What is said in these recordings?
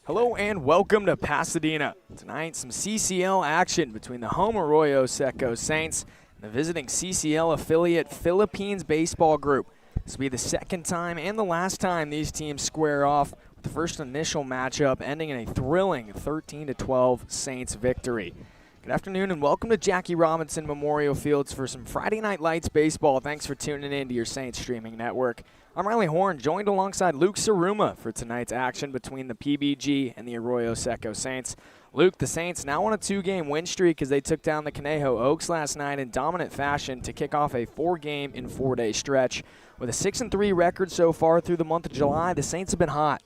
Hello and welcome to Pasadena. Tonight, some CCL action between the home Arroyo Seco Saints and the visiting CCL affiliate Philippines Baseball Group. This will be the second time and the last time these teams square off, with the first initial matchup ending in a thrilling 13-12 Saints victory. Good afternoon and welcome to Jackie Robinson Memorial Fields for some Friday Night Lights baseball. Thanks for tuning in to your Saints streaming network. I'm Riley Horn, joined alongside Luke Saruma for tonight's action between the PBG and the Arroyo Seco Saints. Luke, the Saints now on a 2-game win streak as they took down the Conejo Oaks last night in dominant fashion to kick off a 4-game in 4-day stretch. With a 6-3 record so far through the month of July, the Saints have been hot.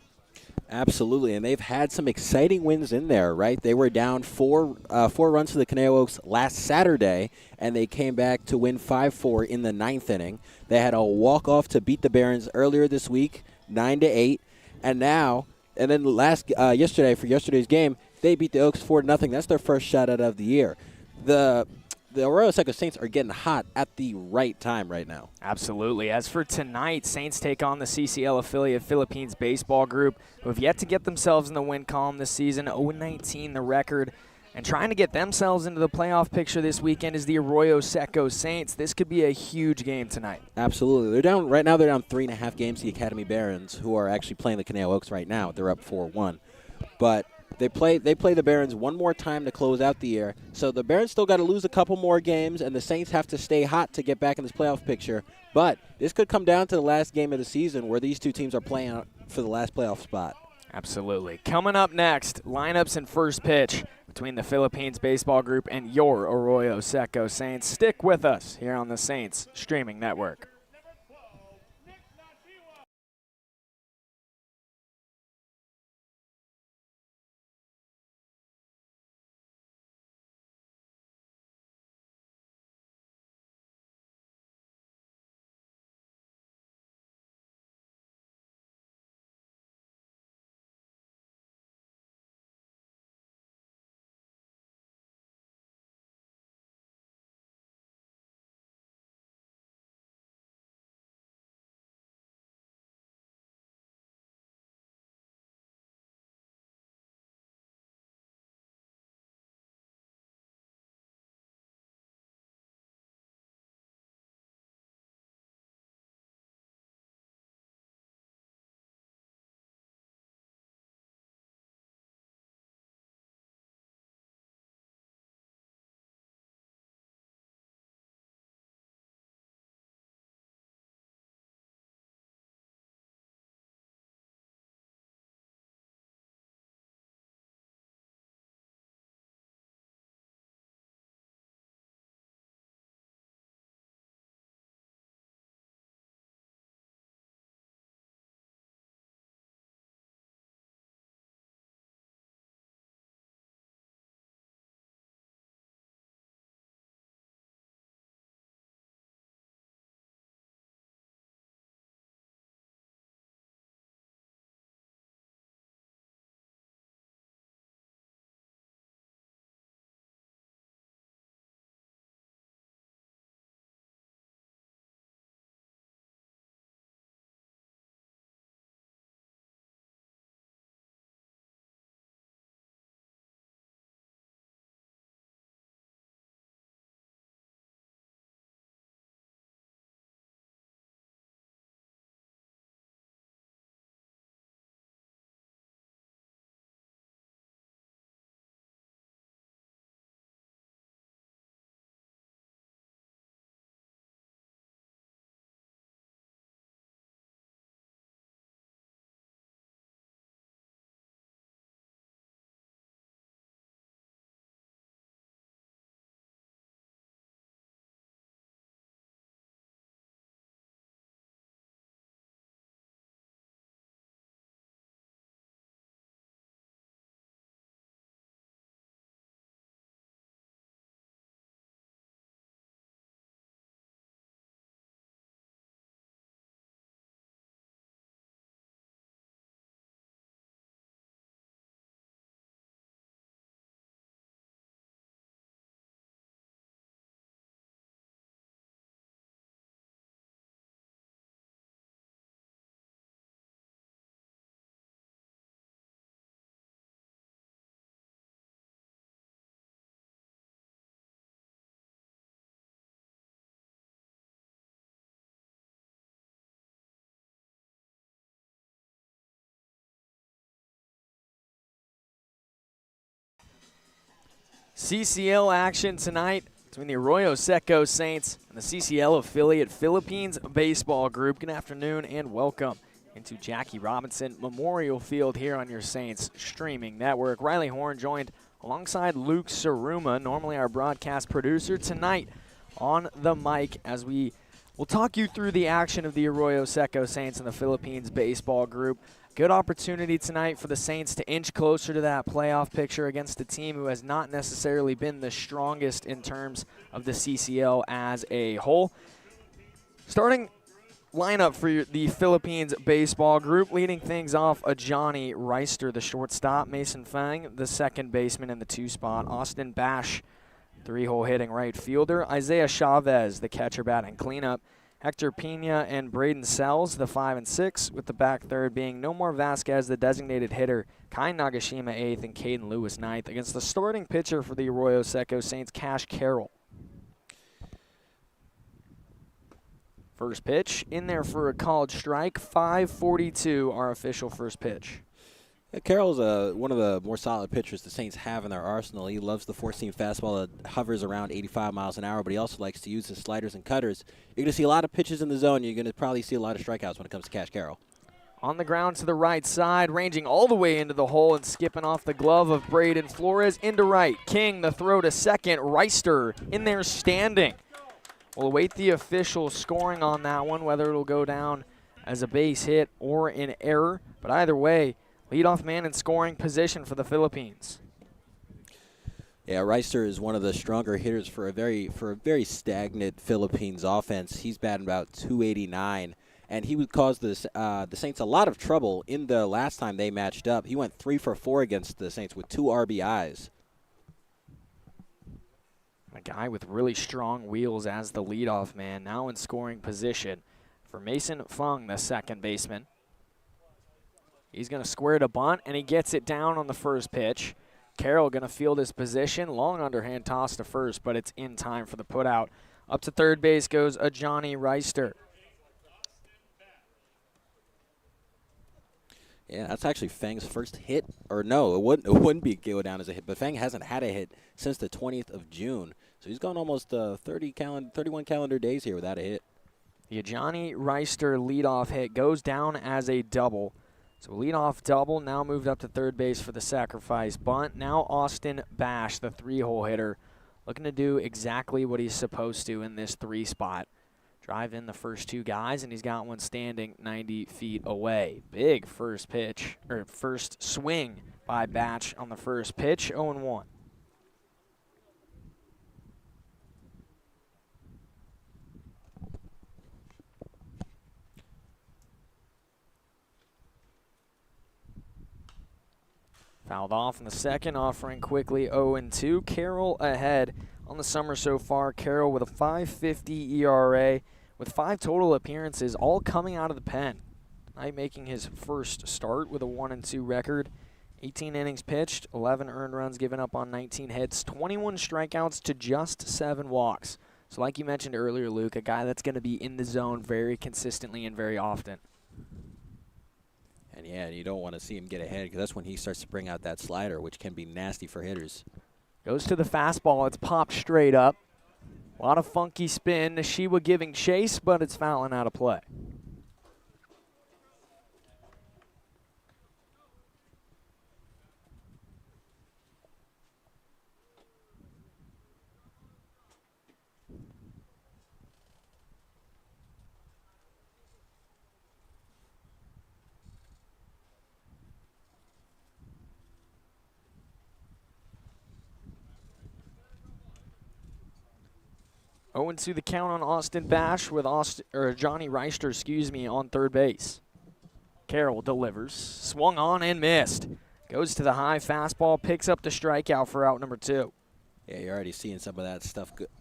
Absolutely, and they've had some exciting wins in there, right? They were down four runs to the Conejo Oaks last Saturday, and they came back to win 5-4 in the 9th inning. They had a walk-off to beat the Barons earlier this week, 9-8, and then yesterday for yesterday's game, they beat the Oaks 4-0. That's their first shutout of the year. The Arroyo Seco Saints are getting hot at the right time right now. Absolutely. As for tonight, Saints take on the CCL affiliate Philippines Baseball Group, who have yet to get themselves in the win column this season, 0-19 the record. And trying to get themselves into the playoff picture this weekend is the Arroyo Seco Saints. This could be a huge game tonight. Absolutely. They're down 3.5 games to the Academy Barons, who are actually playing the Conejo Oaks right now. They're up 4-1. But They play the Barons one more time to close out the year. So the Barons still got to lose a couple more games, and the Saints have to stay hot to get back in this playoff picture. But this could come down to the last game of the season where these two teams are playing out for the last playoff spot. Absolutely. Coming up next, lineups and first pitch between the Philippines Baseball Group and your Arroyo Seco Saints. Stick with us here on the Saints Streaming Network. CCL action tonight between the Arroyo Seco Saints and the CCL affiliate Philippines Baseball Group. Good afternoon and welcome into Jackie Robinson Memorial Field here on your Saints streaming network. Riley Horn joined alongside Luke Saruma, normally our broadcast producer, tonight on the mic as we will talk you through the action of the Arroyo Seco Saints and the Philippines Baseball Group. Good opportunity tonight for the Saints to inch closer to that playoff picture against a team who has not necessarily been the strongest in terms of the CCL as a whole. Starting lineup for the Philippines Baseball Group, leading things off, Johnny Reister, the shortstop, Mason Fang, the second baseman in the 2 spot, Austin Bash, 3-hole hitting right fielder, Isaiah Chavez, the catcher batting cleanup, Hector Pena and Braden Sells, the 5 and 6, with the back third being Nomar Vasquez, the designated hitter, Kai Nagashima 8th, and Caden Lewis 9th, against the starting pitcher for the Arroyo Seco Saints, Cash Carroll. First pitch in there for a called strike, 5:42, our official first pitch. Yeah, Carroll's one of the more solid pitchers the Saints have in their arsenal. He loves the 4-seam fastball that hovers around 85 miles an hour, but he also likes to use his sliders and cutters. You're going to see a lot of pitches in the zone. You're going to probably see a lot of strikeouts when it comes to Cash Carroll. On the ground to the right side, ranging all the way into the hole and skipping off the glove of Braden Flores into right. King, the throw to second. Reister in there standing. We'll await the official scoring on that one, whether it'll go down as a base hit or an error. But either way, leadoff man in scoring position for the Philippines. Yeah, Reister is one of the stronger hitters for a very stagnant Philippines offense. He's batting about 289, and he would cause the Saints a lot of trouble in the last time they matched up. He went 3 for 4 against the Saints with 2 RBIs. A guy with really strong wheels as the leadoff man, now in scoring position for Mason Fung, the second baseman. He's going to square to bunt, and he gets it down on the first pitch. Carroll going to field his position. Long underhand toss to first, but it's in time for the putout. Up to third base goes a Johnny Reister. Yeah, that's actually Fang's first hit. Or no, it wouldn't be go down as a hit, but Fang hasn't had a hit since the 20th of June. So he's gone almost 31 calendar days here without a hit. The Johnny Reister leadoff hit goes down as a double. So leadoff double, now moved up to third base for the sacrifice bunt. Now Austin Bash, the 3-hole hitter, looking to do exactly what he's supposed to in this 3 spot. Drive in the first 2 guys, and he's got one standing 90 feet away. Big first pitch, or first swing by Bash on the first pitch, 0-1. Fouled off in the second, offering quickly 0-2. Carroll ahead on the summer so far. Carroll with a 5.50 ERA with 5 total appearances, all coming out of the pen. Tonight making his first start with a 1-2 record. 18 innings pitched, 11 earned runs given up on 19 hits, 21 strikeouts to just 7 walks. So like you mentioned earlier, Luke, a guy that's going to be in the zone very consistently and very often. And yeah, you don't want to see him get ahead because that's when he starts to bring out that slider, which can be nasty for hitters. Goes to the fastball. It's popped straight up. A lot of funky spin. Nishiwa giving chase, but it's fouling out of play. To the count on Austin Bash with Johnny Reister, on third base. Carroll delivers, swung on and missed. Goes to the high fastball, picks up the strikeout for out number 2. Yeah, you're already seeing some of that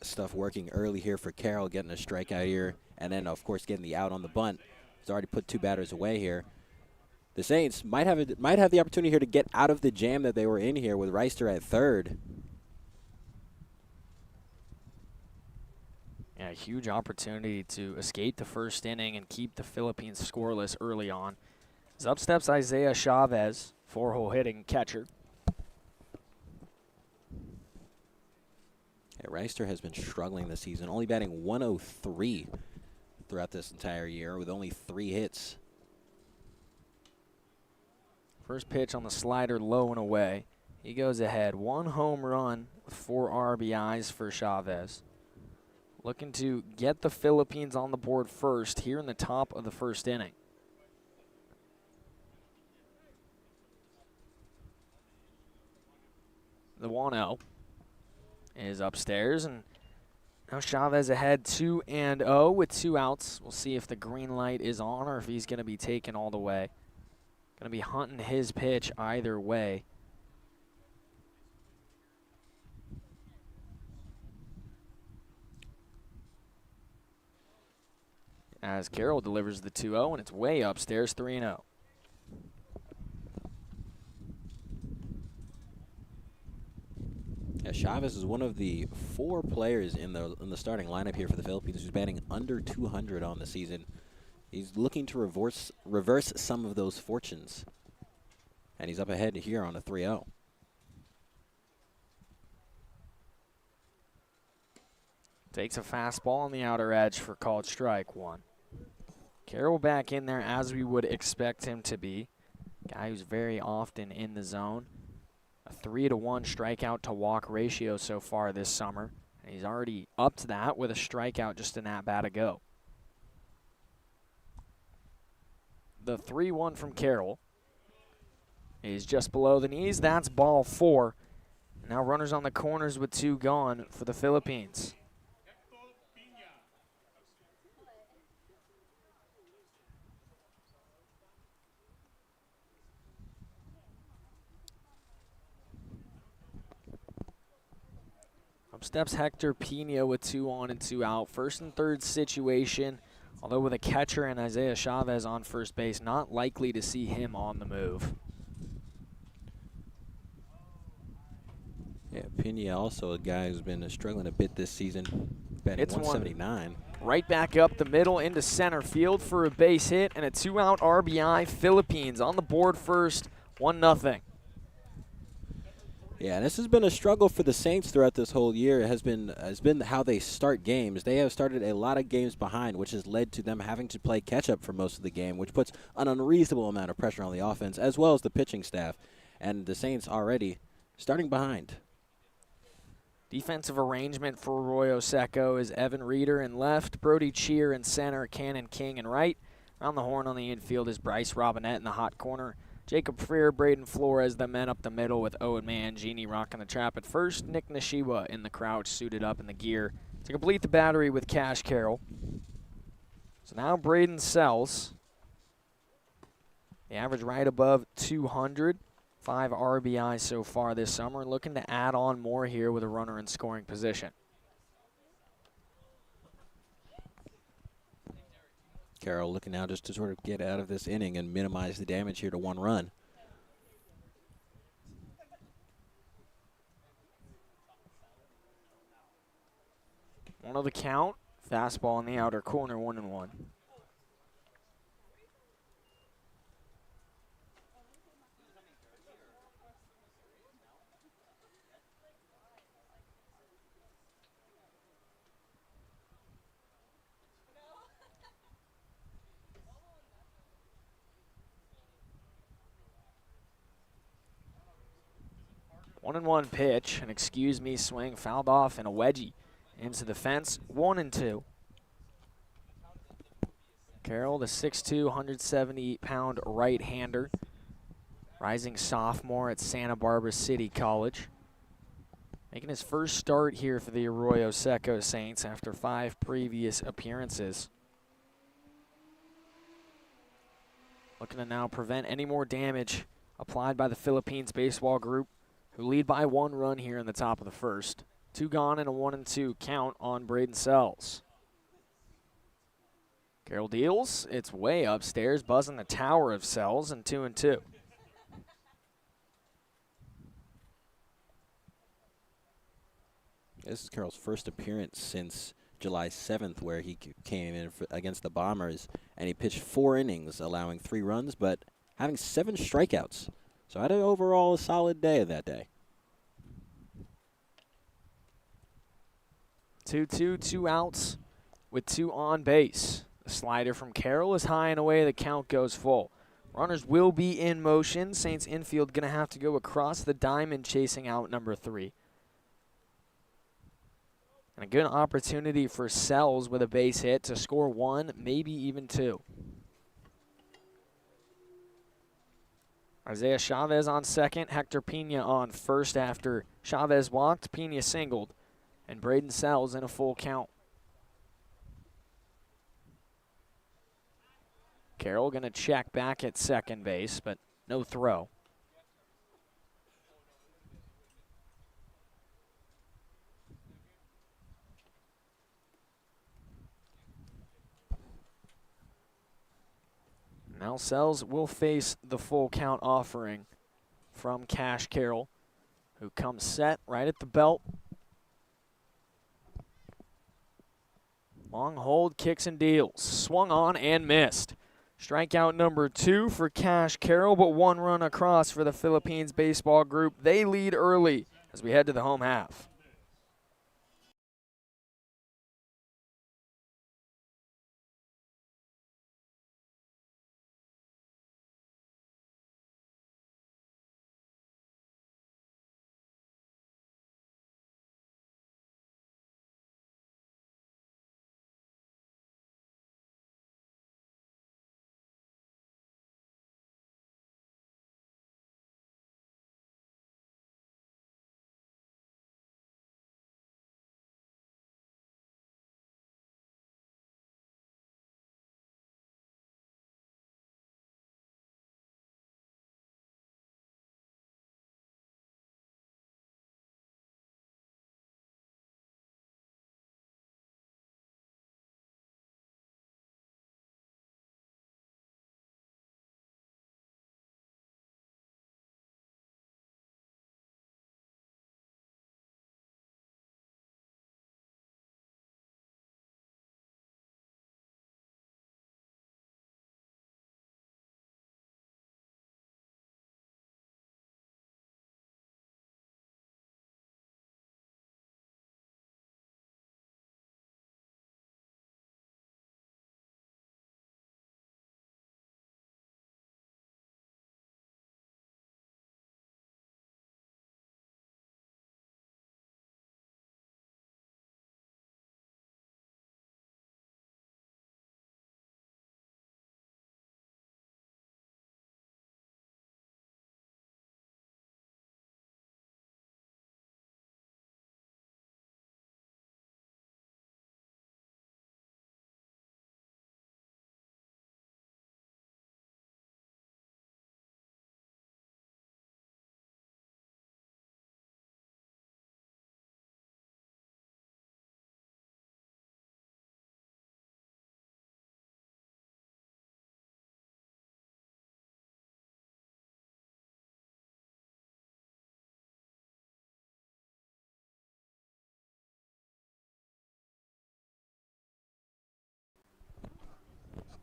stuff working early here for Carroll, getting a strikeout here, and then of course getting the out on the bunt. He's already put 2 batters away here. The Saints might have the opportunity here to get out of the jam that they were in here with Reister at third. Yeah, huge opportunity to escape the first inning and keep the Philippines scoreless early on. As up steps Isaiah Chavez, 4-hole hitting catcher. Yeah, Reister has been struggling this season, only batting 103 throughout this entire year with only 3 hits. First pitch on the slider, low and away. He goes ahead. 1 home run with 4 RBIs for Chavez. Looking to get the Philippines on the board first here in the top of the first inning. The 1-0 is upstairs, and now Chavez ahead 2-0 with 2 outs. We'll see if the green light is on or if he's going to be taken all the way. Going to be hunting his pitch either way. As Carroll delivers the 2-0, and it's way upstairs, 3-0. Yeah, Chavez is one of the 4 players in the starting lineup here for the Philippines who's batting under 200 on the season. He's looking to reverse some of those fortunes. And he's up ahead here on a 3-0. Takes a fastball on the outer edge for called strike 1. Carroll back in there as we would expect him to be. Guy who's very often in the zone. A 3-to-1 strikeout to walk ratio so far this summer. And he's already up to that with a strikeout just an at-bat ago. The 3-1 from Carroll is just below the knees. That's ball 4. Now runners on the corners with 2 gone for the Philippines. Up steps Hector Pena with 2 on and 2 out. First and third situation, although with a catcher and Isaiah Chavez on first base, not likely to see him on the move. Yeah, Pena also a guy who's been struggling a bit this season, batting 179. Right back up the middle into center field for a base hit and a 2-out RBI. Philippines on the board first, 1-0. Yeah, this has been a struggle for the Saints throughout this whole year. It has been how they start games. They have started a lot of games behind, which has led to them having to play catch-up for most of the game, which puts an unreasonable amount of pressure on the offense as well as the pitching staff. And the Saints already starting behind. Defensive arrangement for Arroyo Seco is Evan Reeder in left, Brody Cheer in center, Cannon King in right. Around the horn on the infield is Bryce Robinette in the hot corner. Jacob Freer, Braden Flores, the men up the middle with Owen Mangini rocking the trap at first. Nick Nishiwa in the crouch, suited up in the gear to complete the battery with Cash Carroll. So now Braden Sells. The average right above 200. 5 RBIs so far this summer. Looking to add on more here with a runner in scoring position. Carroll looking now just to sort of get out of this inning and minimize the damage here to 1 run. One of the count. Fastball in the outer corner, 1-1. One and 1 pitch, an excuse me swing, fouled off, and a wedgie into the fence. 1-2. Carroll, the 6'2", 170-pound right-hander, rising sophomore at Santa Barbara City College, making his first start here for the Arroyo Seco Saints after 5 previous appearances. Looking to now prevent any more damage applied by the Philippines baseball group, who lead by 1 run here in the top of the first. 2 gone and a 1-2 count on Braden Sells. Carroll deals. It's way upstairs, buzzing the tower of Sells, and 2-2. This is Carroll's first appearance since July 7th, where he came in against the Bombers, and he pitched 4 innings, allowing 3 runs, but having 7 strikeouts. So I had an overall solid day that day. 2-2, 2 outs with 2 on base. The slider from Carroll is high and away. The count goes full. Runners will be in motion. Saints infield going to have to go across the diamond chasing out number 3. And a good opportunity for Sells with a base hit to score 1, maybe even 2. Isaiah Chavez on second, Hector Pena on first after Chavez walked, Pena singled, and Braden Sells in a full count. Carroll going to check back at second base, but no throw. Now Sells will face the full count offering from Cash Carroll, who comes set right at the belt. Long hold, kicks and deals. Swung on and missed. Strikeout number 2 for Cash Carroll, but 1 run across for the Philippines baseball group. They lead early as we head to the home half.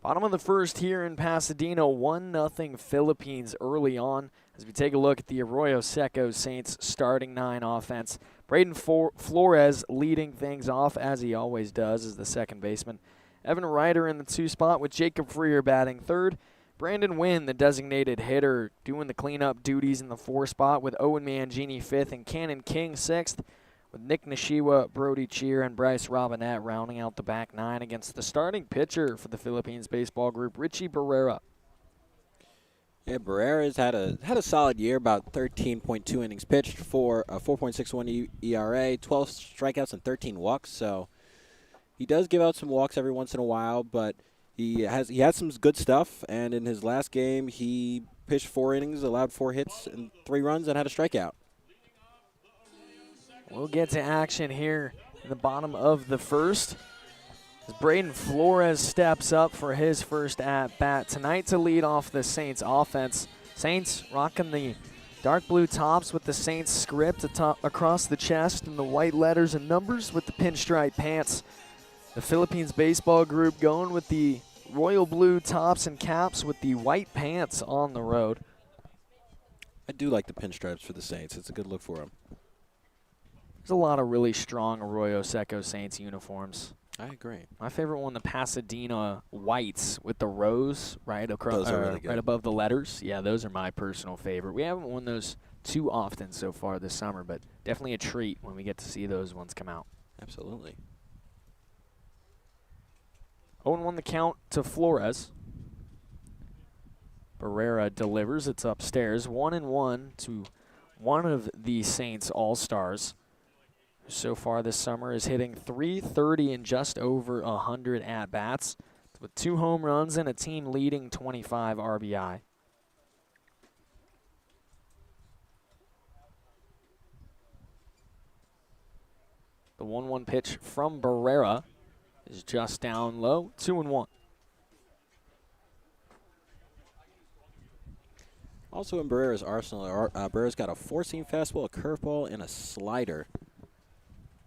Bottom of the first here in Pasadena, 1-0 Philippines early on. As we take a look at the Arroyo Seco Saints starting 9 offense. Braden Flores leading things off, as he always does, as the second baseman. Evan Ryder in the 2 spot with Jacob Freer batting third. Brandon Wynn, the designated hitter, doing the cleanup duties in the 4 spot with Owen Mangini 5th and Cannon King 6th. With Nick Nishiwa, Brody Cheer, and Bryce Robinette rounding out the back 9 against the starting pitcher for the Philippines baseball group, Richie Barrera. Yeah, Barrera's had a solid year, about 13.2 innings pitched for a 4.61 ERA, 12 strikeouts and 13 walks. So he does give out some walks every once in a while, but he has some good stuff. And in his last game, he pitched 4 innings, allowed 4 hits and 3 runs, and had a strikeout. We'll get to action here in the bottom of the first. As Braden Flores steps up for his first at-bat tonight to lead off the Saints offense. Saints rocking the dark blue tops with the Saints script across the chest and the white letters and numbers with the pinstripe pants. The Philippines baseball group going with the royal blue tops and caps with the white pants on the road. I do like the pinstripes for the Saints. It's a good look for them. There's a lot of really strong Arroyo Seco Saints uniforms. I agree. My favorite one, the Pasadena whites with the rose right across, Those are really good. right above the letters. Yeah, those are my personal favorite. We haven't worn those too often so far this summer, but definitely a treat when we get to see those ones come out. Absolutely. 0-1 the count to Flores. Barrera delivers. It's upstairs. 1-1 to one of the Saints All-Stars, who so far this summer is hitting .330 and just over 100 at-bats with 2 home runs and a team-leading 25 RBI. The 1-1 pitch from Barrera is just down low, 2-1. Also in Barrera's arsenal, Barrera's got a four-seam fastball, a curveball, and a slider.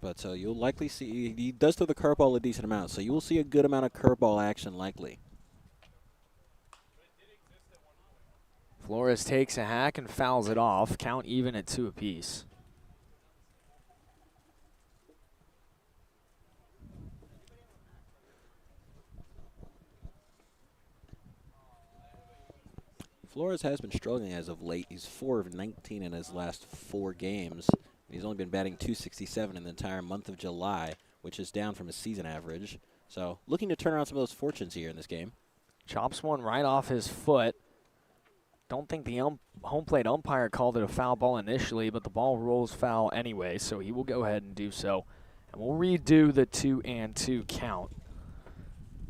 But you'll likely see, he does throw the curveball a decent amount, so you will see a good amount of curveball action likely. Flores takes a hack and fouls it off. Count even at 2 apiece. Flores has been struggling as of late. He's 4 of 19 in his last 4 games. He's only been batting .267 in the entire month of July, which is down from his season average. So looking to turn around some of those fortunes here in this game. Chops one right off his foot. Don't think the home plate umpire called it a foul ball initially, but the ball rolls foul anyway, so he will go ahead and do so. And we'll redo the 2-2 count.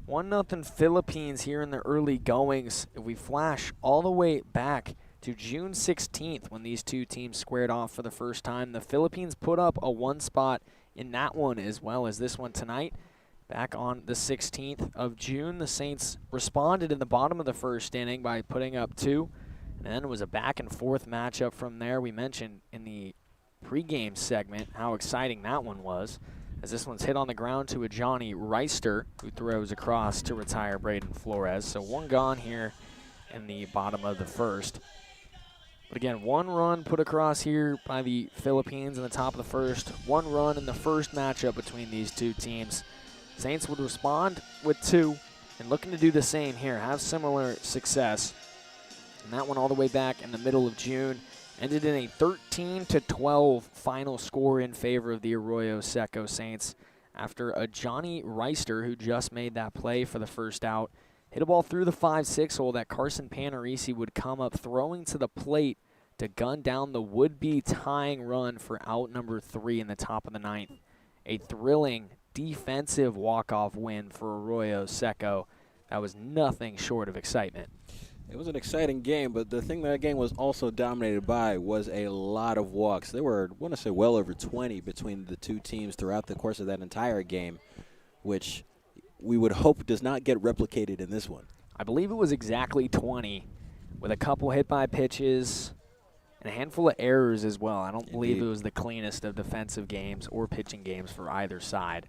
1-0 Philippines here in the early goings. If we flash all the way back to June 16th when these two teams squared off for the first time, the Philippines put up a 1 spot in that one as well as this one tonight. Back on the 16th of June, the Saints responded in the bottom of the first inning by putting up 2. And then it was a back-and-forth matchup from there. We mentioned in the pregame segment how exciting that one was, as this one's hit on the ground to a Johnny Reister, who throws across to retire Braden Flores. So 1 gone here in the bottom of the first. But again, 1 run put across here by the Philippines in the top of the first. 1 run in the first matchup between these two teams. Saints would respond with 2 and looking to do the same here, have similar success. And that one all the way back in the middle of June ended in a 13-12 final score in favor of the Arroyo Seco Saints after a Johnny Reister, who just made that play for the first out, hit a ball through the 5-6 hole that Carson Panarisi would come up throwing to the plate to gun down the would-be tying run for out number 3 in the top of the 9th. A thrilling defensive walk-off win for Arroyo Seco. That was nothing short of excitement. It was an exciting game, but the thing that game was also dominated by was a lot of walks. There were, I want to say, well over 20 between the two teams throughout the course of that entire game, which we would hope does not get replicated in this one. I believe it was exactly 20, with a couple hit-by pitches and a handful of errors as well. I don't believe it was the cleanest of defensive games or pitching games for either side.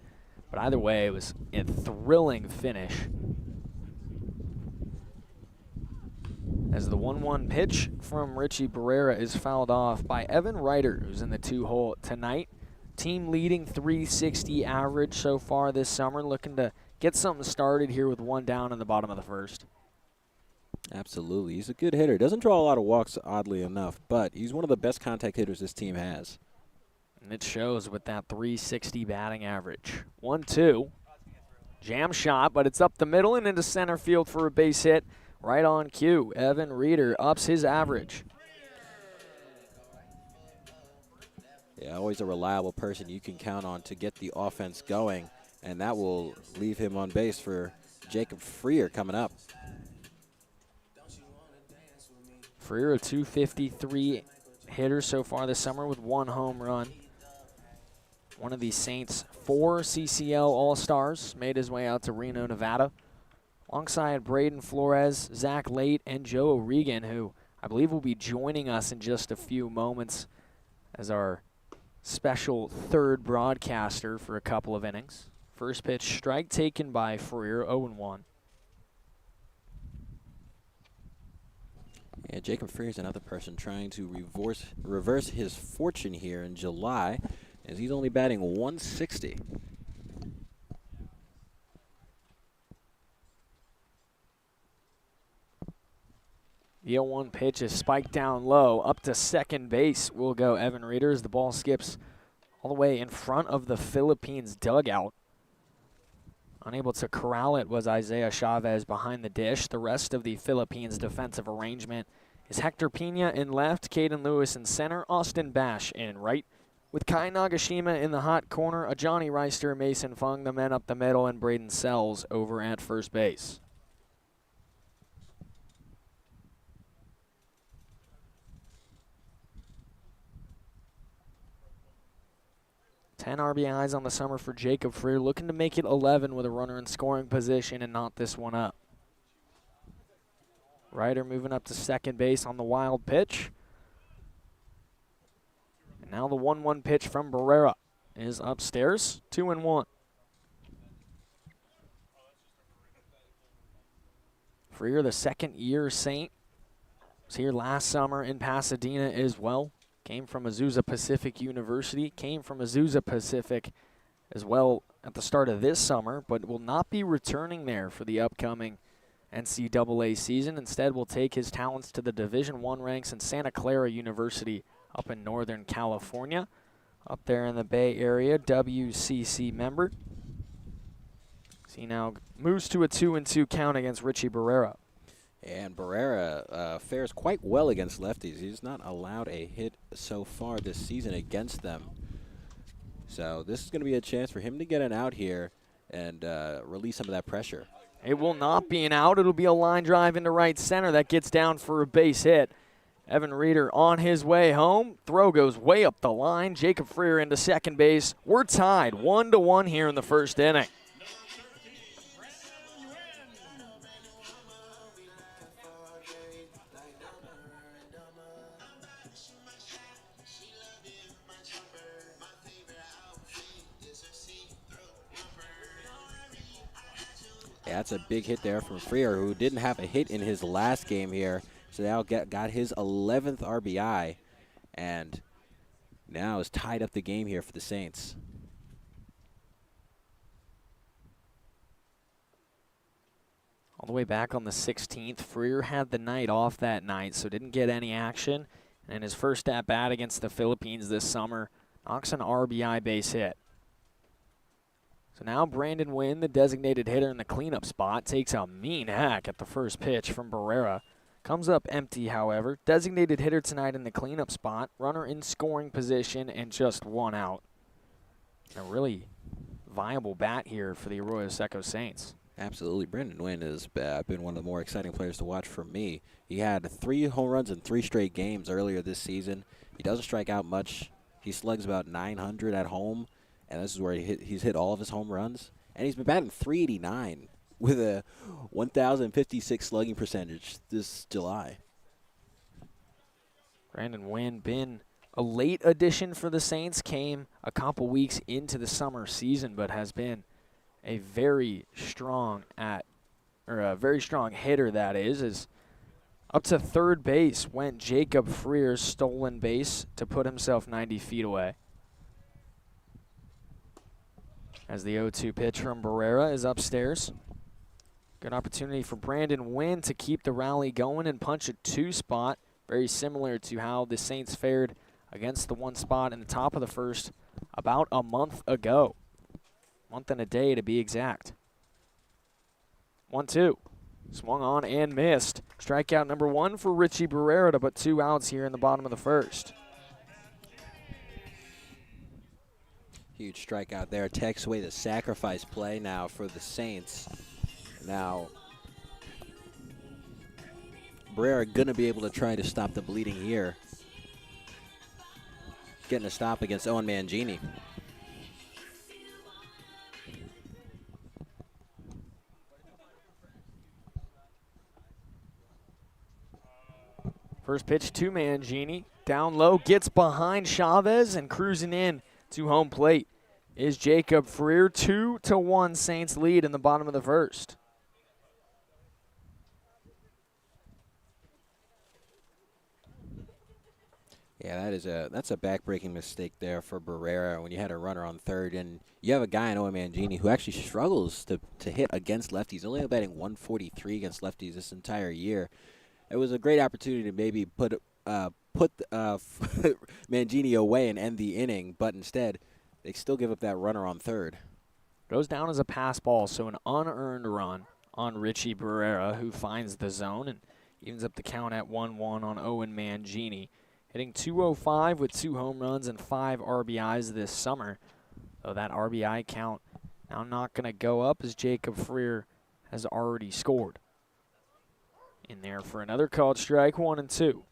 But either way, it was a thrilling finish. As the 1-1 pitch from Richie Barrera is fouled off by Evan Ryder, who's in the 2-hole tonight. Team leading .360 average so far this summer, looking to get something started here with 1 down in the bottom of the first. Absolutely. He's a good hitter. Doesn't draw a lot of walks, oddly enough, but he's one of the best contact hitters this team has. And it shows with that .360 batting average. 1-2. Jam shot, but it's up the middle and into center field for a base hit. Right on cue, Evan Reeder ups his average. Yeah, always a reliable person you can count on to get the offense going, and that will leave him on base for Jacob Freer coming up. Freer, a .253 hitter so far this summer with 1 home run. One of the Saints' 4 CCL All-Stars made his way out to Reno, Nevada, alongside Braden Flores, Zach Late, and Joe O'Regan, who I believe will be joining us in just a few moments as our special 3rd broadcaster for a couple of innings. First pitch, strike taken by Freer, 0-1. Yeah, Jacob Freer is another person trying to reverse his fortune here in July. as he's only batting 160. The 0-1 pitch is spiked down low. Up to second base will go Evan Reeder as the ball skips all the way in front of the Philippines dugout. Unable to corral it was Isaiah Chavez behind the dish. The rest of the Philippines defensive arrangement is Hector Pena in left, Caden Lewis in center, Austin Bash in right. With Kai Nagashima in the hot corner, a Johnny Reister, Mason Fung, the men up the middle, and Braden Sells over at first base. Ten RBIs on the summer for Jacob Freer, looking to make it 11 with a runner in scoring position and knot this one up. Ryder moving up to second base on the wild pitch. And now the 1-1 pitch from Barrera is upstairs, 2-1. Freer, the second-year Saint, was here last summer in Pasadena as well. Came from Azusa Pacific University, came from Azusa Pacific as well at the start of this summer, but will not be returning there for the upcoming NCAA season. Instead, will take his talents to the Division I ranks in Santa Clara University up in Northern California, up there in the Bay Area, WCC member. He now moves to a 2-2 count against Richie Barrera. And Barrera fares quite well against lefties. He's not allowed a hit so far this season against them. So this is going to be a chance for him to get an out here and release some of that pressure. It will not be an out. It'll be a line drive into right center. That gets down for a base hit. Evan Reeder on his way home. Throw goes way up the line. Jacob Freer into second base. We're tied 1-1 here in the first inning. Yeah, that's a big hit there from Freer, who didn't have a hit in his last game here. So now got his 11th RBI, and now has tied up the game here for the Saints. All the way back on the 16th, Freer had the night off that night, so didn't get any action. And his first at-bat against the Philippines this summer knocks an RBI base hit. So now Brandon Wynn, the designated hitter in the cleanup spot, takes a mean hack at the first pitch from Barrera. Comes up empty, however. Designated hitter tonight in the cleanup spot. Runner in scoring position and just one out. A really viable bat here for the Arroyo Seco Saints. Absolutely. Brandon Wynn has been one of the more exciting players to watch for me. He had 3 home runs in 3 straight games earlier this season. He doesn't strike out much. He slugs about 900 at home, and this is where he's hit all of his home runs. And he's been batting .389 with a 1,056 slugging percentage this July. Brandon Wynn been a late addition for the Saints, came a couple weeks into the summer season, but has been a very strong hitter, that is up to third base went Jacob Freer's stolen base to put himself 90 feet away. As the 0-2 pitch from Barrera is upstairs. Good opportunity for Brandon Wynn to keep the rally going and punch a 2 spot, very similar to how the Saints fared against the 1 spot in the top of the first about a month ago. Month and a day to be exact. 1-2. Swung on and missed. Strikeout number 1 for Richie Barrera to put 2 outs here in the bottom of the first. Huge strikeout there. Takes away the sacrifice play now for the Saints. Now, Barrera going to be able to try to stop the bleeding here. Getting a stop against Owen Mangini. First pitch to Mangini. Down low, gets behind Chavez, and cruising in to home plate is Jacob Freer. 2-1 Saints lead in the bottom of the first. Yeah, that's a backbreaking mistake there for Barrera when you had a runner on third, and you have a guy in Owen Mangini who actually struggles to hit against lefties, only batting 143 against lefties this entire year. It was a great opportunity to maybe put Mangini away and end the inning, but instead they still give up that runner on third. Goes down as a pass ball, so an unearned run on Richie Barrera, who finds the zone and evens up the count at 1-1 on Owen Mangini. Hitting .205 with 2 home runs and 5 RBIs this summer. Though that RBI count now not going to go up as Jacob Freer has already scored. In there for another called strike, 1-2.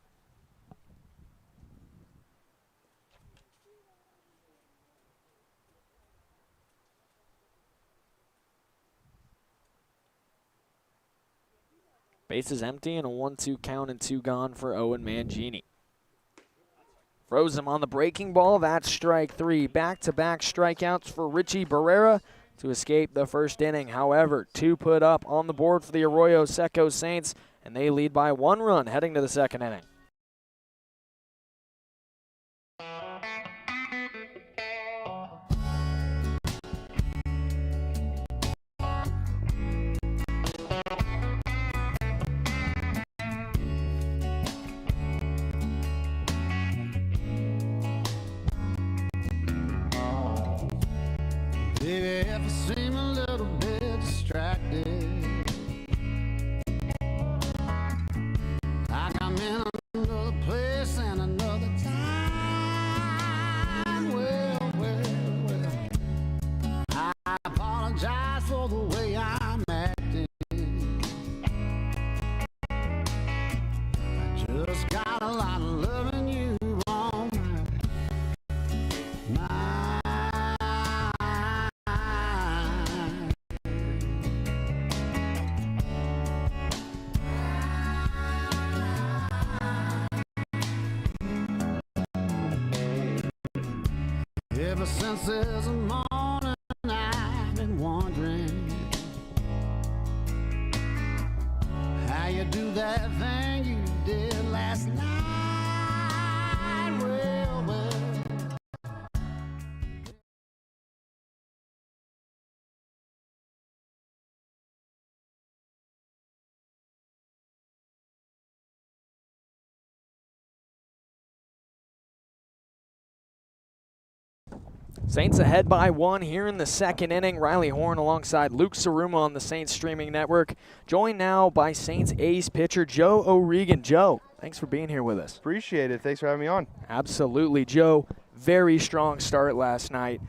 Bases empty and a 1-2 count and 2 gone for Owen Mangini. Froze him on the breaking ball. That's strike 3. Back-to-back strikeouts for Richie Barrera to escape the first inning. However, 2 put up on the board for the Arroyo Seco Saints, and they lead by 1 run heading to the second inning. Baby, if I seem a little bit distracted, like I'm in another place and another time. Well, I apologize for the way I'm acting. I just got a lot of loving you on my mind. Ever since there's a morning, I've been wondering how you do that thing you did last night. Well. Saints ahead by 1 here in the second inning. Riley Horn alongside Luke Saruma on the Saints streaming network. Joined now by Saints ace pitcher Joe O'Regan. Joe, thanks for being here with us. Appreciate it. Thanks for having me on. Absolutely. Joe, very strong start last night.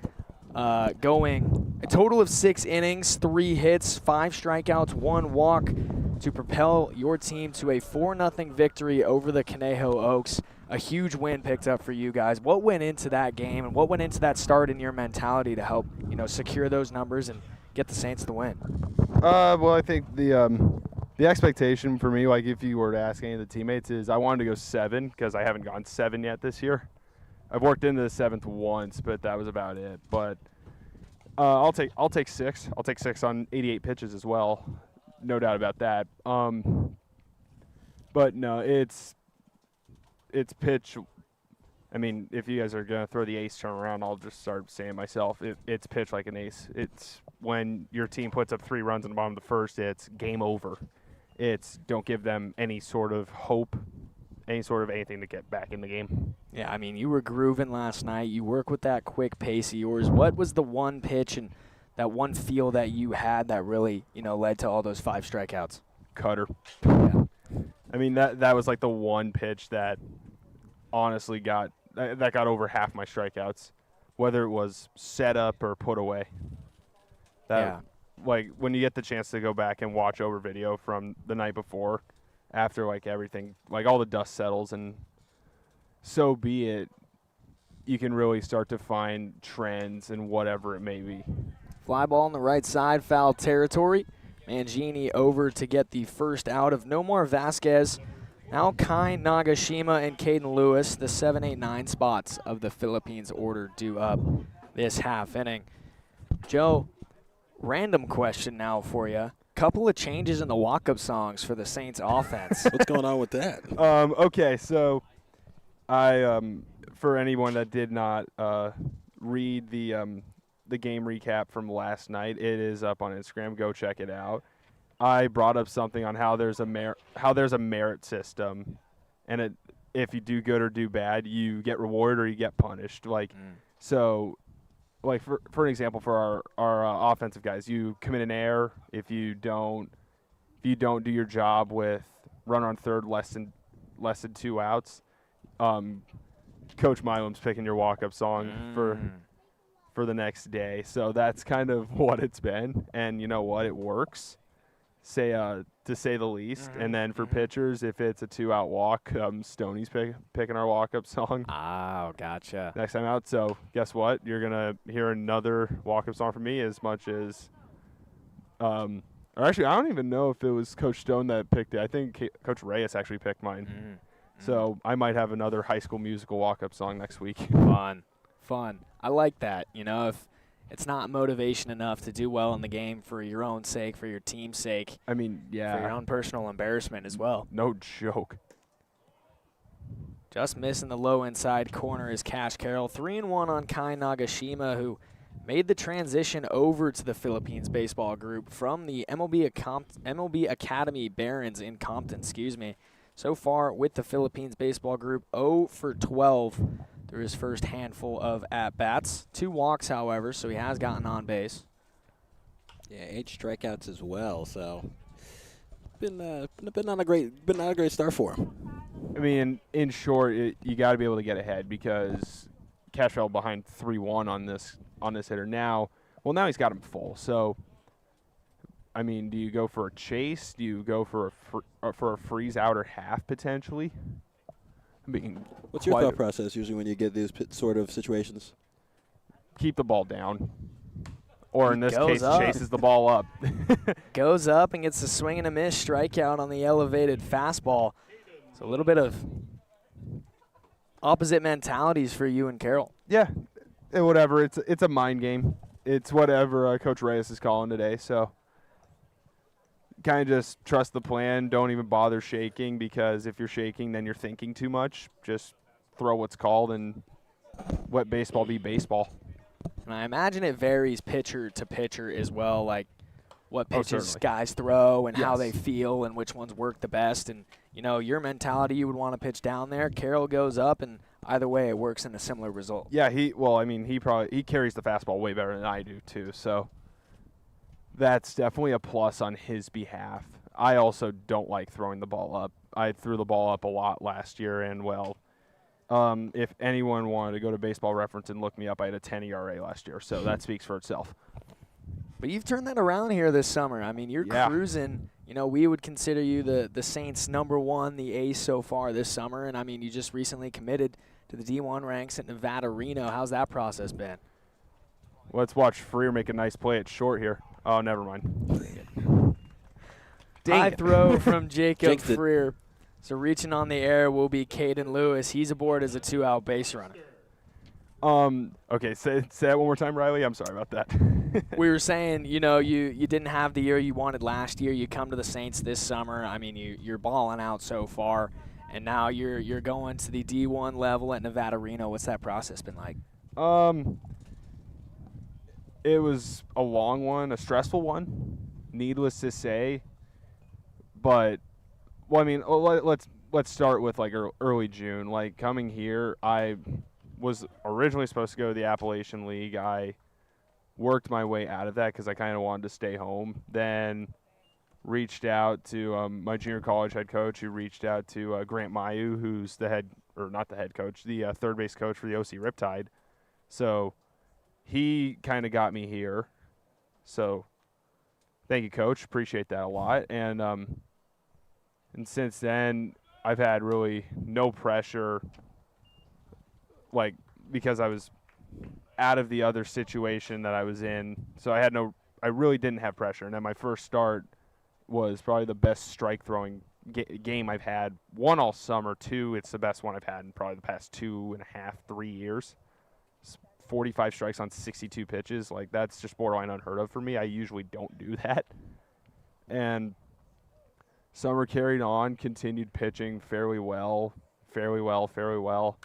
Going a total of 6 innings, 3 hits, 5 strikeouts, 1 walk to propel your team to a 4-0 victory over the Conejo Oaks. A huge win picked up for you guys. What went into that game and what went into that start in your mentality to help, secure those numbers and get the Saints the win? Well, I think the expectation for me, like if you were to ask any of the teammates, is I wanted to go 7 because I haven't gone 7 yet this year. I've worked into the 7th once, but that was about it. But I'll take 6. I'll take 6 on 88 pitches as well, no doubt about that. But no, it's pitch. I mean, if you guys are going to throw the ace term around, I'll just start saying myself, it's pitch like an ace. It's when your team puts up 3 runs in the bottom of the first, it's game over. It's don't give them any sort of hope, any sort of anything to get back in the game. Yeah, I mean, you were grooving last night. You work with that quick pace of yours. What was the one pitch and that one feel that you had that really, led to all those 5 strikeouts? Cutter. Yeah. I mean, that was like the one pitch that honestly got over half my strikeouts, whether it was set up or put away. Like when you get the chance to go back and watch over video from the night before, after like everything, like all the dust settles and so be it, you can really start to find trends and whatever it may be. Fly ball on the right side, foul territory. Mangini over to get the first out of Nomar Vasquez. Now Kai Nagashima and Caden Lewis, the 7, 8, 9 spots of the Philippines order due up this half inning. Joe, random question now for you. Couple of changes in the walk-up songs for the Saints offense. What's going on with that? Okay, so For anyone that did not read the game recap from last night, it is up on Instagram. Go check it out. I brought up something on how there's a merit system, and if you do good or do bad, you get rewarded or you get punished. So, like for an example, for our offensive guys, you commit an error if you don't do your job with run on third less than 2 outs. Coach Milam's picking your walk-up song for the next day. So that's kind of what it's been, and you know what, it works. To say the least. And then for pitchers, if it's a 2-out walk, Stoney's picking our walk-up song. Oh, gotcha. Next time out. So guess what? You're gonna hear another walk-up song from me as much as. Or actually, I don't even know if it was Coach Stone that picked it. I think Coach Reyes actually picked mine. So I might have another High School Musical walk-up song next week. Fun. I like that. If it's not motivation enough to do well in the game for your own sake, for your team's sake. I mean, yeah. For your own personal embarrassment as well. No joke. Just missing the low inside corner is Cash Carroll. 3-1 on Kai Nagashima, who made the transition over to the Philippines baseball group from the MLB Academy Barons in Compton, So far with the Philippines baseball group, 0 for 12 through his first handful of at-bats. 2 walks, however, so he has gotten on base. Yeah, 8 strikeouts as well. So been not a great start for him. I mean, in short, you got to be able to get ahead because Cash fell behind 3-1 on this hitter. Now he's got him full. So, I mean, do you go for a chase? Do you go for a freeze out or half potentially? I mean, what's your thought process usually when you get these sort of situations? Keep the ball down. Or in this case, up. chases the ball up. Goes up and gets a swing and a miss strikeout on the elevated fastball. So a little bit of opposite mentalities for you and Carroll. Yeah, whatever. It's a mind game. It's whatever Coach Reyes is calling today. So kind of just trust the plan. Don't even bother shaking because if you're shaking, then you're thinking too much. Just throw what's called and let baseball be baseball. And I imagine it varies pitcher to pitcher as well, like what pitches certainly. guys throw and how Yes. they feel and which ones work the best. And, your mentality, you would want to pitch down there. Carroll goes up, and either way, it works in a similar result. Yeah, he carries the fastball way better than I do too. So that's definitely a plus on his behalf. I also don't like throwing the ball up. I threw the ball up a lot last year, and if anyone wanted to go to Baseball Reference and look me up, I had a 10 ERA last year, so that speaks for itself. But you've turned that around here this summer. I mean, you're cruising. We would consider you the Saints' #1, the ace so far this summer. And, I mean, you just recently committed to the D1 ranks at Nevada Reno. How's that process been? Let's watch Freer make a nice play at short here. Oh, never mind. High throw from Jacob Freer. So reaching on the air will be Caden Lewis. He's aboard as a 2-out base runner. Okay, say that one more time, Riley. I'm sorry about that. We were saying, you didn't have the year you wanted last year. You come to the Saints this summer. I mean, you're balling out so far, and now you're going to the D1 level at Nevada Reno. What's that process been like? It was a long one, a stressful one, needless to say. But, let's start with early June. Like coming here, I was originally supposed to go to the Appalachian League. I worked my way out of that because I kind of wanted to stay home. Then reached out to my junior college head coach, who reached out to Grant Mayu, who's the third base coach for the OC Riptide. So he kind of got me here. So thank you, Coach. Appreciate that a lot. And since then, I've had really no pressure, because I was out of the other situation that I was in. So I really didn't have pressure. And then my first start was probably the best strike throwing game I've had. 1, all summer. 2, it's the best one I've had in probably the past 2.5, 3 years. 45 strikes on 62 pitches. That's just borderline unheard of for me. I usually don't do that. And summer carried on, continued pitching fairly well. fairly well.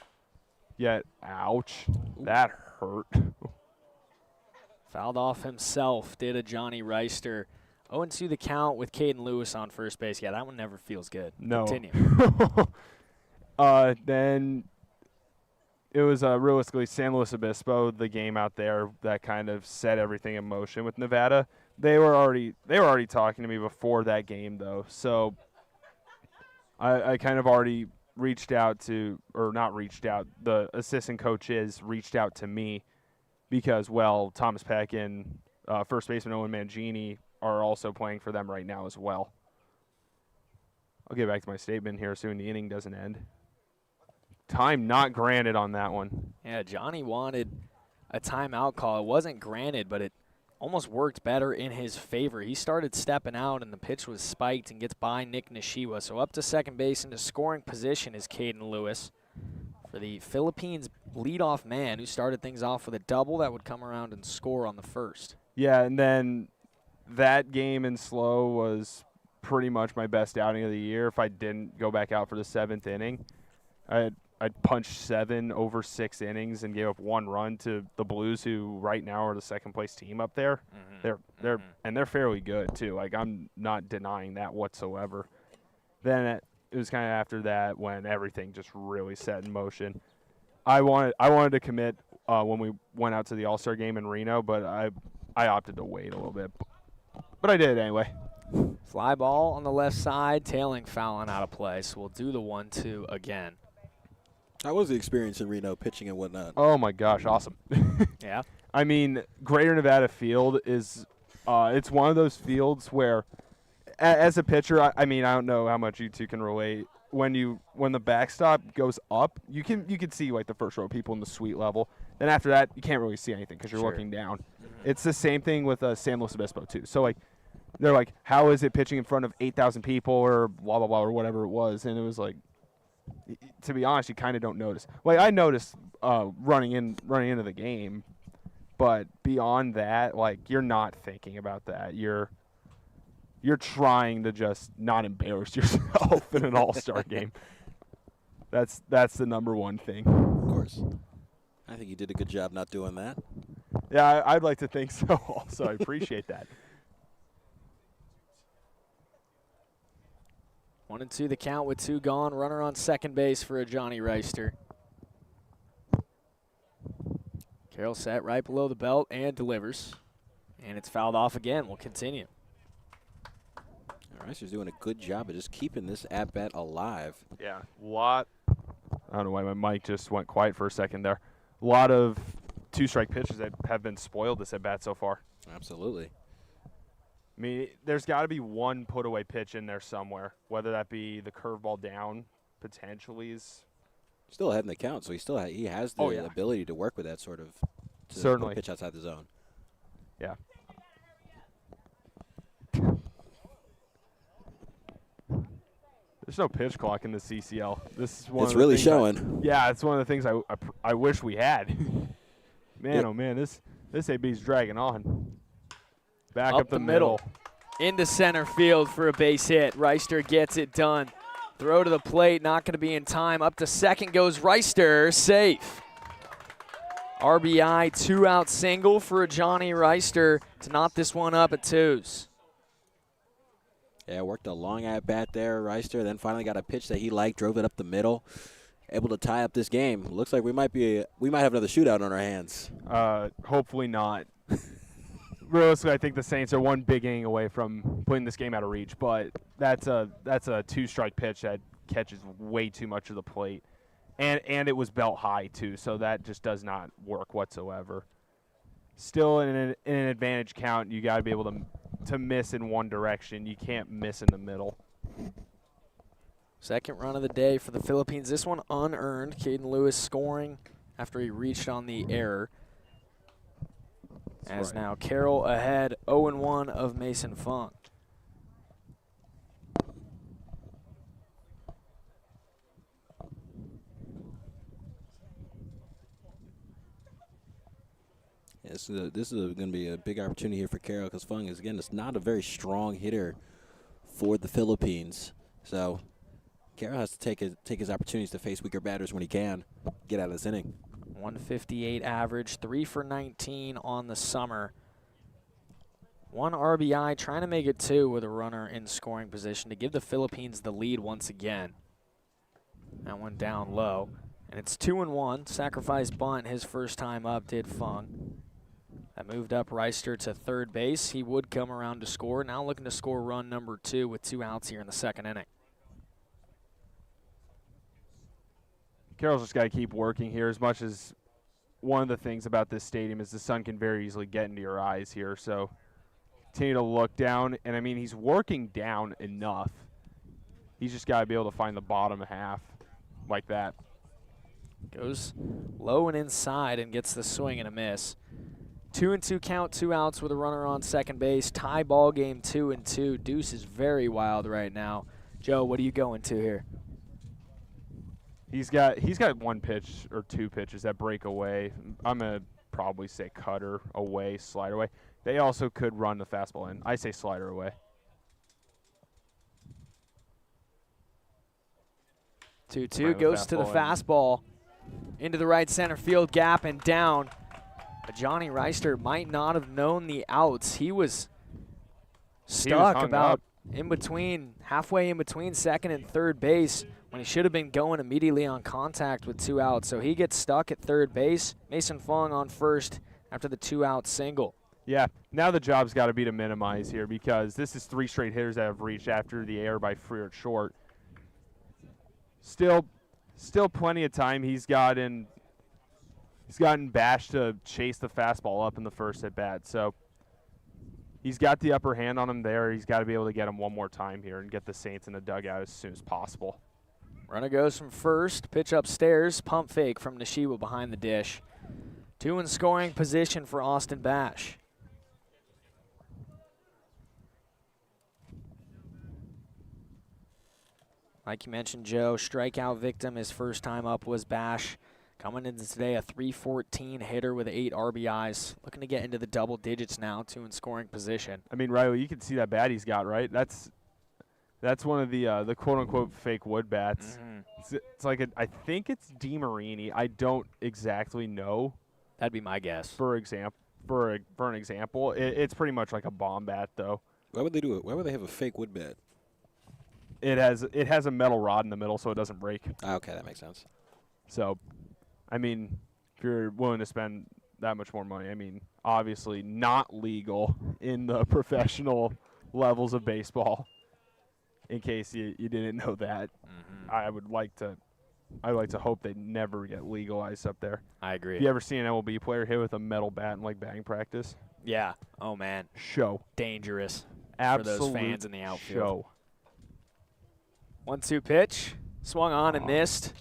Yet, ouch, that hurt. Fouled off himself, did a Johnny Reister. 0-2 the count with Caden Lewis on first base. Yeah, that one never feels good. No. Continue. Then it was realistically San Luis Obispo, the game out there that kind of set everything in motion with Nevada. They were already talking to me before that game though, so I kind of already reached out to, or not reached out, the assistant coaches reached out to me because, well, Thomas Peck and first baseman Owen Mangini are also playing for them right now as well. I'll get back to my statement here soon. The inning doesn't end. Time not granted on that one. Yeah, Johnny wanted a timeout call. It wasn't granted, but it almost worked better in his favor. He started stepping out, and the pitch was spiked and gets by Nick Nishiwa. So up to second base into scoring position is Caden Lewis for the Philippines leadoff man who started things off with a double that would come around and score on the first. Yeah, and then that game in slow was pretty much my best outing of the year if I didn't go back out for the seventh inning. I'd punched 7 over 6 innings and gave up 1 run to the Blues, who right now are the second-place team up there. They're fairly good too. Like, I'm not denying that whatsoever. Then it was kind of after that when everything just really set in motion. I wanted to commit when we went out to the All-Star game in Reno, but I opted to wait a little bit. But I did anyway. Fly ball on the left side, tailing fouling out of play. So we'll do the 1-2 again. How was the experience in Reno, pitching and whatnot? Oh, my gosh, awesome. Yeah. I mean, Greater Nevada Field is it's one of those fields where, as a pitcher, I mean, I don't know how much you two can relate. When the backstop goes up, you can see like the first row people in the suite level. Then after that, you can't really see anything because you're looking down. It's the same thing with San Luis Obispo too. So like, they're like, how is it pitching in front of 8,000 people or blah blah blah or whatever it was, and it was like, to be honest, you kind of don't notice. Like, I noticed running into the game, but beyond that, like, you're not thinking about that. You're trying to just not embarrass yourself in an all-star game. That's the number one thing. Of course. I think you did a good job not doing that. Yeah, I'd like to think so also. I appreciate that. 1-2 the count with 2 gone. Runner on second base for a Johnny Reister. Carroll set right below the belt and delivers. And it's fouled off again. We'll continue. Reister's doing a good job of just keeping this at-bat alive. Yeah, I don't know why my mic just went quiet for a second there. A lot of two-strike pitches that have been spoiled this at-bat so far. Absolutely. I mean, there's got to be one put-away pitch in there somewhere, whether that be the curveball down potentially is. Still ahead in the count, so he has the ability to work with that sort of certainly pitch outside the zone. Yeah. There's no pitch clock in the CCL. This is one. It's really showing. Yeah, it's one of the things I wish we had. Man, oh man, this AB's dragging on. Back up the middle. Into center field for a base hit. Reister gets it done. Throw to the plate, not going to be in time. Up to second goes Reister, safe. RBI 2-out single for a Johnny Reister to knot this one up at 2s. Yeah, worked a long at-bat there, Reister, then finally got a pitch that he liked, drove it up the middle, able to tie up this game. Looks like we might have another shootout on our hands. Hopefully not. Realistically, I think the Saints are one big inning away from putting this game out of reach, but that's a two-strike pitch that catches way too much of the plate, and it was belt high too, so that just does not work whatsoever. Still in an advantage count, you got to be able to miss in one direction. You can't miss in the middle. Second run of the day for the Philippines. This one unearned. Caden Lewis scoring after he reached on the error. As now Carroll ahead 0-1 of Mason Funk. Yeah, this is going to be a big opportunity here for Carroll because Fung is, again, it's not a very strong hitter for the Philippines. So Carroll has to take his opportunities to face weaker batters when he can. Get out of this inning. 158 average, 3 for 19 on the summer. 1 RBI, trying to make it 2 with a runner in scoring position to give the Philippines the lead once again. That one down low. And it's 2-1. Sacrifice bunt his first time up, did Fung. That moved up Reister to third base. He would come around to score. Now looking to score run number 2 with 2 outs here in the second inning. Carroll's just got to keep working here. As much as one of the things about this stadium is the sun can very easily get into your eyes here. So continue to look down. And, I mean, he's working down enough. He's just got to be able to find the bottom half like that. Goes low and inside and gets the swing and a miss. 2-2 count, 2 outs with a runner on second base. Tie ball game 2-2. Deuce is very wild right now. Joe, what are you going to here? He's got 1 pitch or 2 pitches that break away. I'm going to probably say cutter away, slider away. They also could run the fastball in. I say slider away. 2-2 goes to the fastball. Into the right center field gap and down. But Johnny Reister might not have known the outs. He was stuck about in between, halfway in between second and third base when he should have been going immediately on contact with 2 outs. So he gets stuck at third base. Mason Fung on first after the 2-out single. Yeah, now the job's got to be to minimize here because this is 3 straight hitters that have reached after the error by Freer at short. Still plenty of time. He's gotten Bash to chase the fastball up in the first at bat. So he's got the upper hand on him there. He's got to be able to get him one more time here and get the Saints in the dugout as soon as possible. Runner goes from first, pitch upstairs, pump fake from Nishiwa behind the dish. 2 in scoring position for Austin Bash. Like you mentioned, Joe, strikeout victim his first time up was Bash. Coming into today, a .314 hitter with 8 RBIs. Looking to get into the double digits now, 2 in scoring position. I mean, Riley, you can see that bat he's got, right? That's one of the quote-unquote fake wood bats. Mm-hmm. It's like I think it's DeMarini. I don't exactly know. That'd be my guess. For an example, it's pretty much like a bomb bat, though. Why would they do it? Why would they have a fake wood bat? It has a metal rod in the middle so it doesn't break. Okay, that makes sense. So, I mean, if you're willing to spend that much more money, I mean, obviously not legal in the professional levels of baseball. In case you didn't know that, I would like to hope they never get legalized up there. I agree. Have you ever seen an MLB player hit with a metal bat in like batting practice? Yeah. Oh man. Show. Dangerous. Absolute for those fans in the outfield. Show. 1-2 pitch, swung on and missed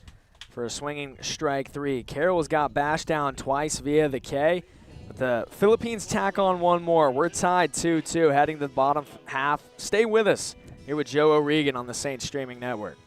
for a swinging strike 3. Carroll's got Bash down twice via the K, but the Philippines tack on one more. We're tied 2-2, heading to the bottom half. Stay with us here with Joe O'Regan on the Saints Streaming Network.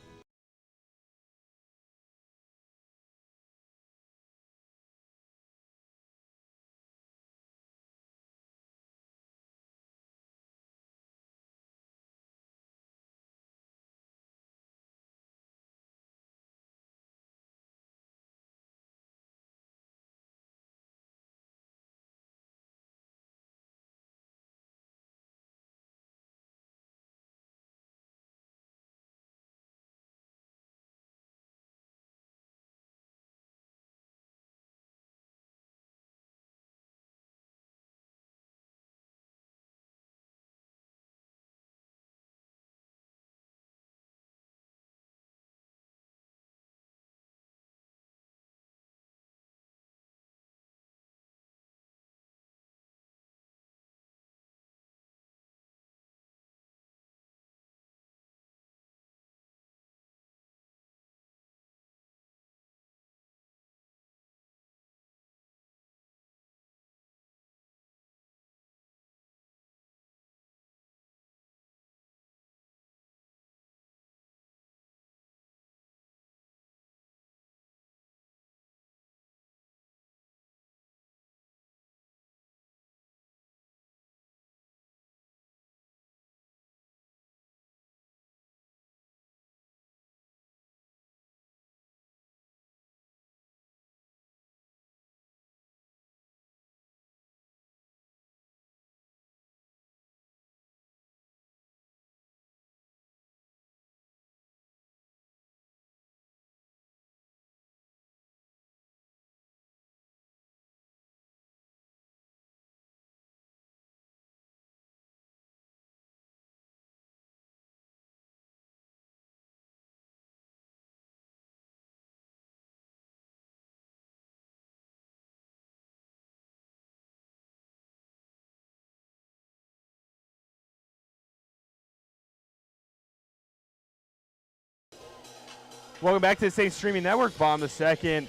Welcome back to the Saints Streaming Network. Bottom of the second.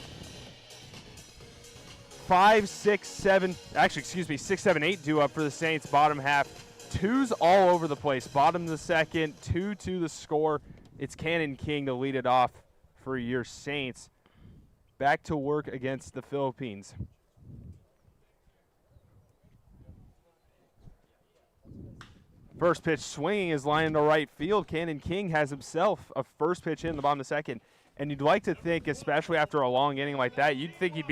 5, 6, 7, actually, excuse me, 6, 7, 8 due up for the Saints. Bottom half. Twos all over the place. Bottom of the second, 2-2 the score. It's Cannon King to lead it off for your Saints. Back to work against the Philippines. First pitch swinging is line into right field. Cannon King has himself a first pitch in the bottom of the second. And you'd like to think, especially after a long inning like that, you'd think he'd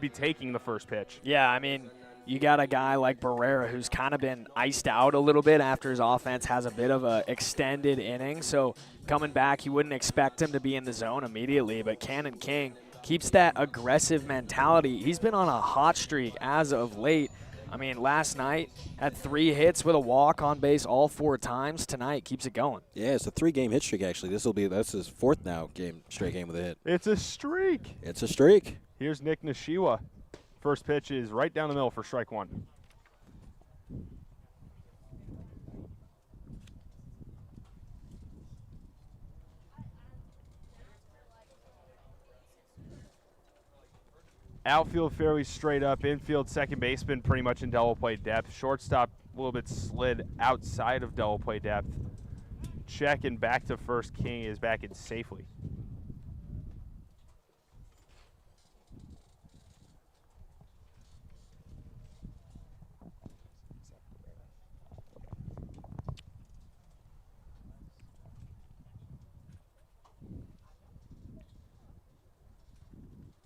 be taking the first pitch. Yeah, I mean, you got a guy like Barrera who's kind of been iced out a little bit after his offense has a bit of a extended inning. So coming back, you wouldn't expect him to be in the zone immediately. But Cannon King keeps that aggressive mentality. He's been on a hot streak as of late. I mean, last night had 3 hits with a walk on base all 4 times. Tonight keeps it going. Yeah, it's a 3-game hit streak, actually. That's his 4th now straight game with a hit. It's a streak. It's a streak. Here's Nick Nishiwa. First pitch is right down the middle for strike 1. Outfield fairly straight up. Infield second baseman pretty much in double play depth. Shortstop a little bit slid outside of double play depth. Check and back to first. King is back in safely.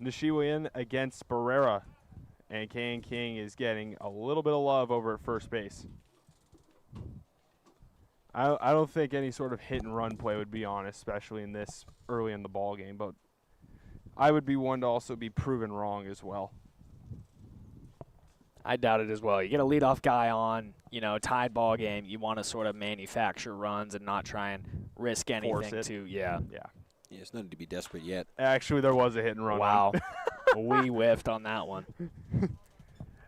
Nishiwa in against Barrera, and Cannon King is getting a little bit of love over at first base. I don't think any sort of hit and run play would be on, especially in this early in the ball game, but I would be one to also be proven wrong as well. I doubt it as well. You get a leadoff guy on, tied ball game. You want to sort of manufacture runs and not try and risk anything Yeah. Yeah, it's nothing to be desperate yet. Actually, there was a hit and run. Wow. We whiffed on that one.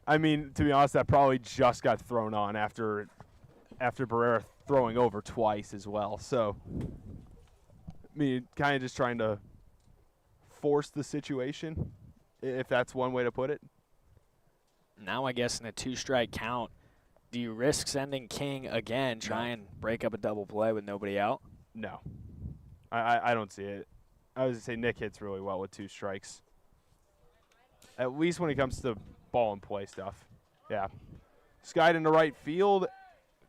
I mean, to be honest, that probably just got thrown on after Barrera throwing over twice as well. So, I mean, kind of just trying to force the situation, if that's one way to put it. Now I guess in a 2-strike count, do you risk sending King again, try and break up a double play with nobody out? No. I don't see it. I was going to say Nick hits really well with 2 strikes. At least when it comes to ball and play stuff. Yeah. Skied into right field.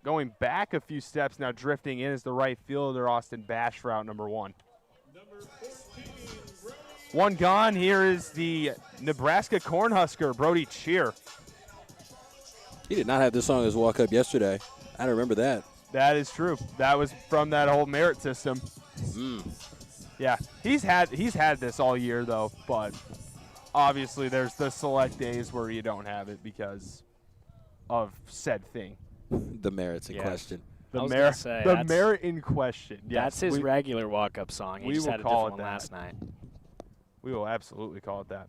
Going back a few steps now, drifting in is the right fielder, Austin Bash, for out number 1. One gone. Here is the Nebraska Cornhusker, Brody Cheer. He did not have this song as walk-up yesterday. I don't remember that. That is true. That was from that whole merit system. Yeah, he's had this all year though, but obviously there's the select days where you don't have it because of said thing. The merits in question. The merit in question. Yes, that's his regular walk-up song. He just had a different one last night. We will absolutely call it that.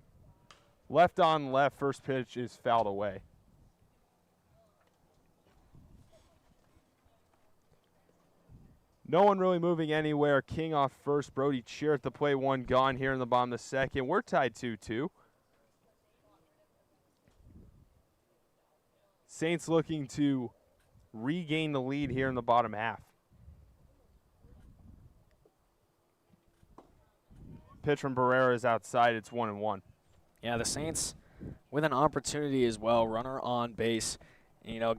Left on left, first pitch is fouled away. No one really moving anywhere. King off first. Brody Cheer at the play. 1 gone here in the bottom of the second. We're tied 2-2. Saints looking to regain the lead here in the bottom half. Pitch from Barrera is outside. It's 1-1. Yeah, the Saints with an opportunity as well. Runner on base.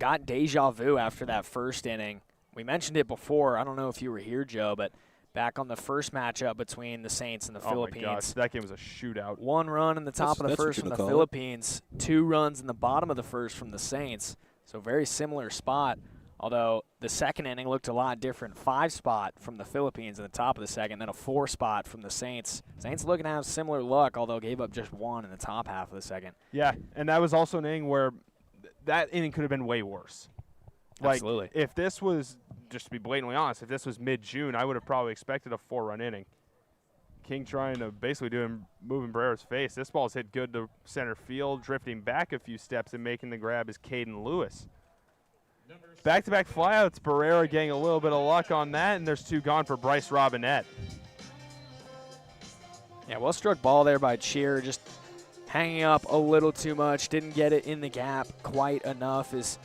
Got deja vu after that first inning. We mentioned it before. I don't know if you were here, Joe, but back on the first matchup between the Saints and the Philippines. Oh, my gosh. That game was a shootout. 1 run in the top of the first from the Philippines, 2 runs in the bottom of the first from the Saints. So very similar spot, although the second inning looked a lot different. 5 spot from the Philippines in the top of the second, then a 4 spot from the Saints. Saints looking to have similar luck, although gave up just 1 in the top half of the second. Yeah, and that was also an inning where that inning could have been way worse. Absolutely. If this was, just to be blatantly honest, if this was mid-June, I would have probably expected a 4-run inning. King trying to basically moving Barrera's face. This ball's hit good to center field, drifting back a few steps and making the grab is Caden Lewis. Back-to-back flyouts. Barrera getting a little bit of luck on that, and there's 2 gone for Bryce Robinette. Yeah, well struck ball there by Cheer, just hanging up a little too much. Didn't get it in the gap quite enough as,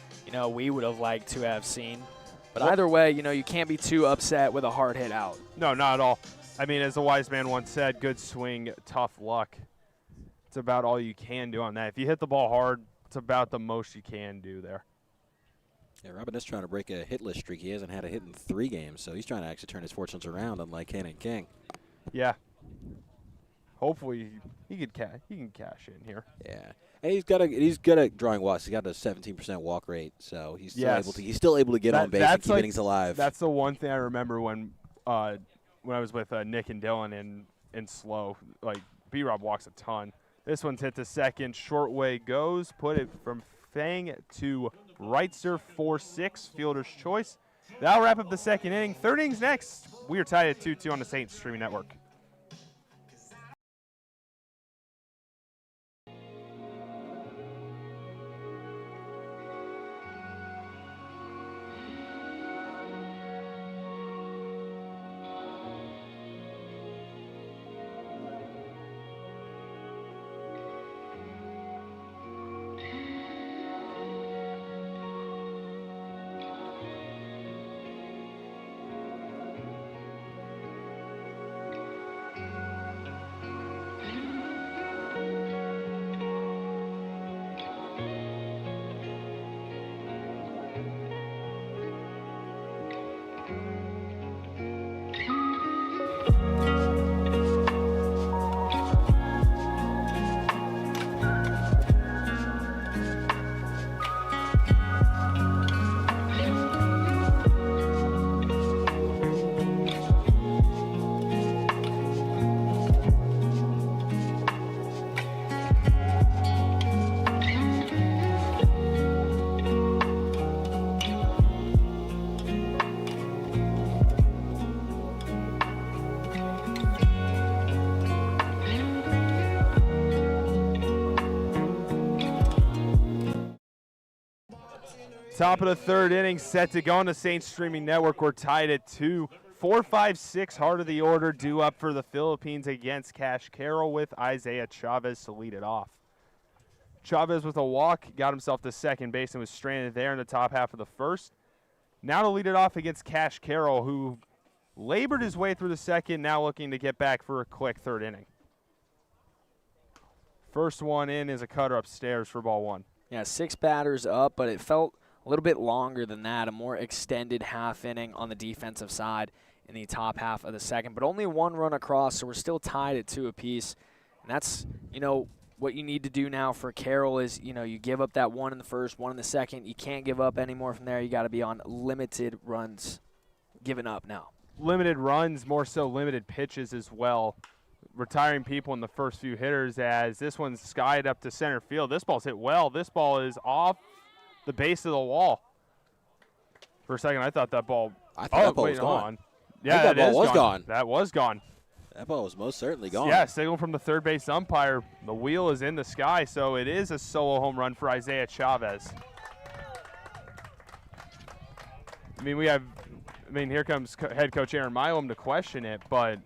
we would have liked to have seen. But either way, you can't be too upset with a hard hit out. No, not at all. I mean, as the wise man once said, good swing, tough luck. It's about all you can do on that. If you hit the ball hard, it's about the most you can do there. Yeah, Robin is trying to break a hitless streak. He hasn't had a hit in 3 games, so he's trying to actually turn his fortunes around, unlike Cannon King. Yeah. Hopefully he can cash in here. Yeah, and he's good at drawing walks. He's got a 17% walk rate, so he's still able to get on base and keep innings alive. That's the one thing I remember when I was with Nick and Dylan in slow. Like B-Rob walks a ton. This one's hit to second. Short way goes. Put it from Fang to Reitzer 4-6. Fielder's choice. That'll wrap up the second inning. Third inning's next. We are tied at 2-2 on the Saints Streaming Network. Top of the third inning, set to go on the Saints Streaming Network. We're tied at 2. 4, 5, 6, heart of the order, due up for the Philippines against Cash Carroll with Isaiah Chavez to lead it off. Chavez with a walk, got himself to second base and was stranded there in the top half of the first. Now to lead it off against Cash Carroll, who labored his way through the second, now looking to get back for a quick third inning. First one in is a cutter upstairs for ball 1. Yeah, 6 batters up, but it felt a little bit longer than that, a more extended half inning on the defensive side in the top half of the second, but only 1 run across, so we're still tied at 2 apiece. And that's, what you need to do now for Carroll is, you give up that 1 in the first, 1 in the second. You can't give up any more from there. You got to be on limited runs given up now. Limited runs, more so limited pitches as well. Retiring people in the first few hitters as this one's skied up to center field. This ball's hit well. This ball is off the base of the wall. For a second, I thought that ball. I thought that ball was gone. Yeah, that ball was gone. That was gone. That ball was most certainly gone. Yeah, signal from the third base umpire. The wheel is in the sky, so it is a solo home run for Isaiah Chavez. Here comes head coach Aaron Milam to question it, but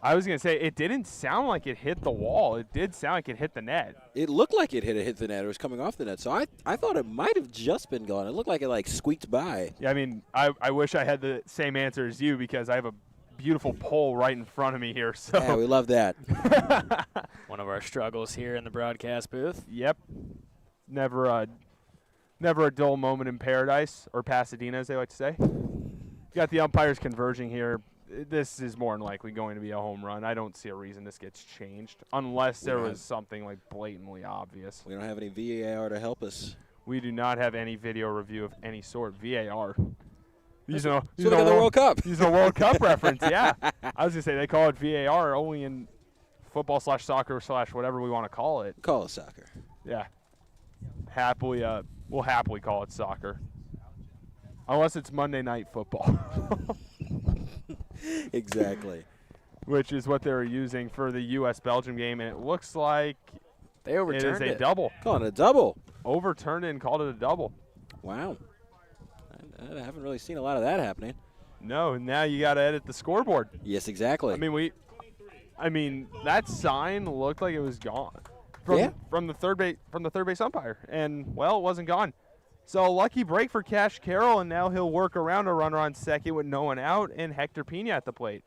I was going to say it didn't sound like it hit the wall. It did sound like it hit the net. It looked like it hit the net. It was coming off the net. So I thought it might have just been gone. It looked like it squeaked by. Yeah, I wish I had the same answer as you because I have a beautiful pole right in front of me here. So yeah, we love that. One of our struggles here in the broadcast booth. Yep. Never a dull moment in paradise, or Pasadena, as they like to say. Got the umpires converging here. This is more than likely going to be a home run. I don't see a reason this gets changed unless there was something blatantly obvious. We don't have any VAR to help us. We do not have any video review of any sort. VAR. Using the World Cup. Using a World Cup reference, yeah. I was going to say they call it VAR only in football/soccer/ whatever we want to call it. Call it soccer. Yeah. We'll happily call it soccer. Unless it's Monday Night Football. Exactly. Which is what they were using for the U.S.-Belgium game, and it looks like they overturned it is a double. Calling it a double. Overturned it and called it a double. Wow. I haven't really seen a lot of that happening. No, now you got to edit the scoreboard. Yes, exactly. I mean, that sign looked like it was gone from the third base umpire, and well, it wasn't gone. So a lucky break for Cash Carroll, and now he'll work around a runner on second with no one out, and Hector Pena at the plate.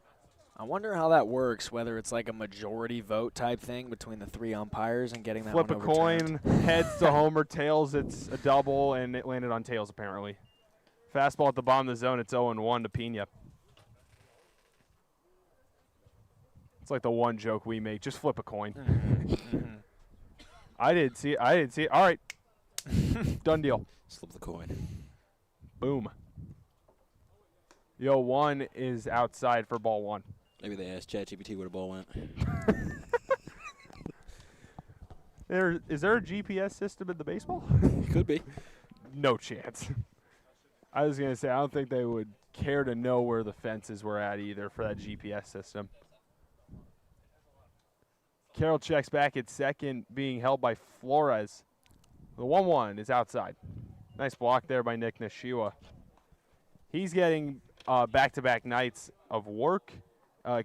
I wonder how that works, whether it's like a majority vote type thing between the 3 umpires and getting that Flip a one overturned. coin, heads to homer, tails, it's a double, and it landed on tails apparently. Fastball at the bottom of the zone, it's 0-1 to Pena. It's like the one joke we make, just flip a coin. I didn't see it. All right. Done deal. Slip the coin. Boom. The 0-1 is outside for ball 1. Maybe they asked ChatGPT where the ball went. Is there a GPS system in the baseball? Could be. No chance. I was going to say, I don't think they would care to know where the fences were at either for that GPS system. Carroll checks back at second, being held by Flores. The 1-1 is outside. Nice block there by Nick Nishiwa. He's getting back-to-back nights of work.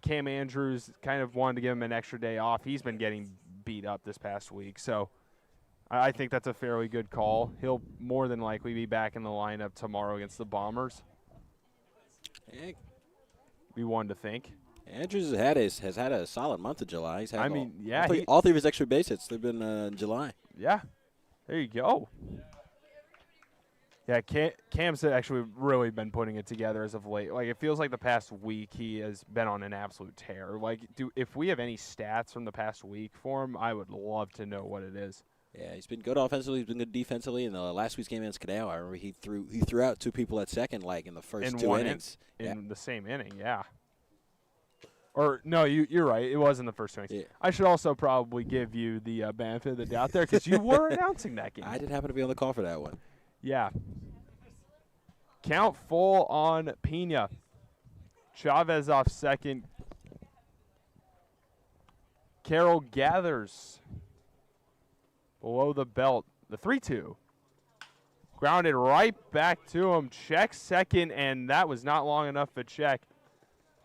Cam Andrews kind of wanted to give him an extra day off. He's been getting beat up this past week, so I think that's a fairly good call. He'll more than likely be back in the lineup tomorrow against the Bombers. We wanted to think. Andrews has had a solid month of July. He's had all 3 of his extra base hits. They've been in July. Yeah, there you go. Yeah, Cam's actually really been putting it together as of late. Like, it feels like the past week he has been on an absolute tear. Like, if we have any stats from the past week for him, I would love to know what it is. Yeah, he's been good offensively. He's been good defensively. In the last week's game against Cadell, I remember he threw out 2 people at second, like in the first 2 innings. In the same inning, yeah. Or no, you're right. It was in the first 2 innings. Yeah. I should also probably give you the benefit of the doubt there because you were announcing that game. I did happen to be on the call for that one. Yeah. Count full on Pena. Chavez off second. Carroll gathers below the belt. The 3-2. Grounded right back to him. Check second, and that was not long enough for check.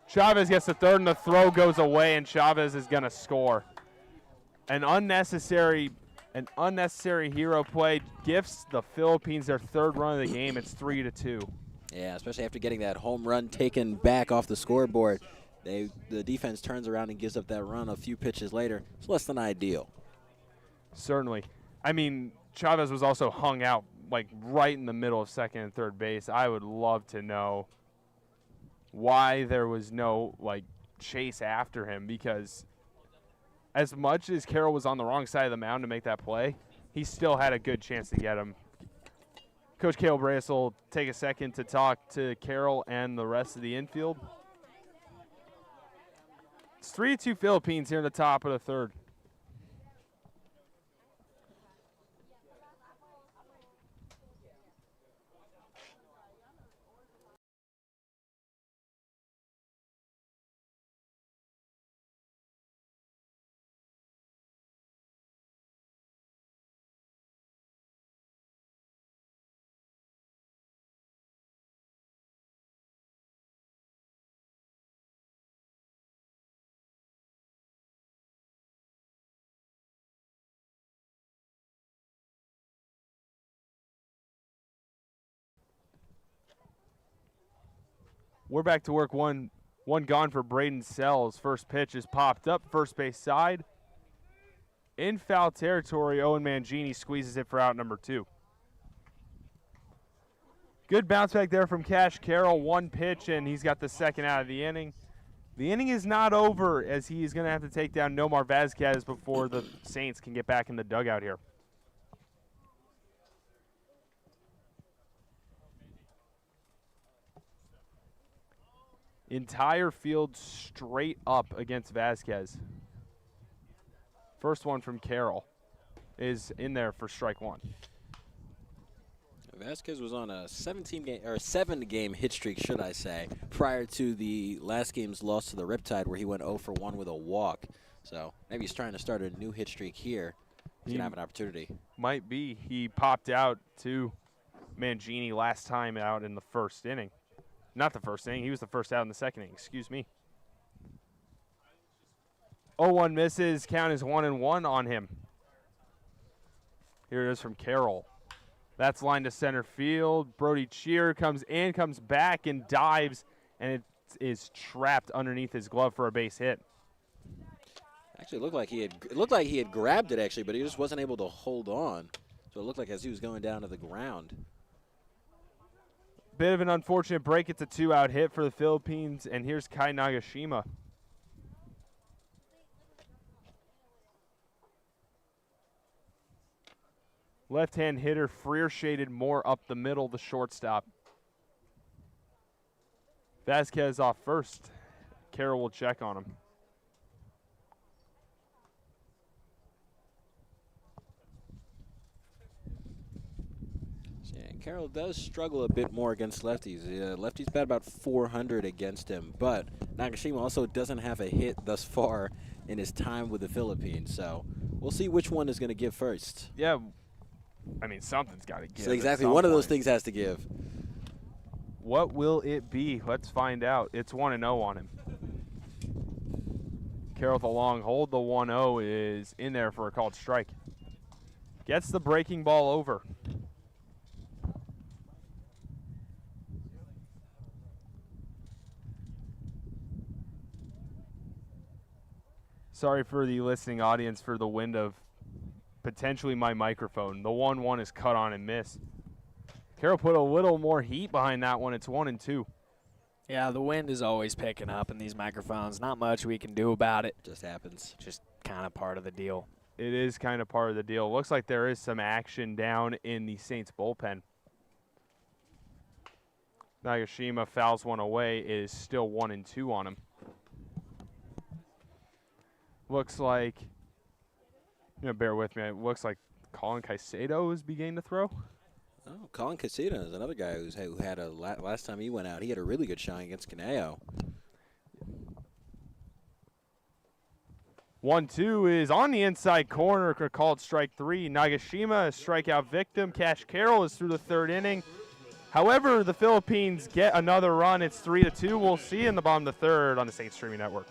Chavez gets the third, and the throw goes away, and Chavez is going to score. An unnecessary hero play gifts the Philippines their 3rd run of the game. It's 3-2. Yeah, especially after getting that home run taken back off the scoreboard. The defense turns around and gives up that run a few pitches later. It's less than ideal. Certainly. I mean, Chavez was also hung out like right in the middle of second and third base. I would love to know why there was no chase after him, because as much as Carroll was on the wrong side of the mound to make that play, he still had a good chance to get him. Coach Caleb Reyes will take a second to talk to Carroll and the rest of the infield. It's 3-2 Philippines here in the top of the 3rd. We're back to work. One gone for Braden Sells. First pitch is popped up, first base side. In foul territory, Owen Mangini squeezes it for out number 2. Good bounce back there from Cash Carroll. 1 pitch, and he's got the second out of the inning. The inning is not over, as he is going to have to take down Nomar Vazquez before the Saints can get back in the dugout here. Entire field straight up against Vazquez. First one from Carroll is in there for strike 1. Vazquez was on a 7-game hit streak, should I say, prior to the last game's loss to the Riptide, where he went 0 for 1 with a walk. So maybe he's trying to start a new hit streak here. He's going to have an opportunity. Might be. He popped out to Mangini last time out in the first inning. Not the first inning. He was the first out in the second inning. Excuse me. 0-1 misses. Count is 1-1 on him. Here it is from Carroll. That's line to center field. Brody Cheer comes in, comes back, and dives, and it is trapped underneath his glove for a base hit. Actually, it looked like he had grabbed it actually, but he just wasn't able to hold on. So it looked like as he was going down to the ground. Bit of an unfortunate break. It's a 2-out hit for the Philippines, and here's Kai Nagashima. Left-hand hitter, Freer shaded more up the middle, the shortstop. Vasquez off first. Carroll will check on him. Yeah, Carroll does struggle a bit more against lefties. Lefties bat about 400 against him, but Nagashima also doesn't have a hit thus far in his time with the Philippines. So we'll see which one is going to give first. Yeah, I mean, something's got to give. So exactly, one of those things has to give. What will it be? Let's find out. It's 1-0 on him. Carroll with a long hold. The 1-0 is in there for a called strike. Gets the breaking ball over. Sorry for the listening audience for the wind of potentially my microphone. The 1-1 is cut on and miss. Carroll put a little more heat behind that one. It's 1-2. Yeah, the wind is always picking up in these microphones. Not much we can do about it. Just happens. Just kind of part of the deal. It is kind of part of the deal. Looks like there is some action down in the Saints bullpen. Nagashima fouls one away. It is still 1-2 on him. Looks like, bear with me. It looks like Colin Caicedo is beginning to throw. Oh, Colin Caicedo is another guy who had a last time he went out, he had a really good showing against Caneo. 1-2 is on the inside corner, called strike 3. Nagashima, a strikeout victim. Cash Carroll is through the third inning. However, the Philippines get another run. It's 3-2. We'll see in the bottom of the third on the Saints Streaming Network.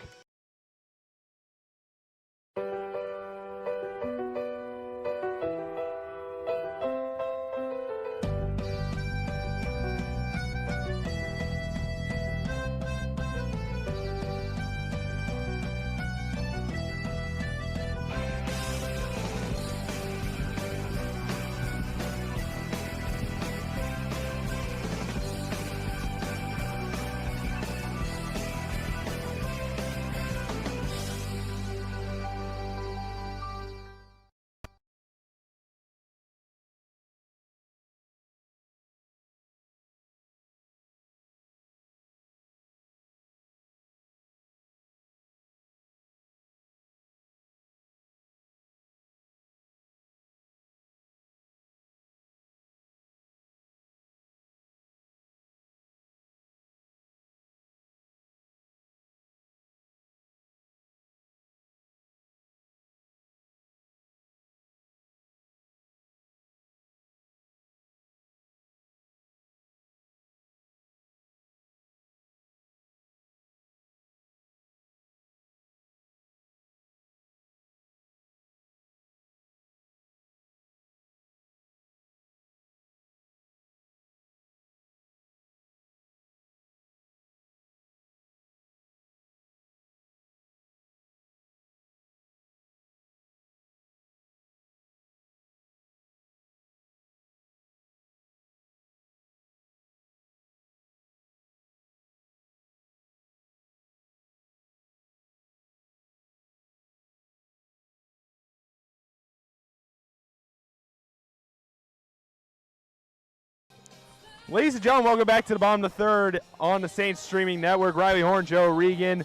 Ladies and gentlemen, welcome back to the bottom of the third on the Saints Streaming Network. Riley Horn, Joe Regan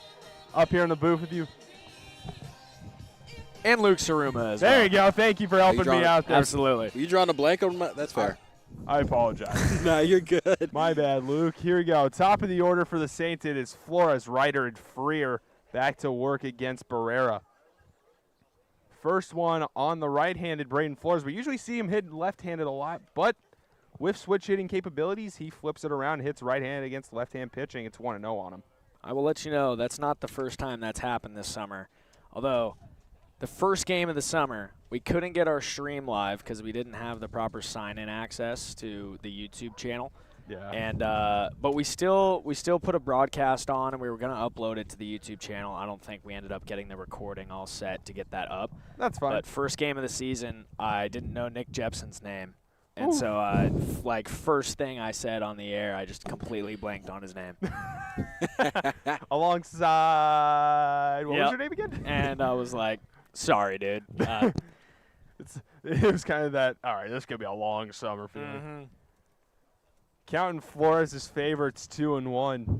up here in the booth with you. And Luke Saruma as There well. you go. Thank you for helping me out there. Absolutely. Were you drawing a blank on my? That's fair. I apologize. No, you're good. My bad, Luke. Here we go. Top of the order for the Saints, it is Flores, Ryder, and Freer back to work against Barrera. First one on the right-handed Braden Flores. We usually see him hit left-handed a lot, but with switch hitting capabilities, he flips it around, hits right-handed against left-hand pitching. It's 1-0 on him. I will let you know that's not the first time that's happened this summer. Although the first game of the summer, we couldn't get our stream live because we didn't have the proper sign-in access to the YouTube channel. Yeah. And but we still put a broadcast on, and we were going to upload it to the YouTube channel. I don't think we ended up getting the recording all set to get that up. That's fine. But first game of the season, I didn't know Nick Jepson's name. And so, like, first thing I said on the air, I just completely blanked on his name. Alongside, what was your name again? And I was like, sorry, dude. It was kind of that, all right, this could be a long summer for me. Counting Flores' favorites 2-1.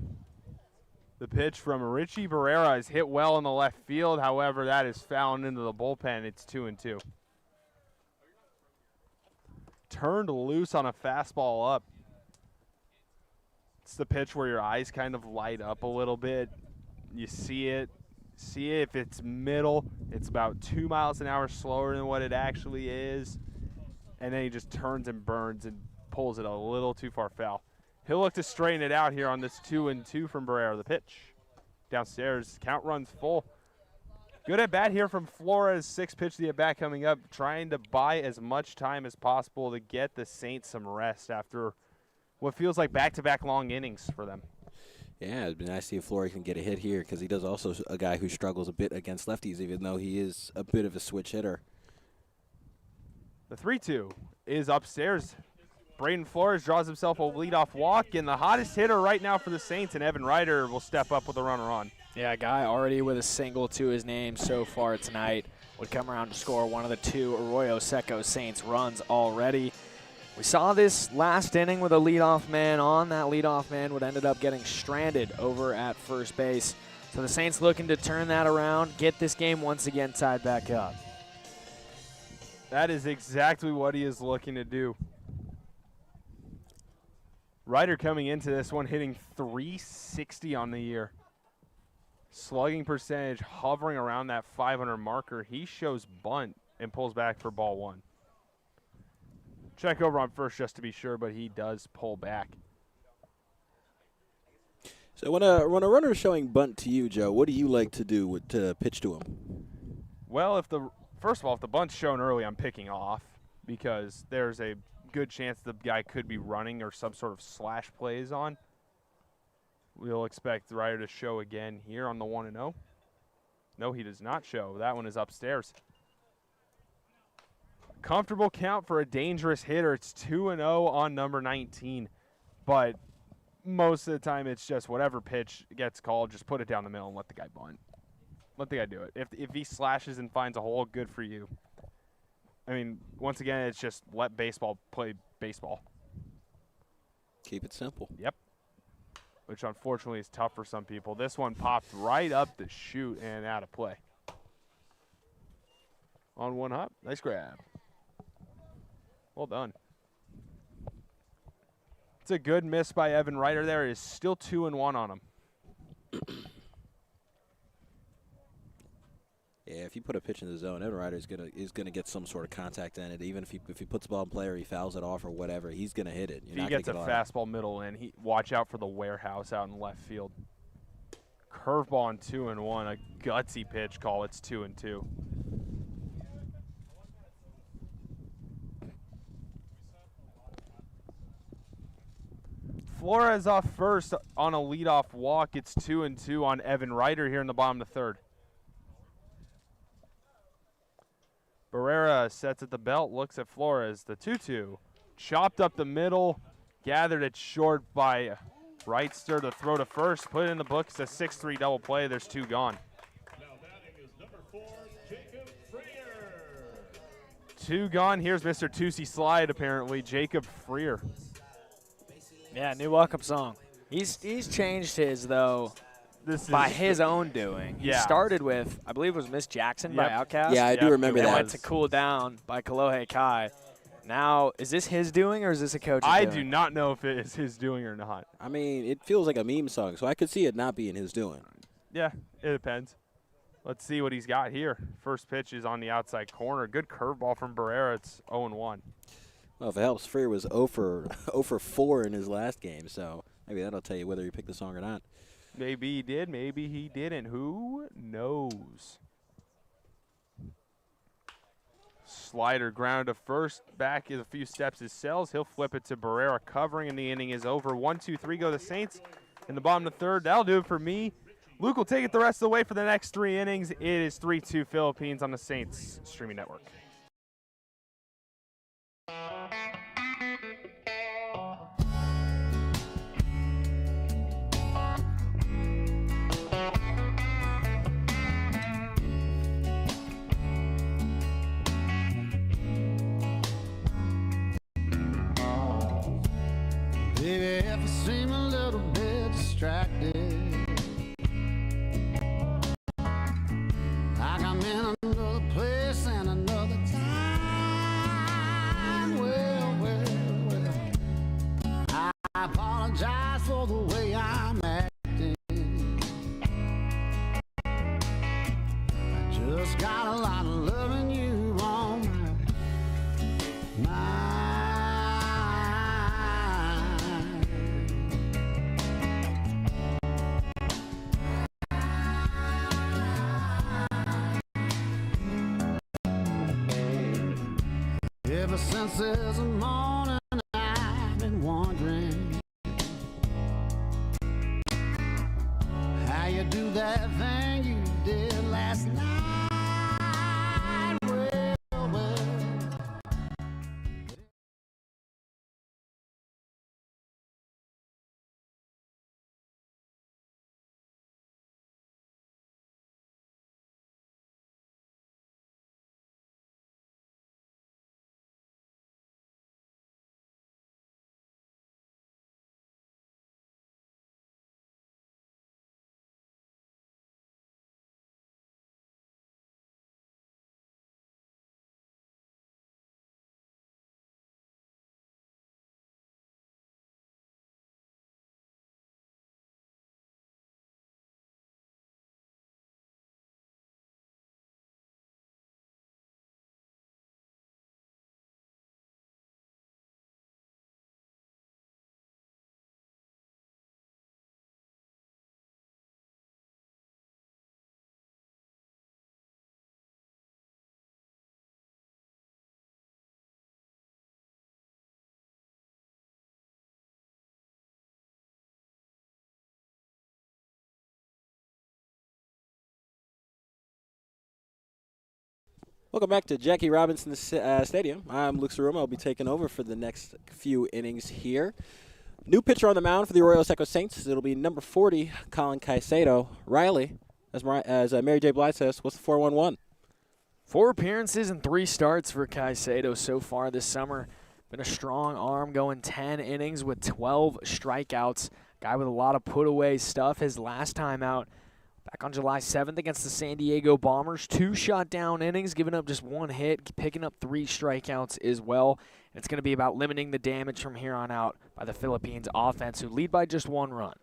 The pitch from Richie Barrera is hit well in the left field. However, that is fouled into the bullpen. It's 2-2. Turned loose on a fastball up. It's the pitch where your eyes kind of light up a little bit. You see it. See it. If it's middle, it's about 2 miles an hour slower than what it actually is. And then he just turns and burns and pulls it a little too far foul. He'll look to straighten it out here on this 2-2 from Barrera. The pitch downstairs. Count runs full. Good at bat here from Flores. 6 pitch the at bat coming up, trying to buy as much time as possible to get the Saints some rest after what feels like back-to-back long innings for them. Yeah, it'd be nice to see if Flores can get a hit here because he does also a guy who struggles a bit against lefties, even though he is a bit of a switch hitter. The 3-2 is upstairs. Braden Flores draws himself a leadoff walk, and the hottest hitter right now for the Saints, and Evan Ryder will step up with a runner on. Yeah, a guy already with a single to his name so far tonight would come around to score one of the 2 Arroyo Seco Saints runs already. We saw this last inning with a leadoff man on. That leadoff man would ended up getting stranded over at first base. So the Saints looking to turn that around, get this game once again tied back up. That is exactly what he is looking to do. Ryder coming into this one hitting .360 on the year. Slugging percentage hovering around that 500 marker. He shows bunt and pulls back for ball 1. Check over on first just to be sure, but he does pull back. So when a runner is showing bunt to you, Joe, what do you like to do to pitch to him? Well, first of all, if the bunt's shown early, I'm picking off because there's a good chance the guy could be running or some sort of slash plays on. We'll expect Ryder to show again here on the 1-0. No, he does not show. That one is upstairs. Comfortable count for a dangerous hitter. It's 2-0 on number 19. But most of the time it's just whatever pitch gets called, just put it down the middle and let the guy bunt. Let the guy do it. If he slashes and finds a hole, good for you. I mean, once again, it's just let baseball play baseball. Keep it simple. Yep. Which unfortunately is tough for some people. This one popped right up the chute and out of play. On one hop. Nice grab. Well done. It's a good miss by Evan Ryder there. It is still 2-1 on him. Yeah, if you put a pitch in the zone, Evan Ryder is gonna get some sort of contact in it. Even if he puts the ball in play or he fouls it off or whatever, he's gonna hit it. If he gets a fastball middle in, watch out for the warehouse out in left field. Curveball on 2-1, a gutsy pitch call. It's 2-2. Flores off first on a leadoff walk. It's 2-2 on Evan Ryder here in the bottom of the third. Barrera sets at the belt, looks at Flores. The 2-2. Chopped up the middle, gathered it short by Wrightster. The throw to first, put it in the book. It's a 6-3 double play. There's 2 gone. Now batting is number 4, Jacob Freer. 2 gone. Here's Mr. Tusi Slide, apparently. Jacob Freer. Yeah, new welcome song. He's changed his, though, by his own doing. He started with, I believe it was Miss Jackson by Outkast. Yeah, I do remember and that. went to Cool Down by Kalohe Kai. Now, is this his doing or is this a coach's doing? I do not know if it is his doing or not. I mean, it feels like a meme song, so I could see it not being his doing. Yeah, it depends. Let's see what he's got here. First pitch is on the outside corner. Good curveball from Barrera. It's 0-1. Well, if it helps, Freer was 0 for 4 in his last game, so maybe that'll tell you whether he picked the song or not. Maybe he did, maybe he didn't. Who knows? slider ground to first. Back is a few steps is Sells. He'll flip it to Barrera covering, and the inning is over. 1-2-3 go the Saints in the bottom of the third. That'll do it for me. Luke will take it the rest of the way for the next 3 innings. It is 3-2 Philippines on the Saints streaming network. Baby, if I seem a little bit distracted, like I'm in another place and another time. Well, I apologize for the way I'm acting. I just got a lot of loving you on my mind. Ever since there's a morning, I've been wondering how you do that thing you did last night. Well. Welcome back to Jackie Robinson Stadium. I'm Luke Saruma. I'll be taking over for the next few innings here. New pitcher on the mound for the Arroyo Seco Saints. It'll be number 40, Colin Caicedo. Riley, as Mary J. Blige says, what's the 4-1-1? 4 appearances and 3 starts for Caicedo so far this summer. Been a strong arm, going 10 innings with 12 strikeouts. Guy with a lot of put-away stuff. His last time out back on July 7th against the San Diego Bombers. 2 shut-down innings, giving up just 1 hit, picking up 3 strikeouts as well. And it's going to be about limiting the damage from here on out by the Philippines offense, who lead by just 1 run.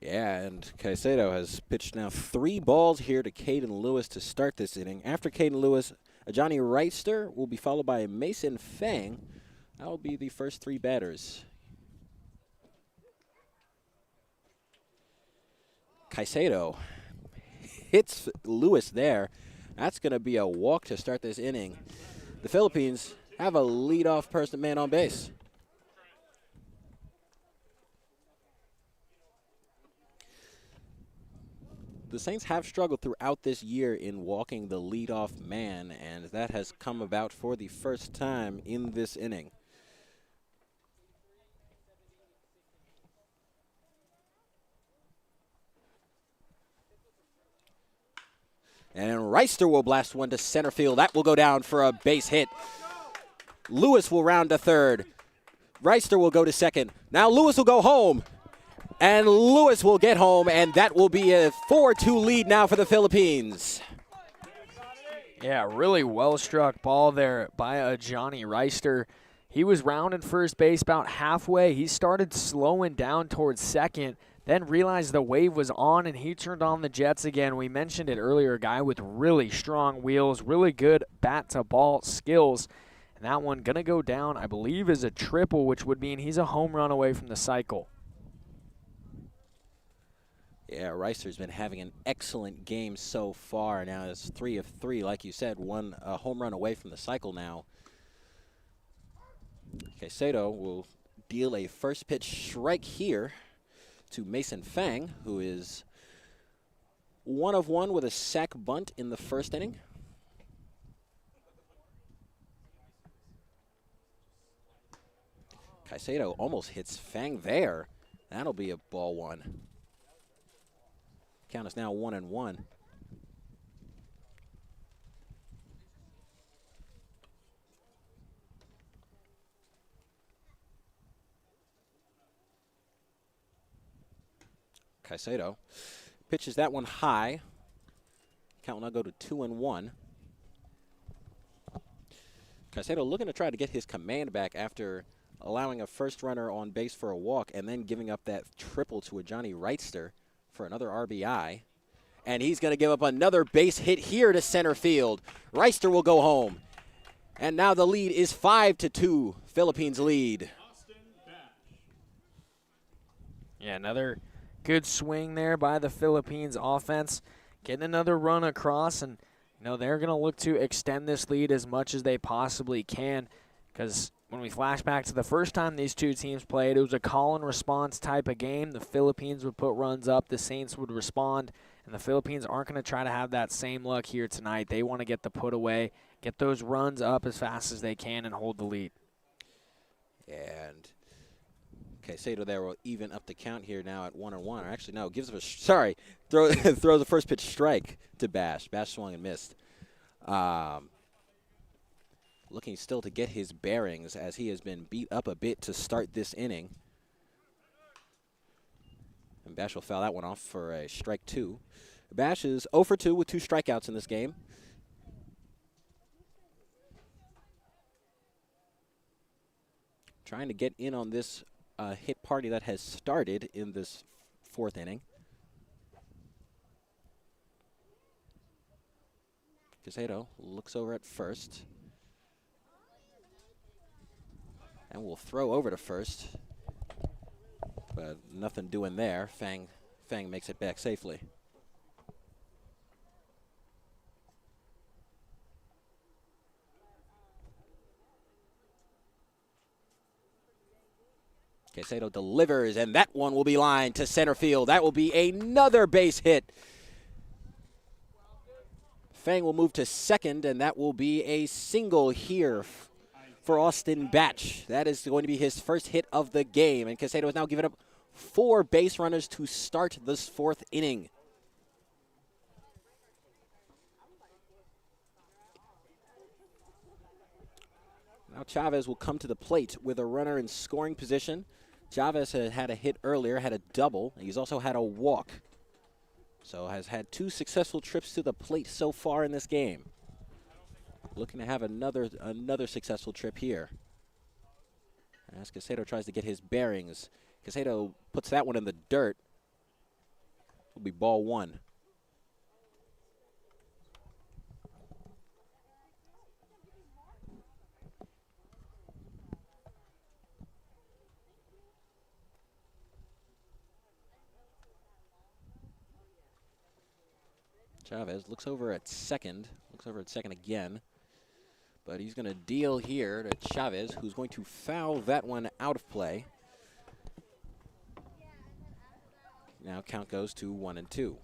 Yeah, and Caicedo has pitched now 3 balls here to Caden Lewis to start this inning. After Caden Lewis, Johnny Reister will be followed by Mason Fang. That will be the first 3 batters. Caicedo hits Lewis there. That's going to be a walk to start this inning. The Philippines have a leadoff person, man on base. The Saints have struggled throughout this year in walking the leadoff man, and that has come about for the first time in this inning. And Reister will blast one to center field. That will go down for a base hit. Lewis will round to third. Reister will go to second. Now Lewis will go home. And Lewis will get home, and that will be a 4-2 lead now for the Philippines. Yeah, really well-struck ball there by Johnny Reister. He was rounding first base about halfway. He started slowing down towards second, then realized the wave was on, and he turned on the jets again. We mentioned it earlier, a guy with really strong wheels, really good bat-to-ball skills. And that one going to go down, I believe, as a triple, which would mean he's a home run away from the cycle. Yeah, Reister's been having an excellent game so far. Now it's 3 of 3, like you said, one home run away from the cycle now. Caicedo will deal a first pitch strike here to Mason Fang, who is 1 of 1 with a sac bunt in the first inning. Caicedo almost hits Fang there. That'll be a ball 1. Count is now 1-1. Caicedo pitches that one high. Count will now go to 2-1. Caicedo looking to try to get his command back after allowing a first runner on base for a walk and then giving up that triple to a Johnny Reister for another RBI. And he's going to give up another base hit here to center field. Reister will go home. And now the lead is 5-2. Philippines lead. Yeah, another good swing there by the Philippines offense. Getting another run across, and they're going to look to extend this lead as much as they possibly can, because when we flash back to the first time these two teams played, it was a call and response type of game. The Philippines would put runs up, the Saints would respond, and the Philippines aren't going to try to have that same luck here tonight. They want to get the put away, get those runs up as fast as they can, and hold the lead. And Caicedo there will even up the count here now at 1-1. Or actually, no, gives him throws the first pitch strike to Bash. Bash swung and missed. Looking still to get his bearings as he has been beat up a bit to start this inning. And Bash will foul that one off for a strike 2. Bash is 0 for 2 with 2 strikeouts in this game. Trying to get in on this hit party that has started in this 4th inning. Caicedo looks over at first. And will throw over to first. But nothing doing there. Fang makes it back safely. Caicedo delivers, and that one will be lined to center field. That will be another base hit. Fang will move to second, and that will be a single here for Austin Batch. That is going to be his first hit of the game, and Caicedo has now given up 4 base runners to start this 4th inning. Now Chavez will come to the plate with a runner in scoring position. Chavez had a hit earlier, had a double. He's also had a walk. So has had 2 successful trips to the plate so far in this game. Looking to have another successful trip here. As Caicedo tries to get his bearings. Caicedo puts that one in the dirt. Will be ball 1. Chavez looks over at second again. But he's going to deal here to Chavez, who's going to foul that one out of play. Now count goes to 1-2.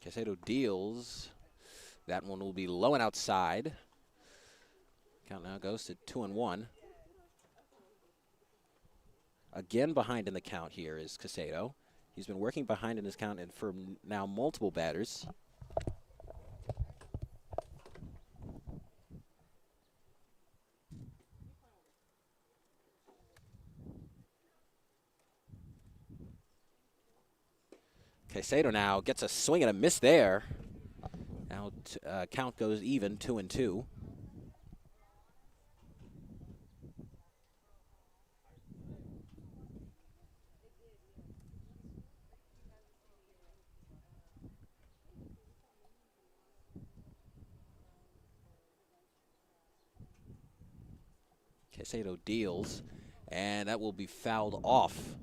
Caicedo deals. That one will be low and outside. Count now goes to 2-1. Again behind in the count here is Caicedo. He's been working behind in his count and for now multiple batters. Caicedo now gets a swing and a miss there. Now count goes even, 2-2. Caicedo deals, and that will be fouled off.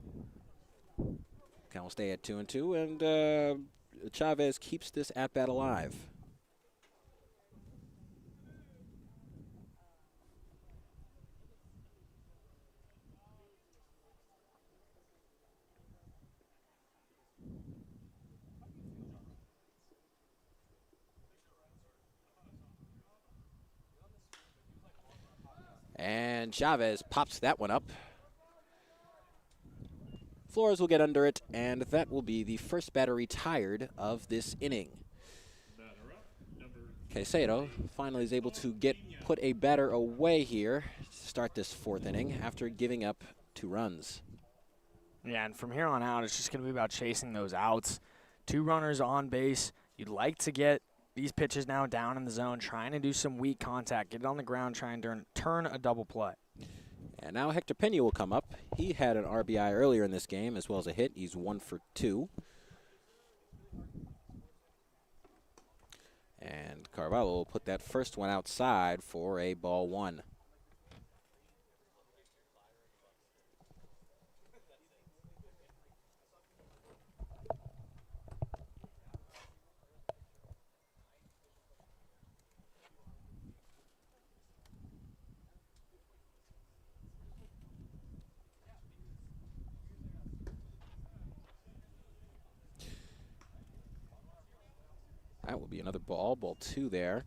Count will stay at 2-2, and Chavez keeps this at-bat alive. And Chavez pops that one up. Flores will get under it, and that will be the first batter retired of this inning. Caicedo finally is able to put a batter away here to start this fourth inning after giving up 2 runs. Yeah, and from here on out, it's just going to be about chasing those outs. 2 runners on base. You'd like to get these pitches now down in the zone, trying to do some weak contact, get it on the ground, try and turn a double play. And now Hector Pena will come up. He had an RBI earlier in this game as well as a hit. He's 1 for 2. And Carvalho will put that first one outside for a ball 1. That will be another ball 2 there.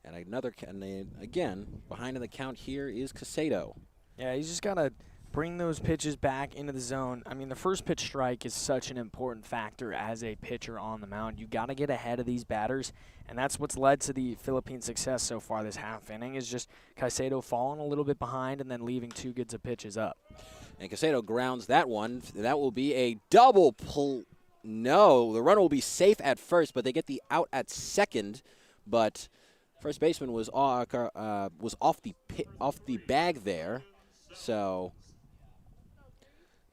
And again, behind in the count here is Caicedo. Yeah, he's just got to bring those pitches back into the zone. I mean, the first pitch strike is such an important factor as a pitcher on the mound. You got to get ahead of these batters, and that's what's led to the Philippine success so far this half inning is just Caicedo falling a little bit behind and then leaving 2 goods of pitches up. And Caicedo grounds that one. That will be a double pull. No, the runner will be safe at first, but they get the out at second. But first baseman was off the bag there, so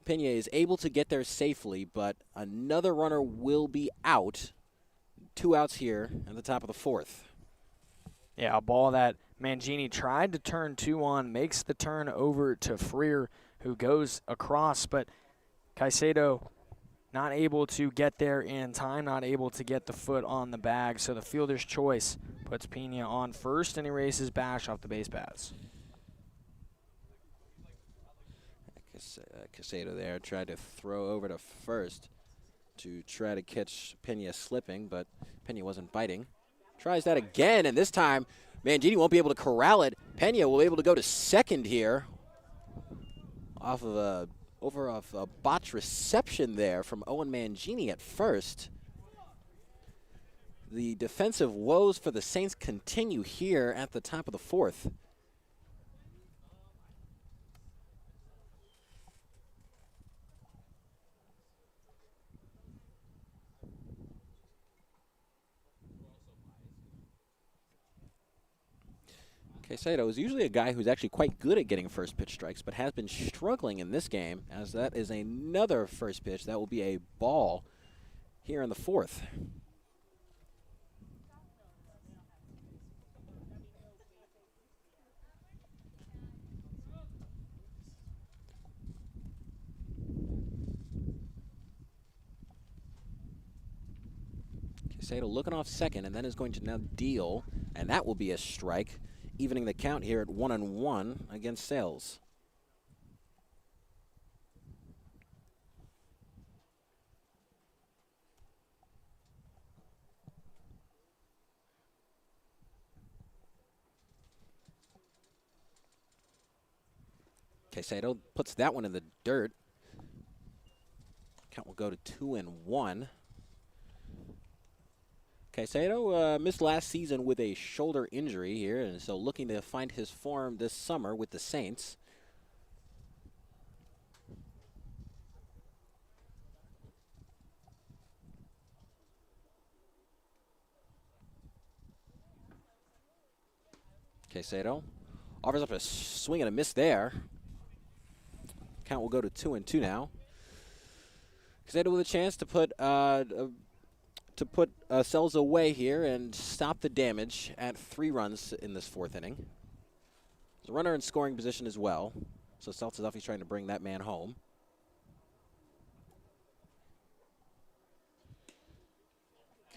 Pena is able to get there safely. But another runner will be out. 2 outs here at the top of the 4th. Yeah, a ball that Mangini tried to turn 2 on, makes the turn over to Freer, who goes across, but Caicedo not able to get there in time, not able to get the foot on the bag. So the fielder's choice puts Pena on first, and he races Bash off the base paths. Caicedo there tried to throw over to first to try to catch Pena slipping, but Pena wasn't biting. Tries that again, and this time Mangini won't be able to corral it. Pena will be able to go to second here off of a botch reception there from Owen Mangini at first. The defensive woes for the Saints continue here at the top of the 4th. Caicedo is usually a guy who's actually quite good at getting first pitch strikes, but has been struggling in this game, as that is another first pitch. That will be a ball here in the 4th. Caicedo looking off second, and then is going to now deal, and that will be a strike, evening the count here at 1-1 against Sales. Caicedo puts that one in the dirt. Count will go to 2-1. Caicedo missed last season with a shoulder injury here, and so looking to find his form this summer with the Saints. Caicedo offers up a swing and a miss there. Count will go to 2-2 now. Caicedo with a chance to put Sells away here and stop the damage at 3 runs in this 4th inning. There's a runner in scoring position as well. So Saltazoffi's trying to bring that man home.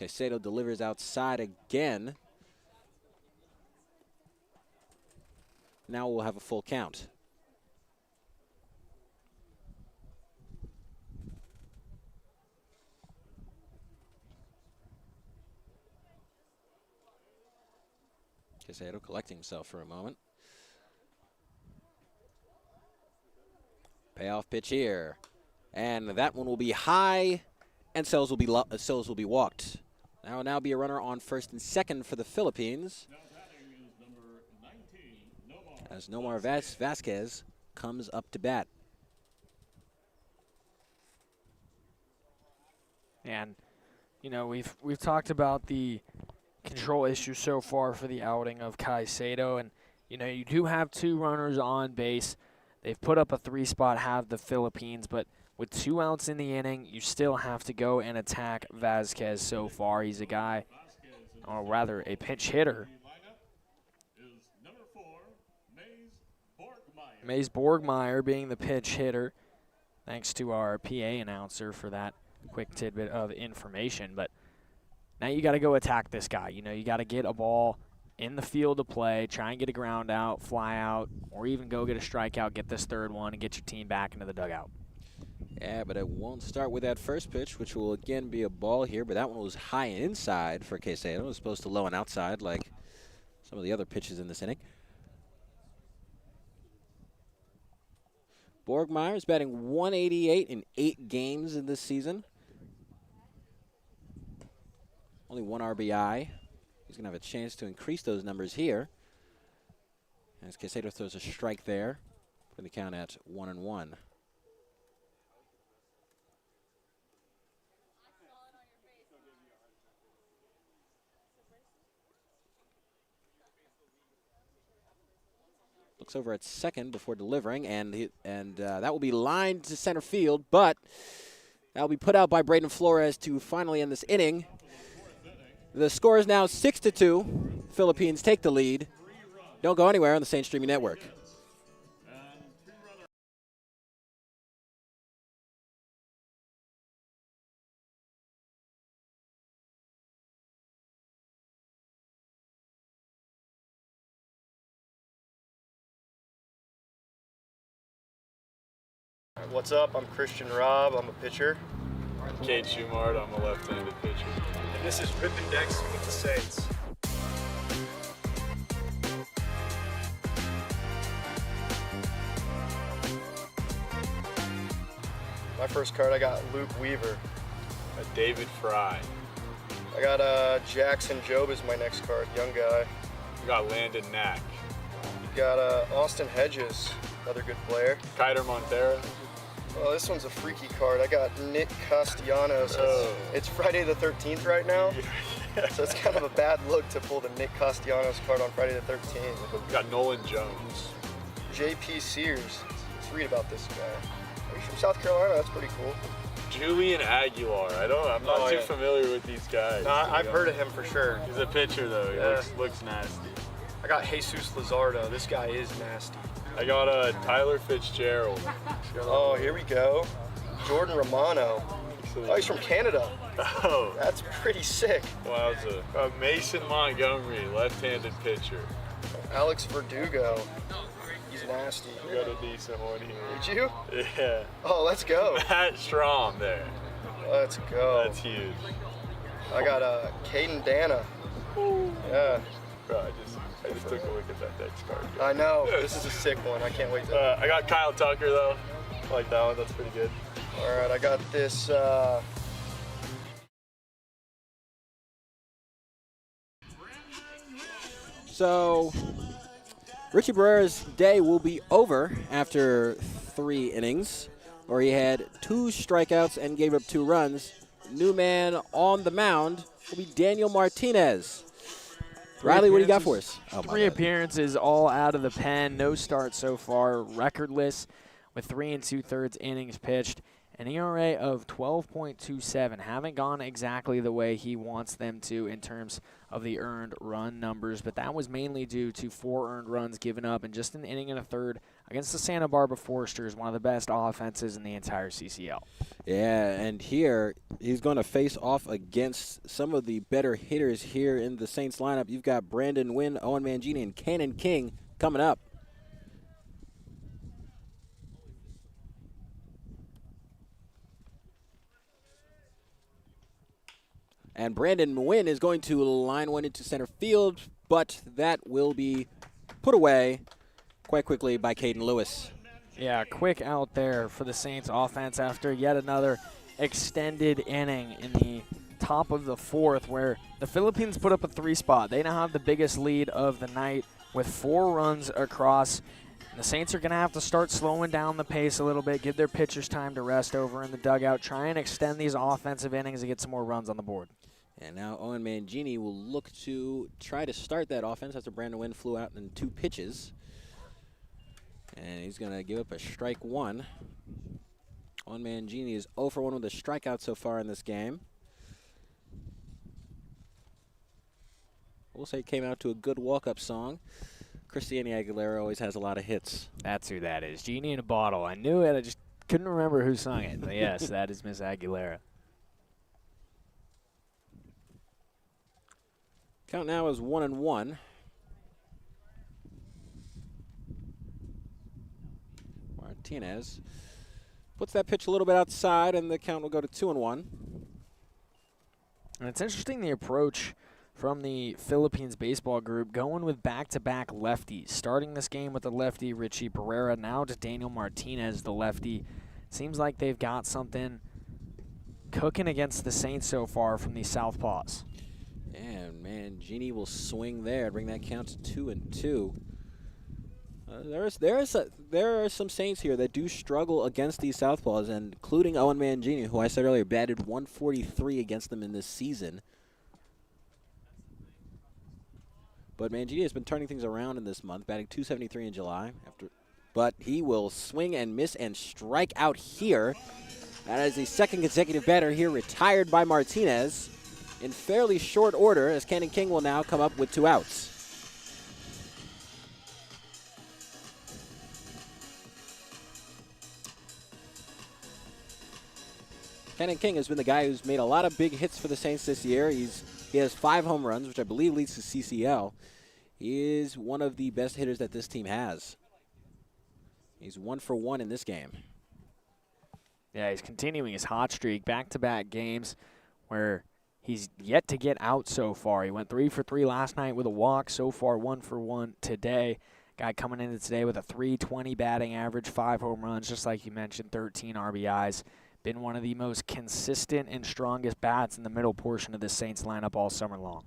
Caicedo delivers outside again. Now we'll have a full count. Caicedo collecting himself for a moment. Payoff pitch here. And that one will be high, and Sells will be walked. Now will now be a runner on first and second for the Philippines. Now batting is number 19, Nomar. As Nomar Vasquez comes up to bat. And, you know, we've talked about the control issue so far for the outing of Caicedo. And, you know, you do have 2 runners on base. They've put up a 3-spot, have the Philippines, but with 2 outs in the inning, you still have to go and attack Vasquez so far. He's a guy, or rather a pinch hitter. The lineup is number 4, Mays Borgmeyer. Mays Borgmeyer being the pitch hitter. Thanks to our PA announcer for that quick tidbit of information. But now you got to go attack this guy. You know, you got to get a ball in the field to play, try and get a ground out, fly out, or even go get a strikeout, get this 3rd one, and get your team back into the dugout. Yeah, but it won't start with that first pitch, which will again be a ball here. But that one was high and inside for Caicedo. It was supposed to low and outside like some of the other pitches in this inning. Borgmeyer is batting 188 in 8 games in this season. Only 1 RBI. He's going to have a chance to increase those numbers here. As Caicedo throws a strike there, putting the count at 1-1. Looks over at second before delivering, and that will be lined to center field, but that will be put out by Braden Flores to finally end this inning. The score is now 6-2. Philippines take the lead. Don't go anywhere on the Saint Streaming Network. What's up? I'm Christian Robb. I'm a pitcher. Cade Schumart, I'm a left-handed pitcher. And this is Rip and Dex with the Saints. My first card, I got Luke Weaver. David Fry. I got Jackson Job as my next card, young guy. We got Landon Knack. You got Austin Hedges, another good player. Kiter Montero. Oh, this one's a freaky card. I got Nick Castellanos. Oh. It's Friday the 13th right now, so it's kind of a bad look to pull the Nick Castellanos card on Friday the 13th. We got Nolan Jones. JP Sears. Let's read about this guy. Are you from South Carolina? That's pretty cool. Julian Aguilar. I'm not too familiar with these guys. No, I've heard of him for sure. He's a pitcher though. He looks nasty. I got Jesus Luzardo. This guy is nasty. I got Tyler Fitzgerald. Oh, here we go. Jordan Romano. Oh, he's from Canada. Oh, That's pretty sick. wowza. Mason Montgomery, left-handed pitcher. Alex Verdugo. He's nasty. We got a decent one here. Did you? Yeah. Oh, let's go. Matt Strom there. Let's go. That's huge. I got Caden Dana. Yeah, Bro, I just took a look at that next card. I know. This is a sick one. I can't wait to. I got Kyle Tucker though. I like that one. That's pretty good. All right, I got this. So Richie Barrera's day will be over after 3 innings, where he had 2 strikeouts and gave up 2 runs. New man on the mound will be Daniel Martinez. Riley, what do you got for us? Oh, 3 appearances, all out of the pen. No start so far. Recordless with 3 2/3 innings pitched An ERA of 12.27. Haven't gone exactly the way he wants them to in terms of the earned run numbers, but that was mainly due to 4 earned runs given up in just an inning and a third against the Santa Barbara Foresters, one of the best offenses in the entire CCL. Yeah, and here he's going to face off against some of the better hitters here in the Saints lineup. You've got Brandon Wynn, Owen Mangini, and Cannon King coming up. And Brandon Wynn is going to line one into center field, but that will be put away quite quickly by Caden Lewis. Yeah, quick out there for the Saints offense after yet another extended inning in the top of the 4th, where the Philippines put up a 3-spot. They now have the biggest lead of the night with 4 runs across. The Saints are going to have to start slowing down the pace a little bit, give their pitchers time to rest over in the dugout, try and extend these offensive innings and get some more runs on the board. And now Owen Mangini will look to try to start that offense after Brandon Wynn flew out in 2 pitches. And he's going to give up a strike 1. Owen Mangini is 0 for 1 with a strikeout so far in this game. We'll say it came out to a good walk-up song. Christiane Aguilera always has a lot of hits. That's who that is. Genie in a Bottle. I knew it. I just couldn't remember who sung it. But yes, that is Miss Aguilera. Count now is 1-1. Martinez puts that pitch a little bit outside, and the count will go to 2-1. And it's interesting the approach from the Philippines baseball group, going with back-to-back lefties. Starting this game with the lefty Richie Pereira, now to Daniel Martinez, the lefty. Seems like they've got something cooking against the Saints so far from these southpaws. And Mangini will swing there, bring that count to 2-2. There are some Saints here that do struggle against these southpaws, and including Owen Mangini, who I said earlier batted 143 against them in this season. But Mangini has been turning things around in this month, batting 273 in July. But he will swing and miss and strike out here. That is the 2nd consecutive batter here retired by Martinez in fairly short order, as Cannon King will now come up with 2 outs. Cannon King has been the guy who's made a lot of big hits for the Saints this year. He has 5 home runs, which I believe leads to CCL. He is one of the best hitters that this team has. He's 1 for 1 in this game. Yeah, he's continuing his hot streak, back-to-back games where he's yet to get out so far. He went 3 for 3 last night with a walk. So far, 1 for 1 today. Guy coming into today with a .320 batting average, 5 home runs, just like you mentioned, 13 RBIs. Been one of the most consistent and strongest bats in the middle portion of the Saints lineup all summer long.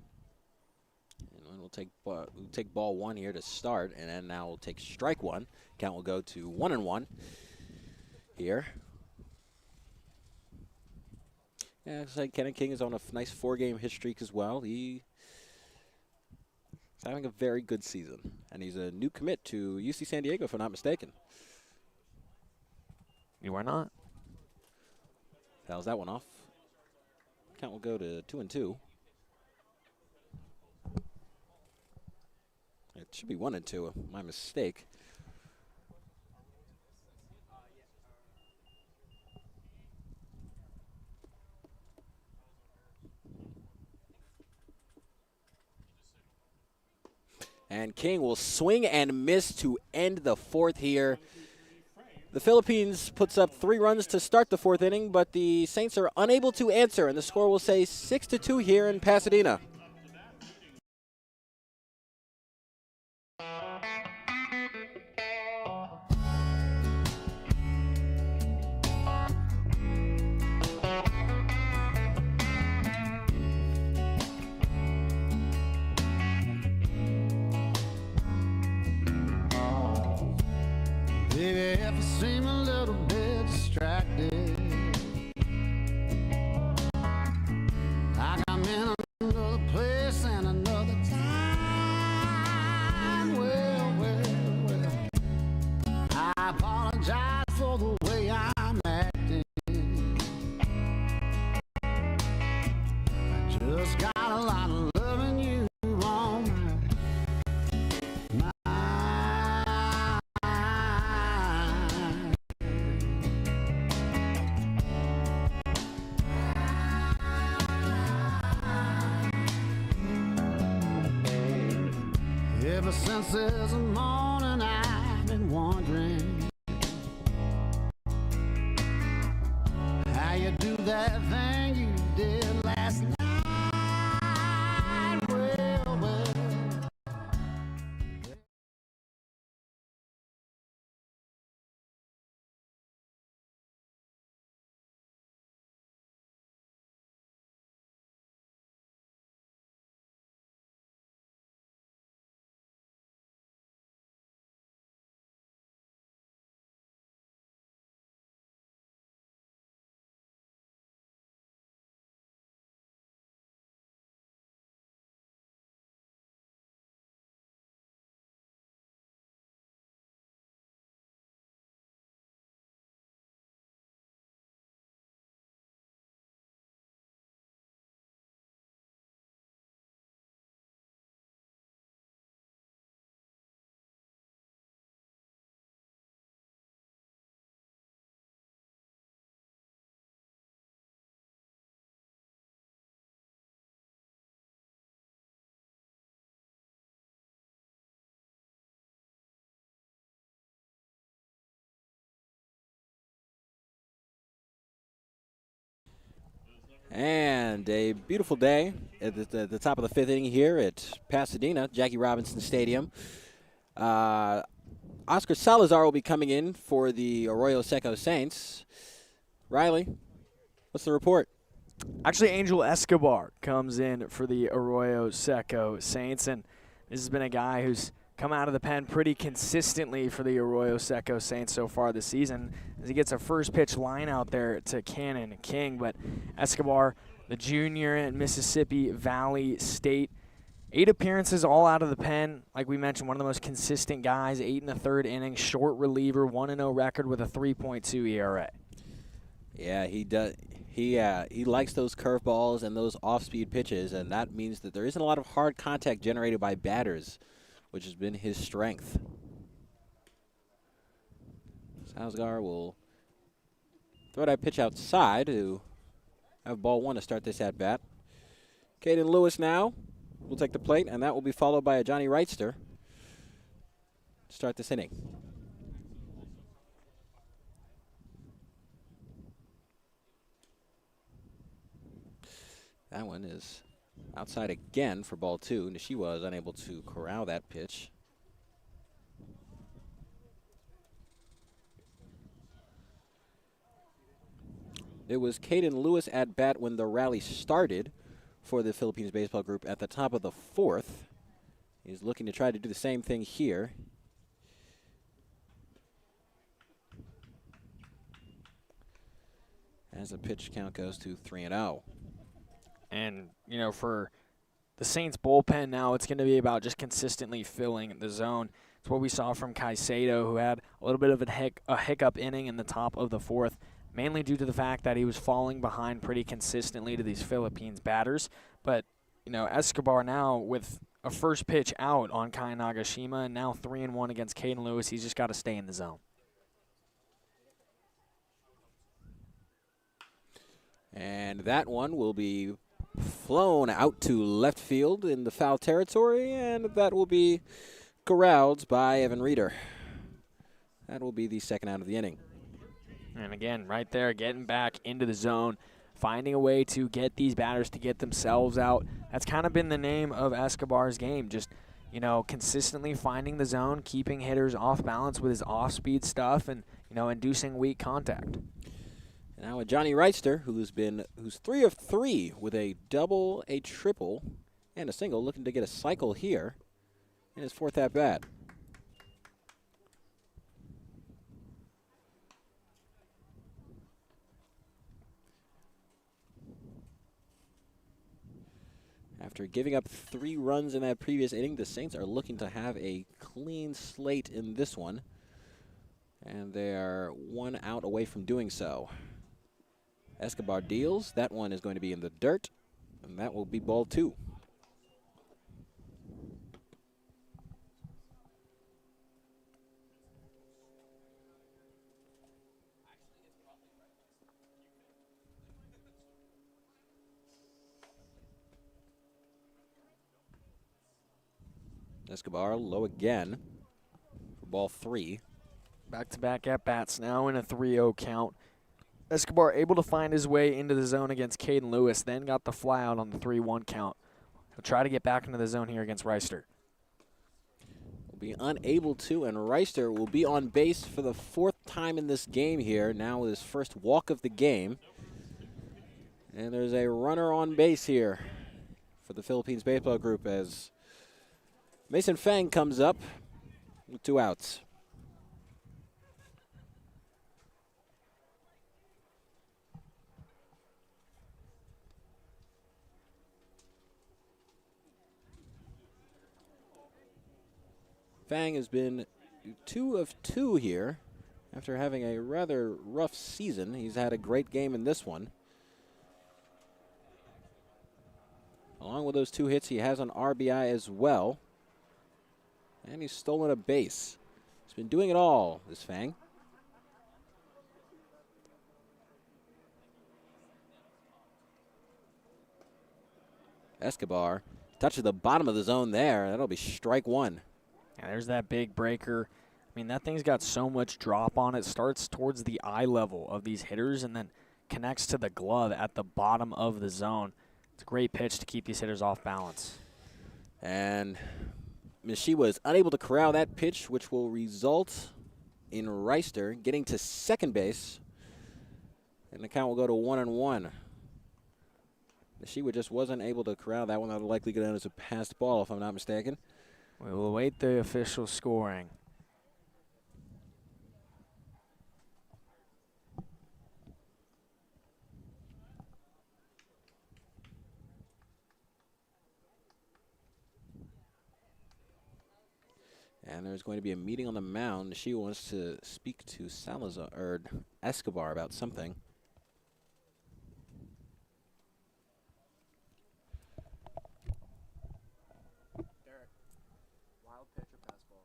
And we'll take ball 1 here to start, and then now we'll take strike 1. Count will go to 1-1 here. Yeah, looks like Cannon King is on a nice 4-game hit streak as well. He's having a very good season, and he's a new commit to UC San Diego, if I'm not mistaken. You are not? Fouls that one off. Count will go to 2-2. It should be 1-2. My mistake. And King will swing and miss to end the 4th here. The Philippines puts up 3 runs to start the 4th inning, but the Saints are unable to answer, and the score will say 6-2 here in Pasadena. Baby, if I seem a little bit distracted, like I'm in another place and another time. Well, I apologize for the way I'm acting. a lot of loving you on my mind. Ever since this morning, I've been wondering how you do that thing you did last night. Well, well. And a beautiful day at the top of the fifth inning here at Pasadena, Jackie Robinson Stadium. Oscar Salazar will be coming in for the Arroyo Seco Saints. Riley, what's the report? Actually, Angel Escobar comes in for the Arroyo Seco Saints, and this has been a guy who's come out of the pen pretty consistently for the Arroyo Seco Saints so far this season as he gets a first pitch line out there to Cannon King. But Escobar, the junior at Mississippi Valley State, 8 appearances all out of the pen. Like we mentioned, one of the most consistent guys, 8 in the third inning, short reliever, 1-0 record with a 3.2 ERA. Yeah, he does. He likes those curveballs and those off-speed pitches, and that means that there isn't a lot of hard contact generated by batters, which has been his strength. Salazar will throw that pitch outside to have ball 1 to start this at-bat. Caden Lewis now will take the plate, and that will be followed by a Johnny Wrightster to start this inning. That one is outside again for ball 2. Nishiwa is unable to corral that pitch. It was Caden Lewis at bat when the rally started for the Philippines baseball group at the top of the 4th. He's looking to try to do the same thing here. As the pitch count goes to 3-0. And, you know, for the Saints bullpen now, it's going to be about just consistently filling the zone. It's what we saw from Caicedo, who had a little bit of a hiccup inning in the top of the 4th, mainly due to the fact that he was falling behind pretty consistently to these Philippines batters. But, you know, Escobar now with a first pitch out on Kai Nagashima and now 3-1 against Caden Lewis, he's just got to stay in the zone. And that one will be flown out to left field in the foul territory, and that will be corralled by Evan Reeder. That will be the second out of the inning. And again, right there, getting back into the zone, finding a way to get these batters to get themselves out. That's kind of been the name of Escobar's game, just, you know, consistently finding the zone, keeping hitters off balance with his off-speed stuff, and, you know, inducing weak contact. Now a Johnny Wrightster, who's 3 of 3 with a double, a triple, and a single, looking to get a cycle here in his 4th at bat. After giving up 3 runs in that previous inning, the Saints are looking to have a clean slate in this one, and they are 1 out away from doing so. Escobar deals. That one is going to be in the dirt, and that will be ball 2. Escobar low again for ball 3. Back-to-back at-bats now in a 3-0 count. Escobar able to find his way into the zone against Caden Lewis, then got the fly out on the 3-1 count. He'll try to get back into the zone here against Reister. Will be unable to, and Reister will be on base for the 4th time in this game here, now with his first walk of the game. And there's a runner on base here for the Philippines Baseball Group as Mason Fang comes up with 2 outs. Fang has been 2 of 2 here after having a rather rough season. He's had a great game in this one. Along with those 2 hits, he has an RBI as well. And he's stolen a base. He's been doing it all, this Fang. Escobar touches the bottom of the zone there. That'll be strike 1. Yeah, there's that big breaker. I mean, that thing's got so much drop on it. Starts towards the eye level of these hitters and then connects to the glove at the bottom of the zone. It's a great pitch to keep these hitters off balance. And Mishi was unable to corral that pitch, which will result in Reister getting to second base. And the count will go to 1-1. Mishiwa just wasn't able to corral that one. That will likely go down as a passed ball, if I'm not mistaken. We will await the official scoring. And there's going to be a meeting on the mound. She wants to speak to Salazar or Escobar about something. Derek, wild pitch or pass ball?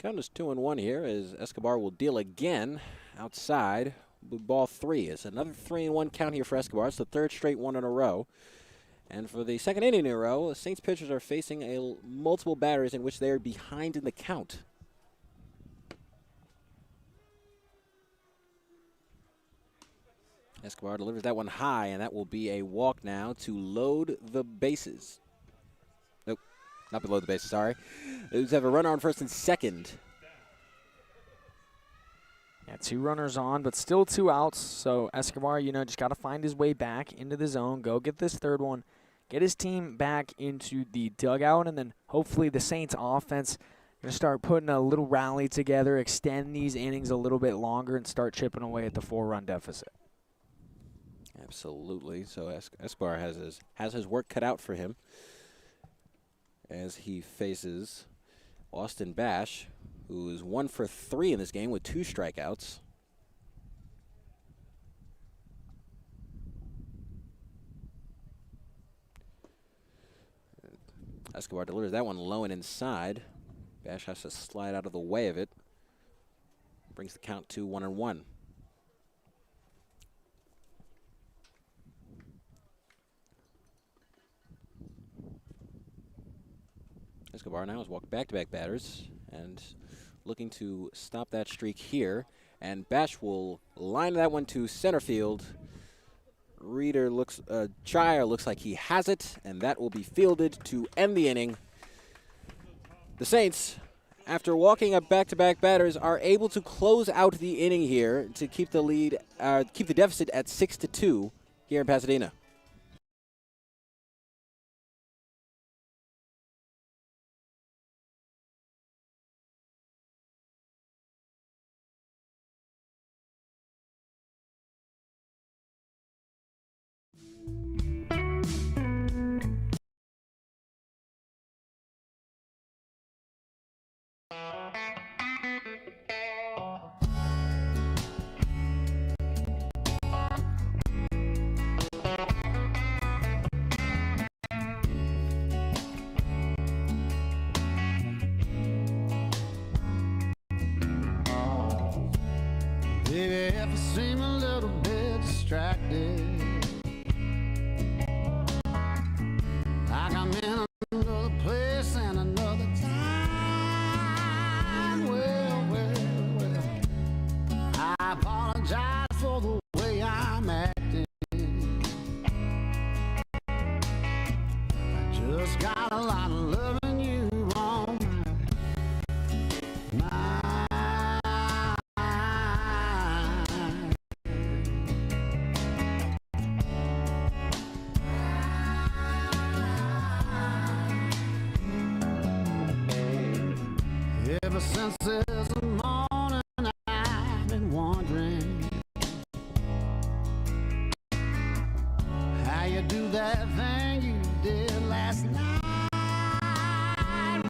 Count is 2-1 here as Escobar will deal again outside with ball 3. It's another 3-1 count here for Escobar. It's the 3rd straight one in a row. And for the 2nd inning in a row, the Saints pitchers are facing multiple batters in which they are behind in the count. Escobar delivers that one high, and that will be a walk now to load the bases. Nope, not below the bases, sorry. They have a runner on first and second. Yeah, 2 runners on, but still 2 outs. So Escobar, just got to find his way back into the zone, go get this 3rd one, get his team back into the dugout, and then hopefully the Saints offense going to start putting a little rally together, extend these innings a little bit longer, and start chipping away at the 4-run deficit. Absolutely. So Escobar has his work cut out for him as he faces Austin Bash, who is 1 for 3 in this game with 2 strikeouts. Escobar delivers that one low and inside. Bash has to slide out of the way of it. Brings the count to 1-1. Escobar now has walked back-to-back batters and looking to stop that streak here. And Bash will line that one to center field. Chire looks like he has it, and that will be fielded to end the inning. The Saints, after walking up back-to-back batters, are able to close out the inning here to keep the deficit at 6-2 here in Pasadena. Baby, if I seem a little bit distracted, like I'm in another place and another time. Well, I apologize for the way I'm acting. I just got a lot of loving you on my mind. Ever since this morning, I've been wondering how you do that thing you did last night.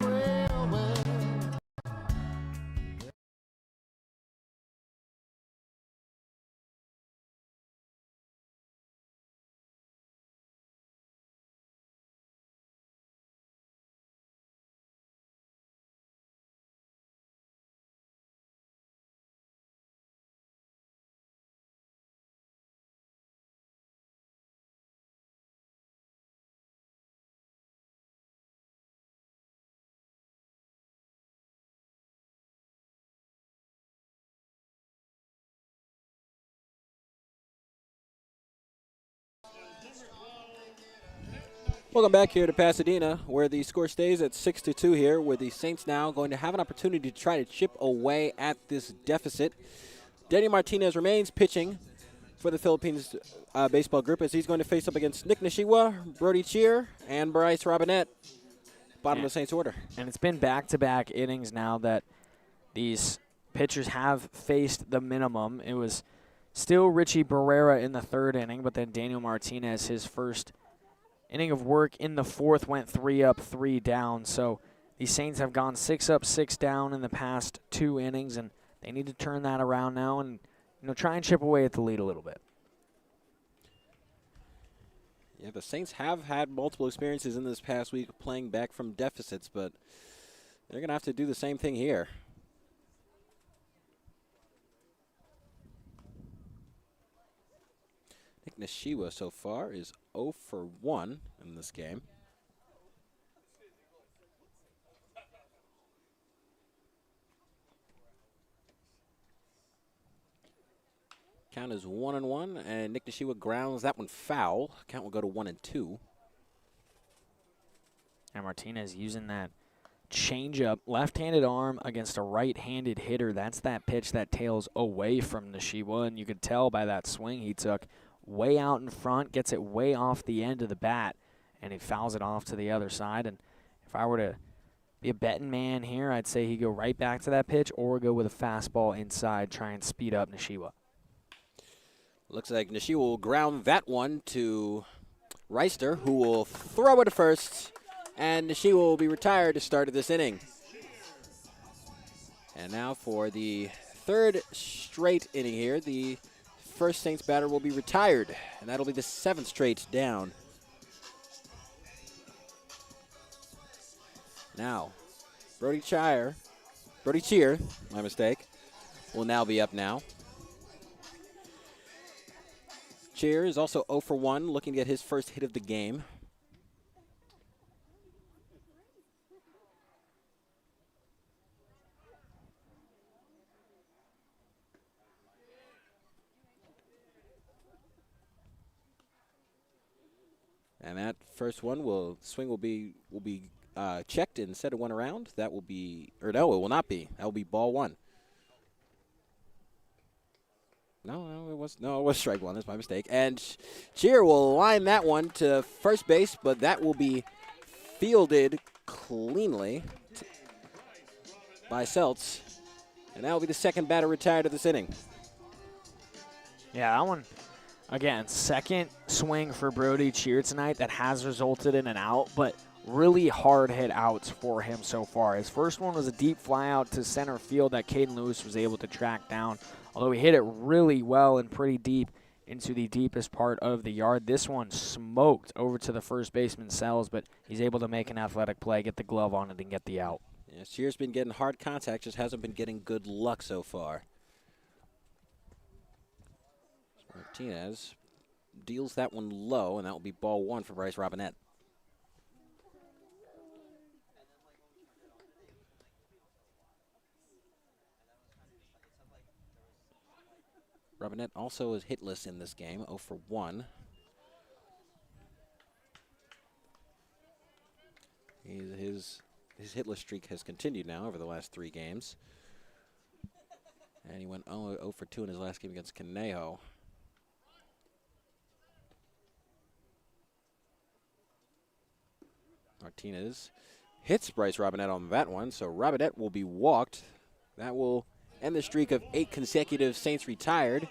Well. Welcome back here to Pasadena, where the score stays at 6-2 here, where the Saints now going to have an opportunity to try to chip away at this deficit. Daniel Martinez remains pitching for the Philippines baseball group as he's going to face up against Nick Nishiwa, Brody Cheer, and Bryce Robinette, bottom of the Saints order. And it's been back-to-back innings now that these pitchers have faced the minimum. It was still Richie Barrera in the third inning, but then Daniel Martinez, his first inning of work in the fourth, went 3 up, 3 down. So the Saints have gone 6 up, 6 down in the past 2 innings, and they need to turn that around now and try and chip away at the lead a little bit. Yeah, the Saints have had multiple experiences in this past week playing back from deficits, but they're going to have to do the same thing here. Nick Nishiwa so far is 0 for 1 in this game. Count is 1-1, and Nick Nishiwa grounds that one foul. Count will go to 1-2. And Martinez using that changeup, left-handed arm against a right-handed hitter. That's that pitch that tails away from Nishiwa, and you could tell by that swing he took way out in front, gets it way off the end of the bat, and he fouls it off to the other side. And if I were to be a betting man here, I'd say he'd go right back to that pitch or go with a fastball inside, try and speed up Nishiwa. Looks like Nishiwa will ground that one to Reister, who will throw it to first, and Nishiwa will be retired to start of this inning. And now for the third straight inning here, the first Saints batter will be retired, and that'll be the 7th straight down. Now, Brody Cheer, my mistake, will now be up now. Cheer is also 0 for 1, looking to get his first hit of the game. And that first one will be checked instead of one around. That will be, or no, it will not be. That will be ball 1. No, it was strike 1. That's my mistake. And Cheer will line that one to first base, but that will be fielded cleanly by Seltz. And that will be the second batter retired of this inning. Yeah, that one, again, second swing for Brody Cheer tonight that has resulted in an out, but really hard hit outs for him so far. His first one was a deep fly out to center field that Caden Lewis was able to track down, although he hit it really well and pretty deep into the deepest part of the yard. This one smoked over to the first baseman Sells, but he's able to make an athletic play, get the glove on it, and get the out. Yeah, Cheer's been getting hard contact, just hasn't been getting good luck so far. Martinez deals that one low, and that will be ball one for Bryce Robinette. Robinette also is hitless in this game, 0 for 1. His hitless streak has continued now over the last 3 games. And he went 0 for 2 in his last game against Conejo. Martinez hits Bryce Robinette on that one, so Robinette will be walked. That will end the streak of 8 consecutive Saints retired.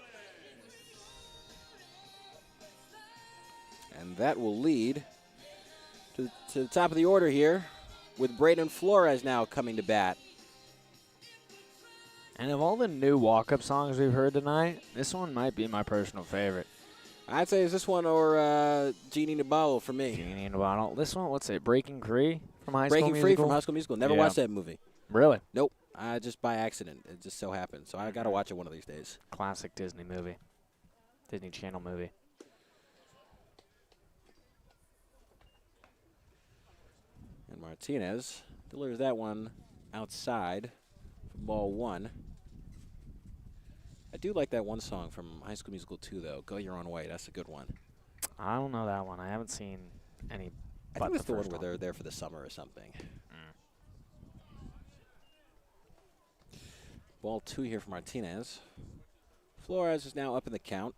And that will lead to the top of the order here with Braden Flores now coming to bat. And of all the new walk-up songs we've heard tonight, this one might be my personal favorite. I'd say it's this one or Genie in a Bottle for me. Genie in a Bottle. This one, what's it? Breaking Free from High School Breaking Musical? Free from High School Musical. Never Yeah. watched that movie. Really? Nope. Just by accident. It just so happened. So I got to watch it one of these days. Classic Disney movie. Disney Channel movie. And Martinez delivers that one outside for ball one. I do like that one song from High School Musical 2, though. Go Your Own Way. That's a good one. I don't know that one. I haven't seen any. I but think it's the one first where they're there for the summer or something. Ball 2 here for Martinez. Flores is now up in the count.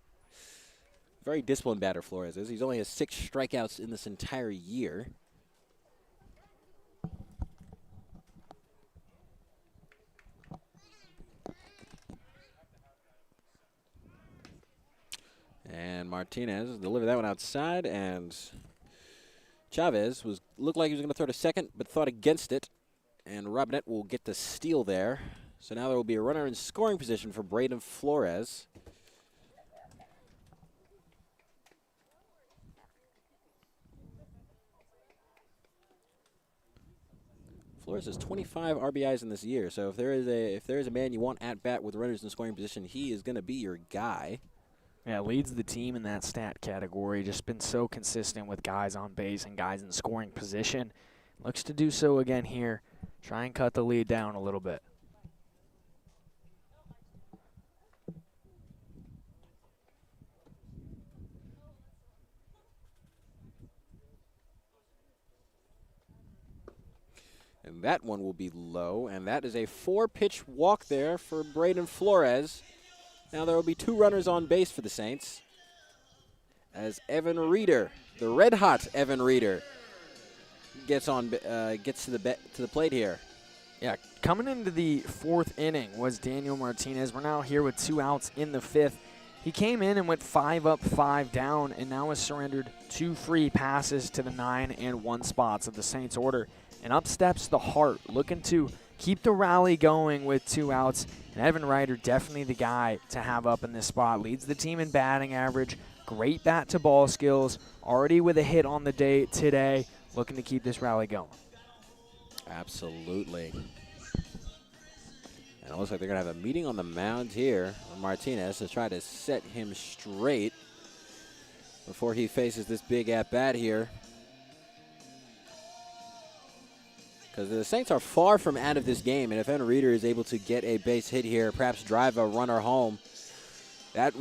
Very disciplined batter, Flores is. He's only has 6 strikeouts in this entire year. And Martinez delivered that one outside, and Chavez looked like he was going to throw to second, but thought against it. And Robinette will get the steal there. So now there will be a runner in scoring position for Braden Flores. Flores has 25 RBIs in this year, so if there is a man you want at bat with runners in scoring position, he is going to be your guy. Yeah, leads the team in that stat category. Just been so consistent with guys on base and guys in scoring position. Looks to do so again here. Try and cut the lead down a little bit. And that one will be low, and that is a 4-pitch walk there for Braden Flores. Now there will be 2 runners on base for the Saints as Evan Reeder, the red-hot Evan Reeder, gets to the plate here. Yeah, coming into the 4th inning was Daniel Martinez. We're now here with 2 outs in the 5th. He came in and went 5 up, 5 down, and now has surrendered 2 free passes to the 9 and 1 spots of the Saints order. And up steps the Hart, looking to keep the rally going with 2 outs. And Evan Ryder, definitely the guy to have up in this spot. Leads the team in batting average. Great bat-to-ball skills. Already with a hit on the day today. Looking to keep this rally going. Absolutely. And it looks like they're going to have a meeting on the mound here with Martinez to try to set him straight before he faces this big at-bat here. Because the Saints are far from out of this game, and if Evan Reeder is able to get a base hit here, perhaps drive a runner home, that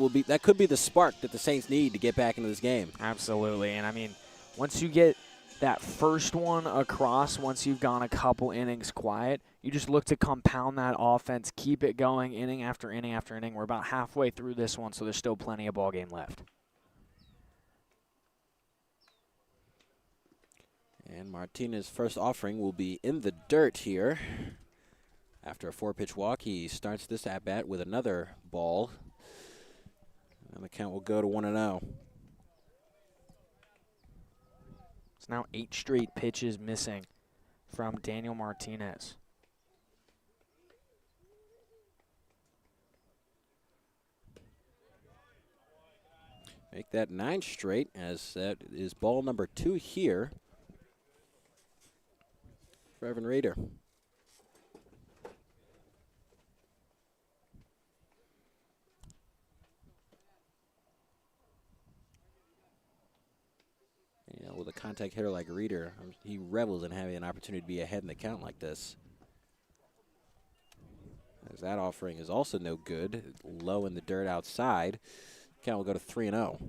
could be the spark that the Saints need to get back into this game. Absolutely, and I mean, once you get that first one across, once you've gone a couple innings quiet, you just look to compound that offense, keep it going inning after inning after inning. We're about halfway through this one, so there's still plenty of ball game left. And Martinez's first offering will be in the dirt here. After a 4-pitch walk, he starts this at-bat with another ball. And the count will go to 1-0. It's now 8 straight pitches missing from Daniel Martinez. Make that 9 straight, as that is ball number 2 here for Evan Reeder. contact hitter like Reeder, he revels in having an opportunity to be ahead in the count like this. As that offering is also no good, low in the dirt outside. Count will go to 3-0.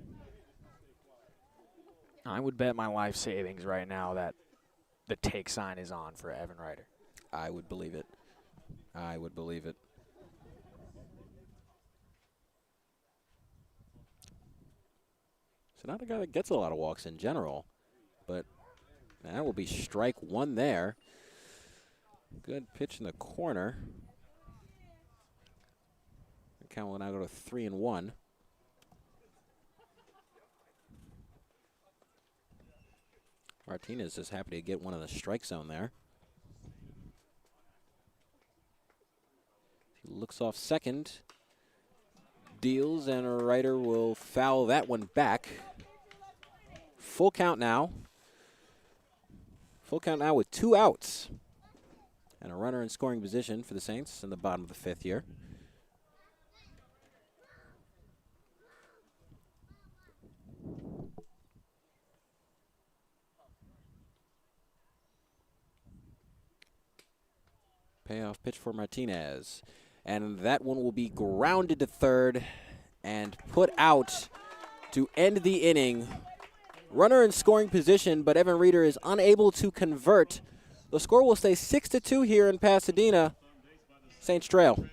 I would bet my life savings right now that the take sign is on for Evan Ryder. I would believe it. I would believe it. So not a guy that gets a lot of walks in general, but that will be strike one there. Good pitch in the corner. The count will now go to 3-1. Martinez is happy to get one in the strike zone there. He looks off second, deals, and Ryder will foul that one back. Full count now. Full count now with 2 outs. And a runner in scoring position for the Saints in the bottom of the 5th here. Payoff pitch for Martinez. And that one will be grounded to third and put out to end the inning. Runner in scoring position, but Evan Reeder is unable to convert. The score will stay 6-2 here in Pasadena. Saints trail.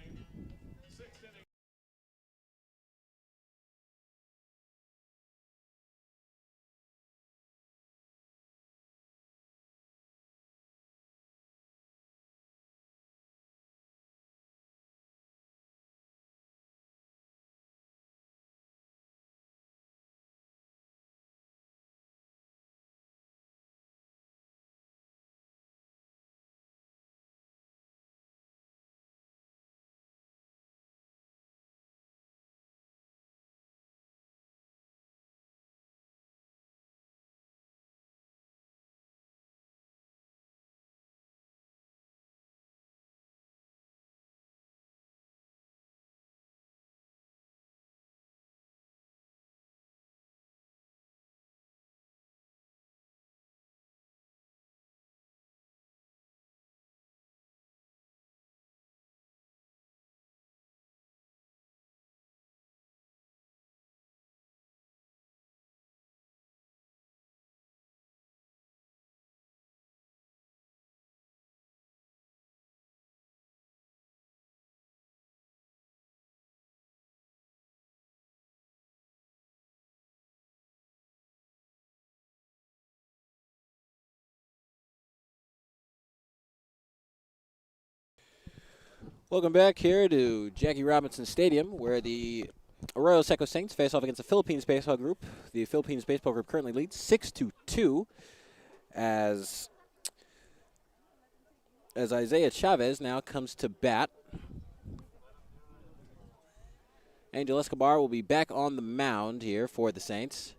Welcome back here to Jackie Robinson Stadium, where the Arroyo Seco Saints face off against the Philippines Baseball Group. The Philippines Baseball Group currently leads 6-2 as Isaiah Chavez now comes to bat. Angel Escobar will be back on the mound here for the Saints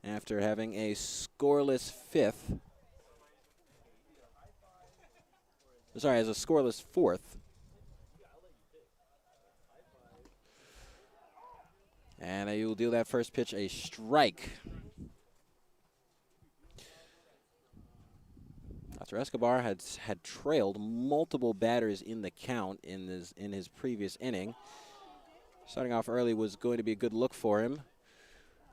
after having a scoreless 5th. Sorry, as a scoreless 4th. And he will deal that first pitch a strike. Dr. Escobar had trailed multiple batters in the count in his previous inning. Starting off early was going to be a good look for him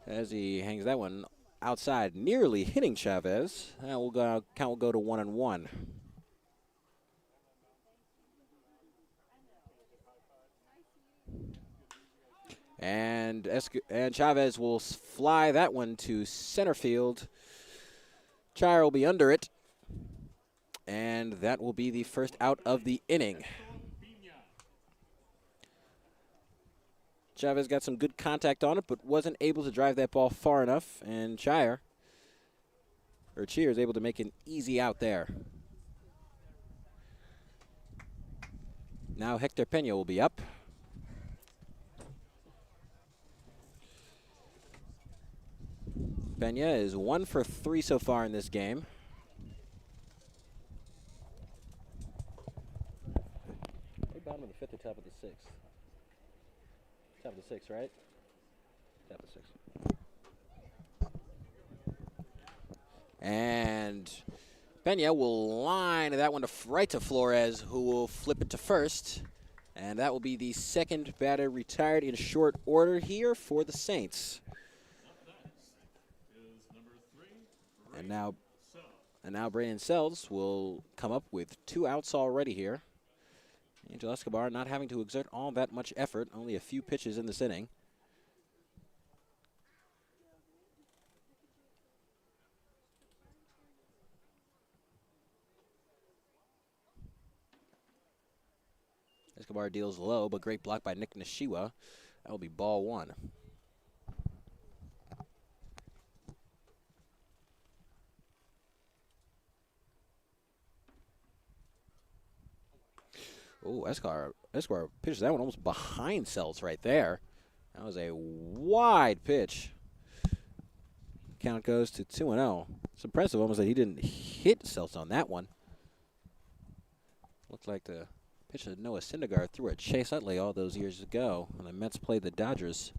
as he hangs that one outside, nearly hitting Chavez. That will go, count will go to 1-1. And Chavez will fly that one to center field. Chire will be under it. And that will be the first out of the inning. Chavez got some good contact on it, but wasn't able to drive that ball far enough. And Cheer is able to make an easy out there. Now Hector Pena will be up. Pena is 1 for 3 so far in this game. Bottom of the 5th or top of the 6th? Top of the 6th, right? Top of the 6th. And Pena will line that one right to Flores, who will flip it to first. And that will be the second batter retired in short order here for the Saints. And now Brandon Sells will come up with 2 outs already here. Angel Escobar not having to exert all that much effort, only a few pitches in this inning. Escobar deals low, but great block by Nick Nishiwa. That will be ball 1. Oh, Escobar pitches that one almost behind Sells right there. That was a wide pitch. Count goes to 2-0. It's impressive almost that he didn't hit Sells on that one. Looked like the pitch that Noah Syndergaard threw at Chase Utley all those years ago when the Mets played the Dodgers.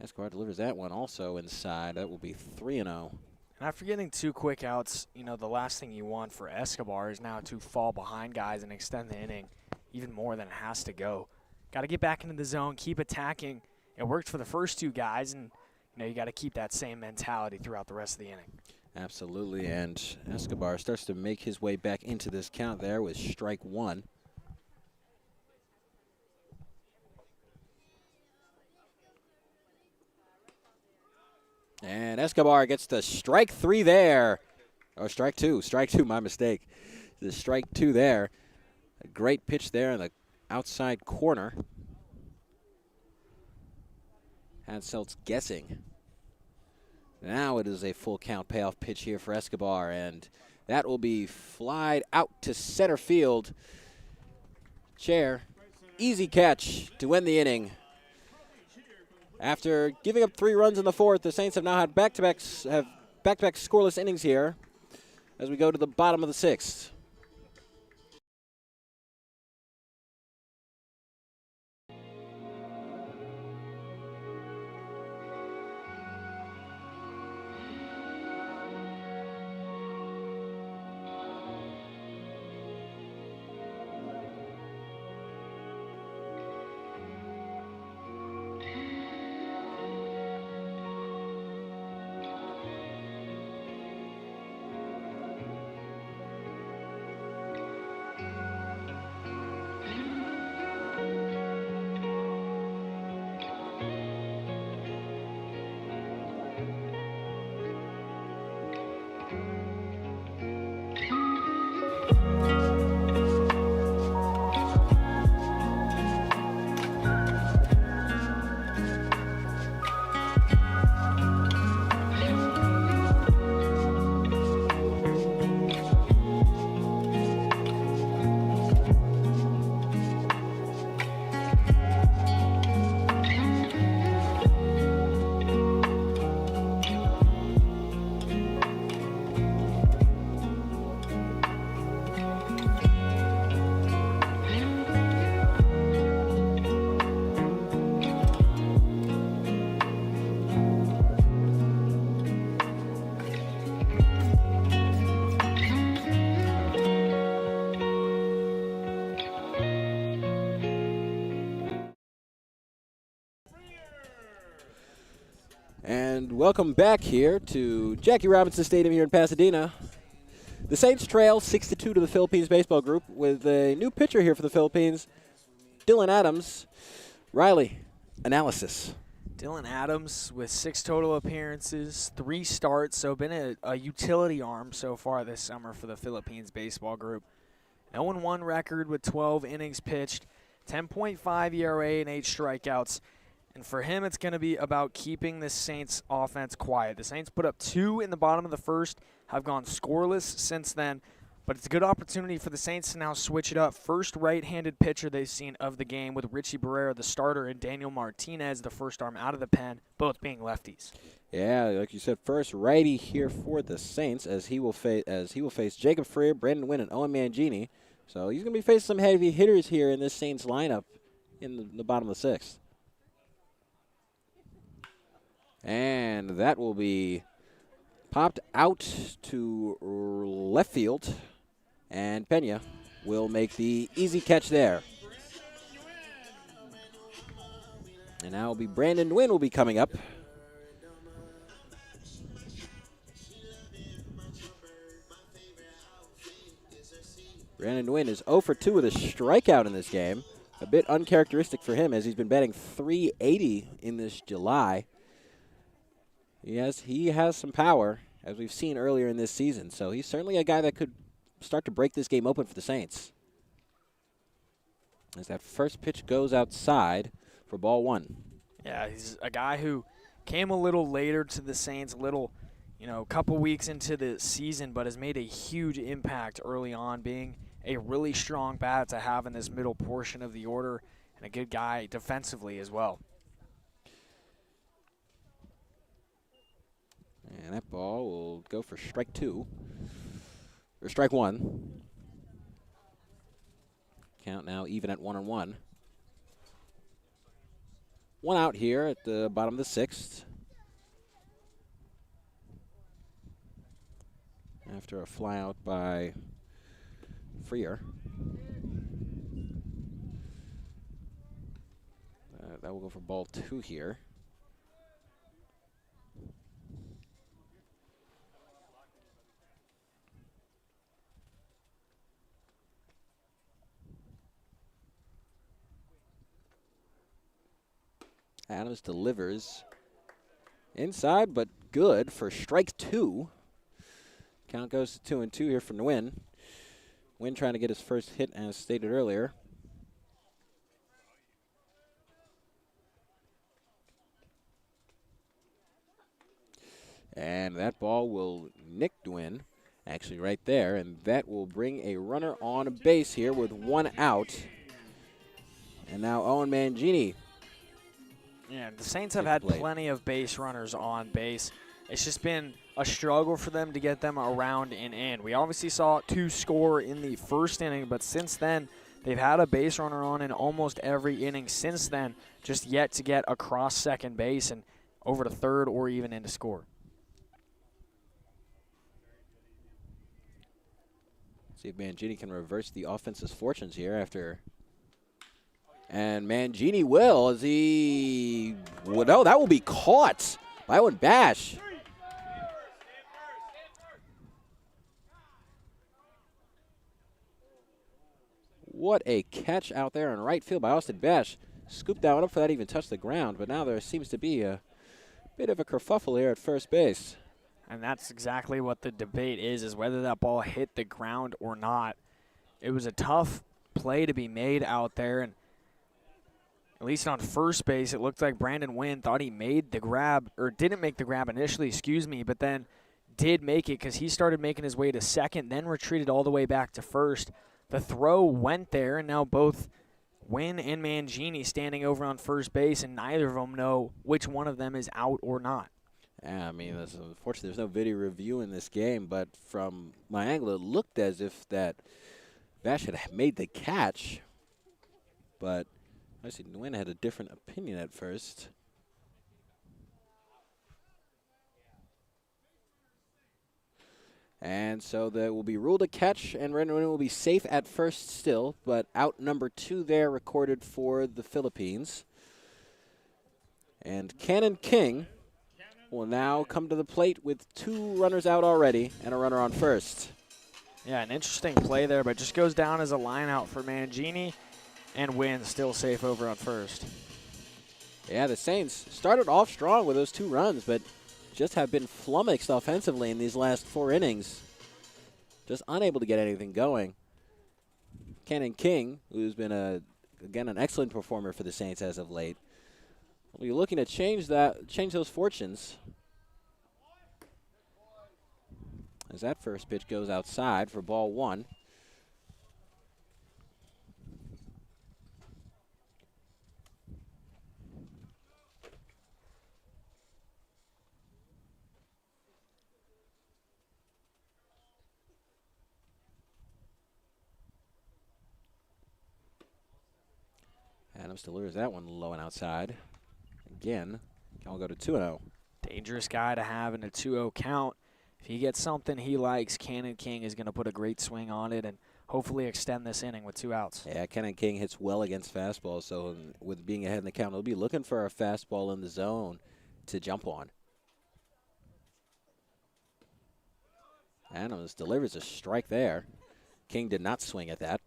Escobar delivers that one also inside. That will be 3-0. And after getting 2 quick outs, you know, the last thing you want for Escobar is now to fall behind guys and extend the inning even more than it has to go. Got to get back into the zone, keep attacking. It worked for the first 2 guys, and, you know, you got to keep that same mentality throughout the rest of the inning. Absolutely, and Escobar starts to make his way back into this count there with strike 1. And Escobar gets the strike 3 there. Or strike 2, my mistake. The strike 2 there. A great pitch there in the outside corner. Had Seltz guessing. Now it is a full count payoff pitch here for Escobar, and that will be flied out to center field. Chair, easy catch to win the inning. After giving up 3 runs in the 4th, the Saints have now had back-to-back scoreless innings here as we go to the bottom of the 6th. And welcome back here to Jackie Robinson Stadium here in Pasadena. The Saints trail 6-2 to the Philippines Baseball Group with a new pitcher here for the Philippines, Dylan Adams. Riley, analysis. Dylan Adams with 6 total appearances, 3 starts, so been a utility arm so far this summer for the Philippines Baseball Group. 0-1 record with 12 innings pitched, 10.5 ERA and 8 strikeouts. And for him, it's going to be about keeping the Saints offense quiet. The Saints put up 2 in the bottom of the 1st, have gone scoreless since then. But it's a good opportunity for the Saints to now switch it up. First right-handed pitcher they've seen of the game with Richie Barrera, the starter, and Daniel Martinez, the first arm out of the pen, both being lefties. Yeah, like you said, first righty here for the Saints as he will face Jacob Freer, Brandon Wynn, and Owen Mangini. So he's going to be facing some heavy hitters here in this Saints lineup in the bottom of the 6th. And that will be popped out to left field. And Pena will make the easy catch there. And now will be Brandon Nguyen will be coming up. Brandon Nguyen is 0 for 2 with a strikeout in this game. A bit uncharacteristic for him as he's been batting .380 in this July. Yes, he has some power, as we've seen earlier in this season. So he's certainly a guy that could start to break this game open for the Saints. As that first pitch goes outside for ball 1. Yeah, he's a guy who came a little later to the Saints, a couple weeks into the season, but has made a huge impact early on, being a really strong bat to have in this middle portion of the order, and a good guy defensively as well. And that ball will go for strike 2. Or strike 1. Count now even at 1-1. 1 out here at the bottom of the 6th. After a fly out by Freer. That will go for ball 2 here. Adams delivers inside, but good for strike 2. Count goes to 2-2 here for Nguyen. Nguyen trying to get his first hit, as stated earlier. And that ball will nick Nguyen, actually right there, and that will bring a runner on base here with 1 out. And now Owen Mangini. Yeah, the Saints have had plenty of base runners on base. It's just been a struggle for them to get them around and in. We obviously saw 2 score in the first inning, but since then, they've had a base runner on in almost every inning since then, just yet to get across second base and over to third or even into score. See if Mangini can reverse the offense's fortunes here after. And Mangini will, as he. Well, no, that will be caught by Owen Bash. What a catch out there in right field by Austin Bash. Scooped that one up before that even touched the ground, but now there seems to be a bit of a kerfuffle here at first base. And that's exactly what the debate is whether that ball hit the ground or not. It was a tough play to be made out there, and at least on first base, it looked like Brandon Nguyen thought he made the grab, or didn't make the grab initially, but then did make it because he started making his way to second, then retreated all the way back to first. The throw went there, and now both Nguyen and Mangini standing over on first base, and neither of them know which one of them is out or not. Yeah, I mean, unfortunately, there's no video review in this game, but from my angle, it looked as if that Bash had made the catch, but obviously Nguyen had a different opinion at first. And so that will be ruled a catch, and Brandon Nguyen will be safe at first still, but out number 2 there recorded for the Philippines. And Cannon King will now come to the plate with 2 runners out already and a runner on first. Yeah, an interesting play there, but just goes down as a line out for Mangini, and Nguyen still safe over on first. Yeah, the Saints started off strong with those 2 runs, but just have been flummoxed offensively in these last 4 innings. Just unable to get anything going. Cannon King, who's been, again, an excellent performer for the Saints as of late, will be looking to change those fortunes. As that first pitch goes outside for ball 1. Adams delivers that one low and outside. Again, can we go to 2-0. dangerous guy to have in a 2-0 count. If he gets something he likes, Cannon King is going to put a great swing on it and hopefully extend this inning with 2 outs. Yeah, Cannon King hits well against fastballs, so with being ahead in the count, he'll be looking for a fastball in the zone to jump on. Adams delivers a strike there. King did not swing at that.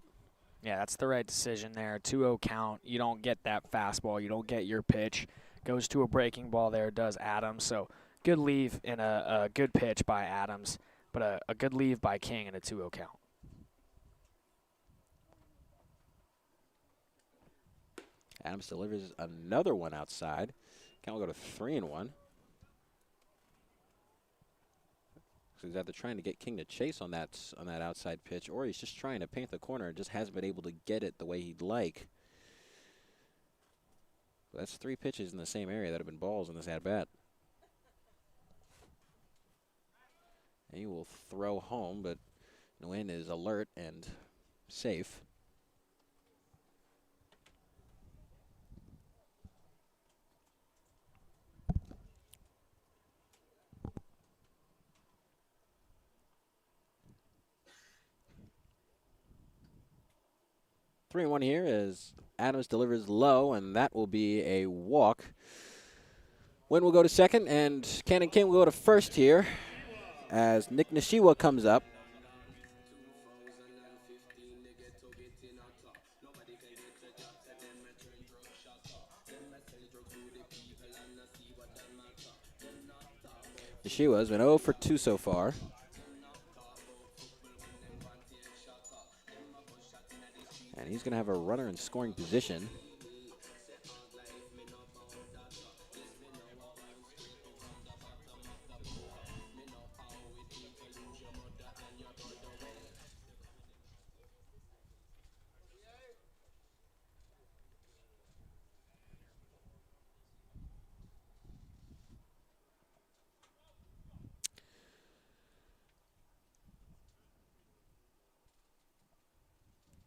Yeah, that's the right decision there. 2-0 count. You don't get that fastball. You don't get your pitch. Goes to a breaking ball there, does Adams. So good leave and a good pitch by Adams, but a good leave by King in a 2-0 count. Adams delivers another one outside. Count will go to 3-1. So he's either trying to get King to chase on that outside pitch, or he's just trying to paint the corner and just hasn't been able to get it the way he'd like. But that's 3 pitches in the same area that have been balls in this at-bat. And he will throw home, but Nguyen is alert and safe. Three and 1 here as Adams delivers low, and that will be a walk. Nguyen will go to second, and Cannon King will go to first here as Nick Nishiwa comes up. Nishiwa has been 0 for 2 so far. And he's going to have a runner in scoring position.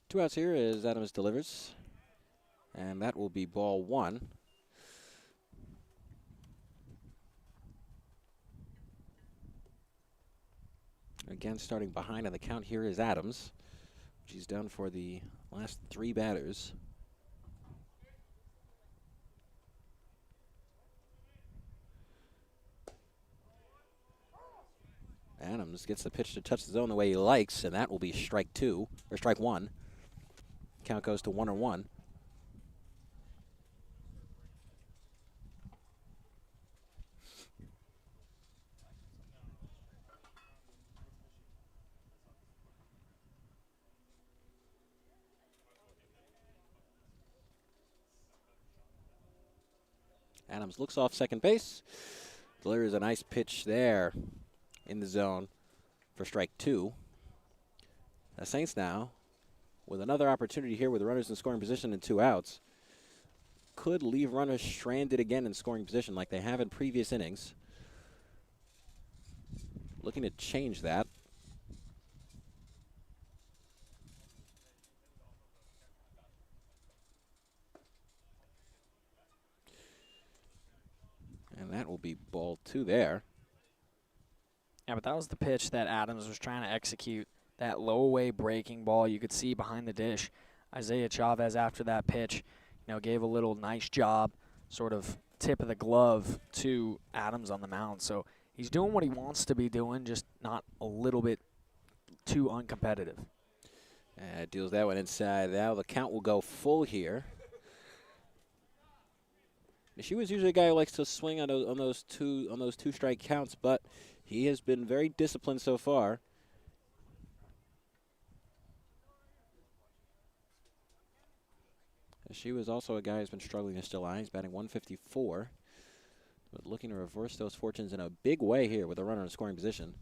Two outs here as Adams delivers, and that will be ball 1. Again, starting behind on the count here is Adams. She's down for the last 3 batters. Adams gets the pitch to touch the zone the way he likes, and that will be strike 2, or strike 1. Count goes to 1-1. Adams looks off second base. Delivers a nice pitch there in the zone for strike 2. The Saints now, with another opportunity here with runners in scoring position and 2 outs, could leave runners stranded again in scoring position like they have in previous innings. Looking to change that. And that will be ball 2 there. Yeah, but that was the pitch that Adams was trying to execute. That low away breaking ball you could see behind the dish. Isaiah Chavez after that pitch, gave a little nice job, sort of tip of the glove to Adams on the mound. So he's doing what he wants to be doing, just not a little bit too uncompetitive. Deals that one inside. Now the count will go full here. She was usually a guy who likes to swing on those two strike counts, but he has been very disciplined so far. She was also a guy who's been struggling to still eye. He's batting 154, but looking to reverse those fortunes in a big way here with a runner in scoring position.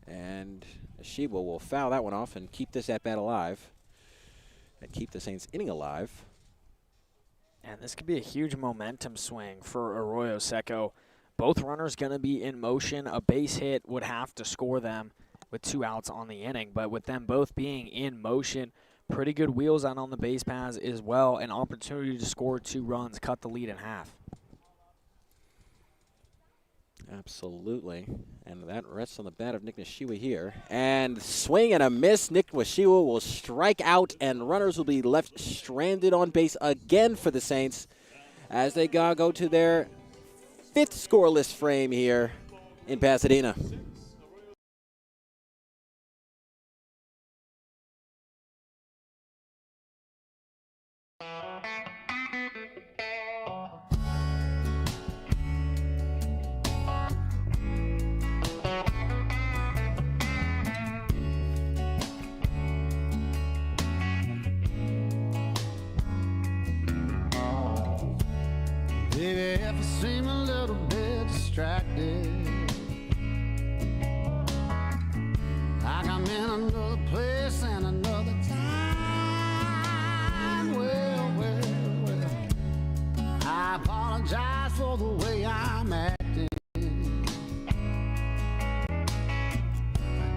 And Ashiba will foul that one off and keep this at-bat alive and keep the Saints inning alive. And this could be a huge momentum swing for Arroyo Seco. Both runners going to be in motion. A base hit would have to score them with 2 outs on the inning, but with them both being in motion, pretty good wheels out on the base paths as well. An opportunity to score 2 runs, cut the lead in half. Absolutely. And that rests on the bat of Nick Nishiwa here. And swing and a miss. Nick Nishiwa will strike out, and runners will be left stranded on base again for the Saints as they go to their 5th scoreless frame here in Pasadena. Baby, if I seem a little bit distracted, like I'm in another place and another time. Well, I apologize for the way I'm acting. I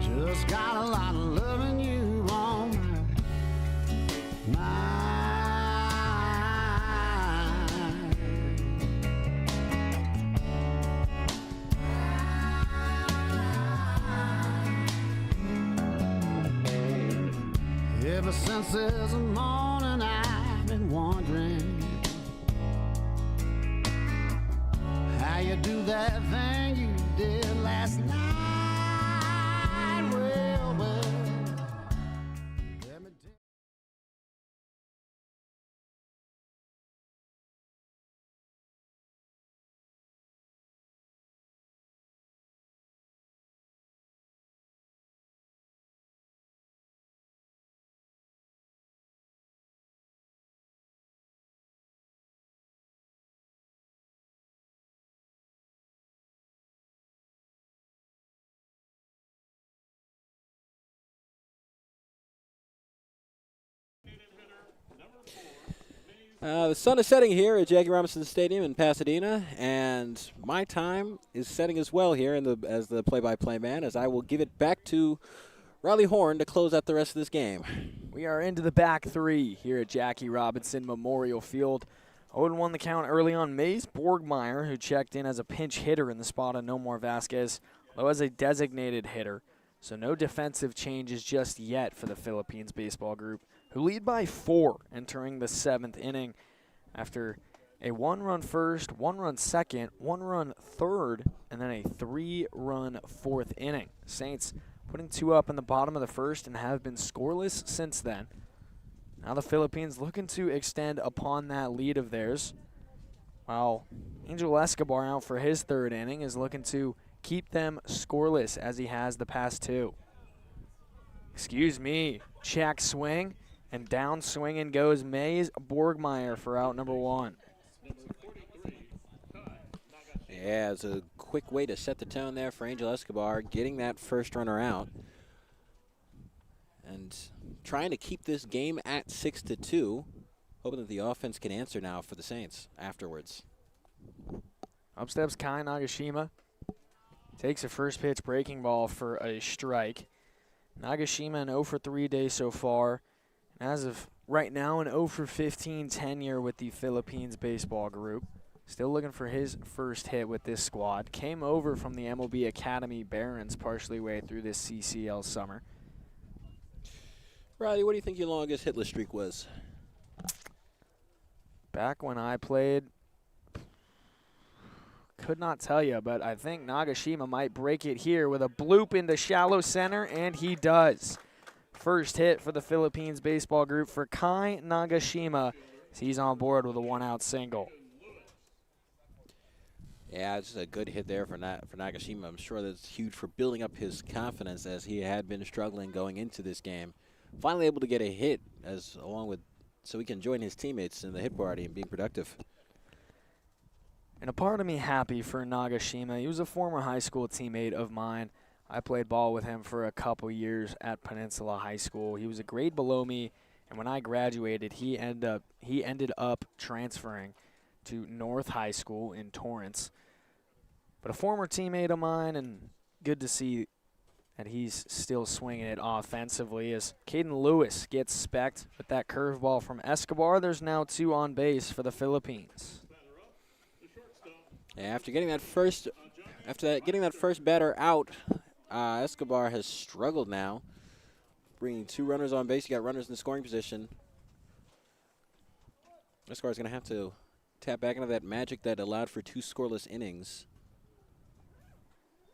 just got a lot of loving you on my mind. Ever since this morning I've been wondering how you do that thing you did last night. Well, let me tell The sun is setting here at Jackie Robinson Stadium in Pasadena, and my time is setting as well here as the play-by-play man, as I will give it back to Riley Horn to close out the rest of this game. We are into the back 3 here at Jackie Robinson Memorial Field. 0-1 the count early on. Mays Borgmeyer, who checked in as a pinch hitter in the spot of Nomar Vasquez, though as a designated hitter. So no defensive changes just yet for the Philippines baseball group, who lead by 4 entering the 7th inning after a 1-run first, 1-run second, 1-run third, and then a 3-run 4th inning. Saints putting 2 up in the bottom of the first and have been scoreless since then. Now the Philippines looking to extend upon that lead of theirs, while Angel Escobar out for his 3rd inning is looking to keep them scoreless as he has the past 2. Excuse me, check swing. And down swinging goes Mays Borgmeyer for out number 1. Yeah, it's a quick way to set the tone there for Angel Escobar, getting that first runner out. And trying to keep this game at 6-2, hoping that the offense can answer now for the Saints afterwards. Up steps Kai Nagashima. Takes a first pitch breaking ball for a strike. Nagashima an 0 for 3 day so far. As of right now, an 0 for 15 tenure with the Philippines baseball group. Still looking for his first hit with this squad. Came over from the MLB Academy Barons partially way through this CCL summer. Riley, what do you think your longest hitless streak was? Back when I played, could not tell you, but I think Nagashima might break it here with a bloop into shallow center, and he does. First hit for the Philippines baseball group for Kai Nagashima. He's on board with a 1-out single. Yeah, it's a good hit there for Nagashima. I'm sure that's huge for building up his confidence as he had been struggling going into this game. Finally able to get a hit so he can join his teammates in the hit party and being productive. And a part of me happy for Nagashima. He was a former high school teammate of mine. I played ball with him for a couple years at Peninsula High School. He was a grade below me, and when I graduated, he ended up transferring to North High School in Torrance. But a former teammate of mine, and good to see that he's still swinging it offensively as Caden Lewis gets specced with that curveball from Escobar. There's now 2 on base for the Philippines. After getting that first After that, getting that first batter out, Escobar has struggled now, bringing 2 runners on base. You got runners in scoring position. Escobar's going to have to tap back into that magic that allowed for 2 scoreless innings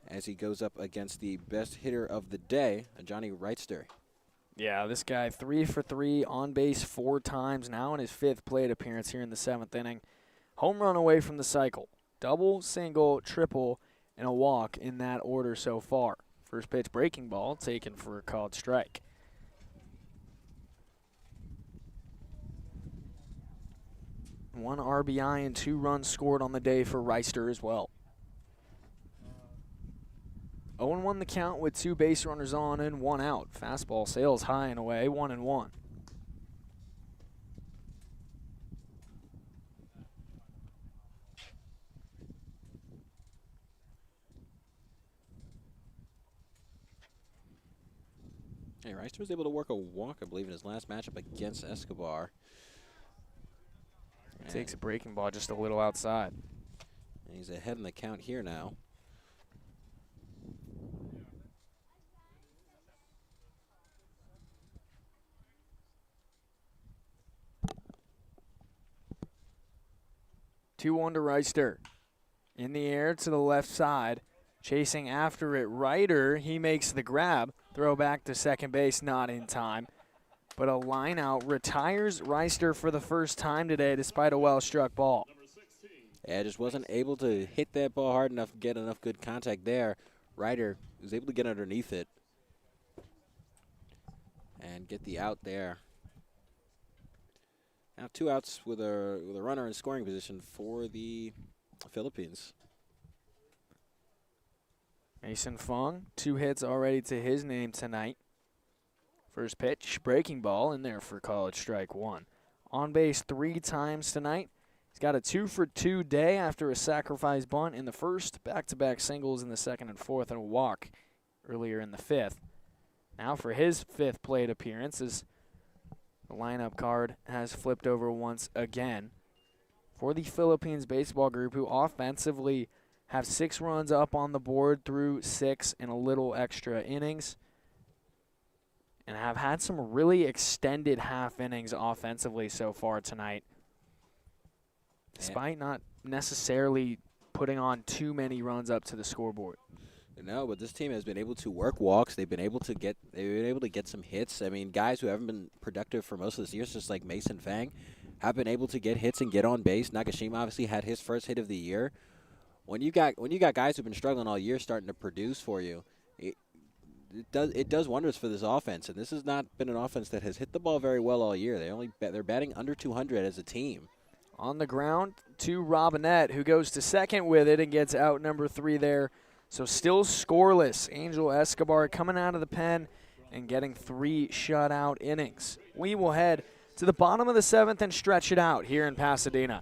as he goes up against the best hitter of the day, Johnny Wrightster. Yeah, this guy 3 for 3 on base 4 times, now in his 5th plate appearance here in the 7th inning. Home run away from the cycle. Double, single, triple, and a walk in that order so far. First pitch breaking ball taken for a called strike. One RBI and 2 runs scored on the day for Wrightster as well. 0-1 the count with 2 base runners on and 1 out. Fastball sails high and away, 1-1. Hey, Wrightster was able to work a walk, I believe, in his last matchup against Escobar. Takes a breaking ball just a little outside. And he's ahead in the count here now. Two-one to Wrightster. In the air to the left side. Chasing after it, Ryder. He makes the grab. Throw back to second base, not in time. But a line out retires Wrightster for the first time today despite a well-struck ball. Yeah, just wasn't able to hit that ball hard enough, get enough good contact there. Ryder was able to get underneath it and get the out there. Now 2 outs with a runner in scoring position for the Philippines. Mason Fung, 2 hits already to his name tonight. First pitch, breaking ball in there for called strike 1. On base 3 times tonight. He's got a 2 for 2 day after a sacrifice bunt in the first, back-to-back singles in the second and fourth, and a walk earlier in the 5th. Now for his 5th plate appearance, as the lineup card has flipped over once again for the Philippines baseball group, who offensively have 6 runs up on the board through 6 and a little extra innings, and have had some really extended half innings offensively so far tonight, despite not necessarily putting on too many runs up to the scoreboard. No, but this team has been able to work walks. They've been able to get some hits. I mean, guys who haven't been productive for most of this year, just like Mason Fang, have been able to get hits and get on base. Nakashima obviously had his first hit of the year. When you got guys who've been struggling all year starting to produce for you, it does wonders for this offense. And this has not been an offense that has hit the ball very well all year. They're batting under 200 as a team. On the ground to Robinette, who goes to second with it and gets out number 3 there. So still scoreless. Angel Escobar coming out of the pen and getting 3 shutout innings. We will head to the bottom of the 7th and stretch it out here in Pasadena.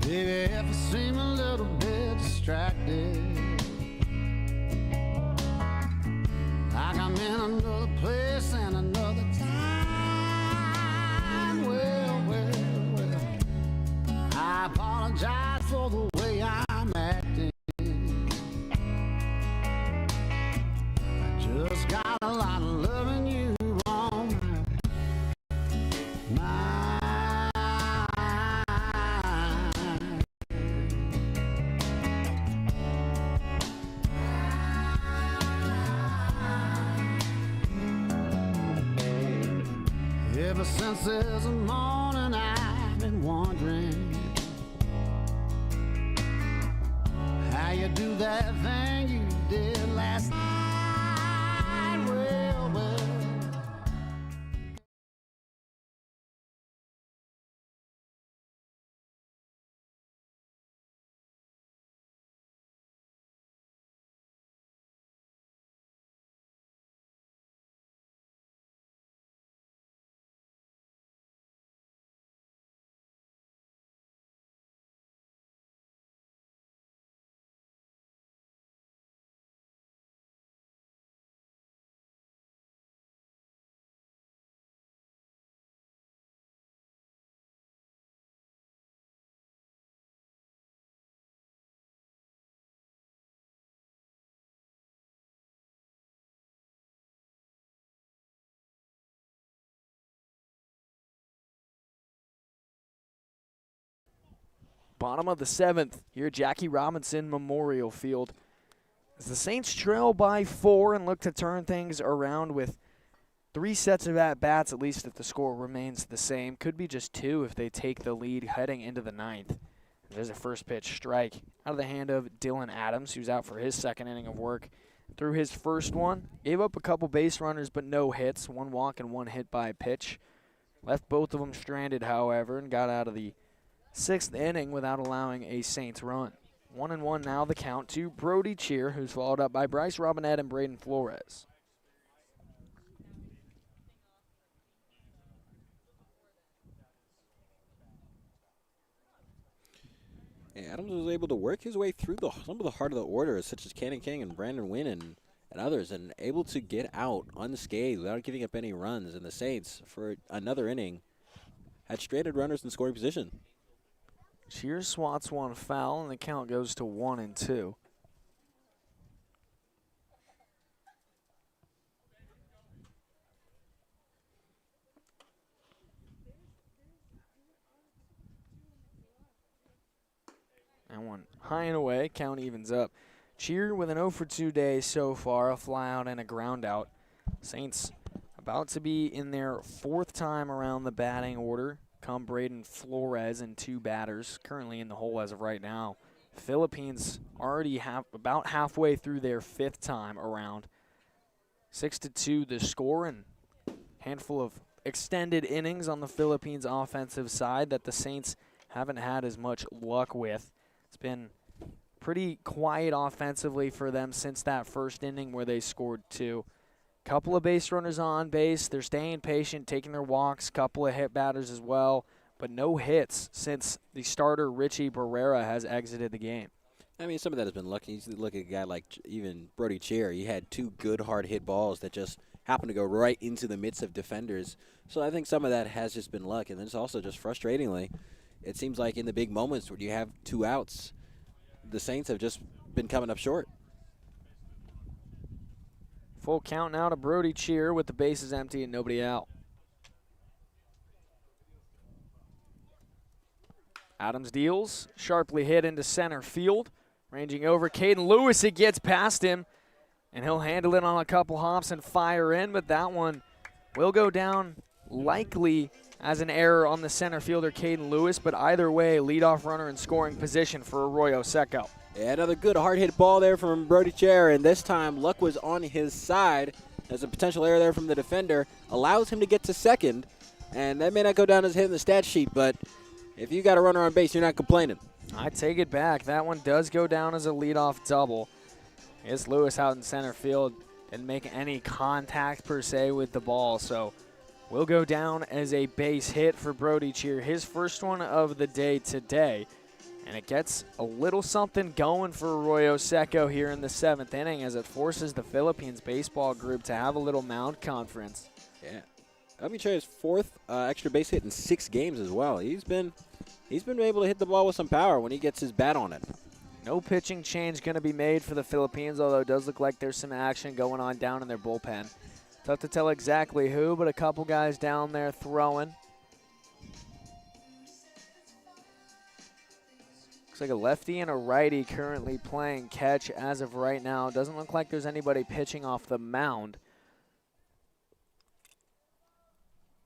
Baby, if I seem a little bit distracted, like I'm in another place and another time, well, I apologize for the way I'm acting. I just got a lot of loving you on my ever since this morning, I've been wondering how you do that thing you did last night. Bottom of the 7th here at Jackie Robinson Memorial Field. As the Saints trail by 4 and look to turn things around with 3 sets of at-bats, at least if the score remains the same. Could be just 2 if they take the lead heading into the 9th. There's a first pitch strike out of the hand of Dylan Adams, who's out for his second inning of work. Through his first one, gave up a couple base runners but no hits, 1 walk and 1 hit by pitch. Left both of them stranded, however, and got out of the 6th inning without allowing a Saints run. 1-1 now the count to Brody Cheer, who's followed up by Bryce Robinette and Braden Flores. Adams was able to work his way through some of the heart of the order, such as Cannon King and Brandon Wynn and others, and able to get out unscathed without giving up any runs. And the Saints, for another inning, had stranded runners in scoring position. Cheer swats one foul, and the count goes to 1-2. And one high and away, count evens up. Cheer with an 0 for 2 day so far, a fly out and a ground out. Saints about to be in their 4th time around the batting order. Come Braden Flores and 2 batters currently in the hole as of right now. Philippines already about halfway through their 5th time around. 6-2 the score, and handful of extended innings on the Philippines offensive side that the Saints haven't had as much luck with. It's been pretty quiet offensively for them since that first inning where they scored 2. Couple of base runners on base. They're staying patient, taking their walks. Couple of hit batters as well, but no hits since the starter Richie Barrera has exited the game. I mean, some of that has been lucky. You look at a guy like even Brody Cheer. He had 2 good hard hit balls that just happened to go right into the midst of defenders. So I think some of that has just been luck. And then it's also just frustratingly, it seems like in the big moments where you have 2 outs, the Saints have just been coming up short. Full count now to Brody Cheer with the bases empty and nobody out. Adams deals, sharply hit into center field. Ranging over Caden Lewis, it gets past him, and he'll handle it on a couple hops and fire in, but that one will go down likely as an error on the center fielder Caden Lewis, but either way, leadoff runner in scoring position for Arroyo Seco. Yeah, another good hard hit ball there from Brody Cheer, and this time luck was on his side. There's a potential error there from the defender, allows him to get to second, and that may not go down as a hit in the stat sheet, but if you got a runner on base, you're not complaining. I take it back. That one does go down as a leadoff double. It's Lewis out in center field. Didn't make any contact per se with the ball, so will go down as a base hit for Brody Cheer, his first one of the day today. And it gets a little something going for Arroyo Seco here in the 7th inning as it forces the Philippines baseball group to have a little mound conference. Yeah. I'll be his 4th extra base hit in 6 games as well. He's been able to hit the ball with some power when he gets his bat on it. No pitching change going to be made for the Philippines, although it does look like there's some action going on down in their bullpen. Tough to tell exactly who, but a couple guys down there throwing. Looks like a lefty and a righty currently playing catch as of right now. Doesn't look like there's anybody pitching off the mound.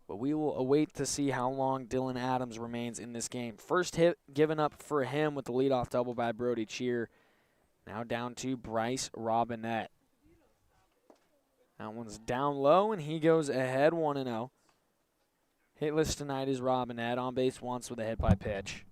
But we will await to see how long Dylan Adams remains in this game. First hit given up for him with the leadoff double by Brody Cheer. Now down to Bryce Robinette. That one's down low, and he goes ahead 1-0. Hitless tonight is Robinette, on base once with a hit by pitch.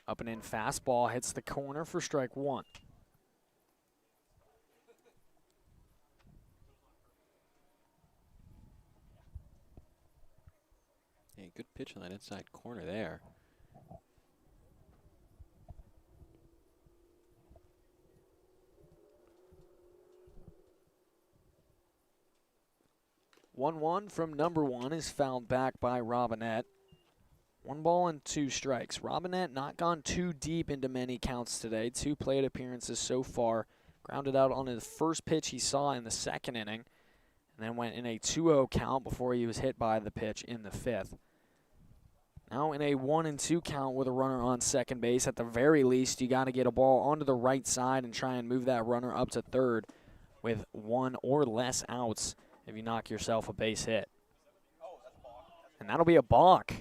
Up and in fastball hits the corner for strike 1. Yeah, good pitch on that inside corner there. 1-1 from number 1 is fouled back by Robinette. 1 ball and 2 strikes. Robinette not gone too deep into many counts today. 2 plate appearances so far. Grounded out on his first pitch he saw in the 2nd inning, and then went in a 2-0 count before he was hit by the pitch in the 5th. Now in a 1-2 count with a runner on second base. At the very least, you got to get a ball onto the right side and try and move that runner up to third with 1 or less outs if you knock yourself a base hit. And that'll be a balk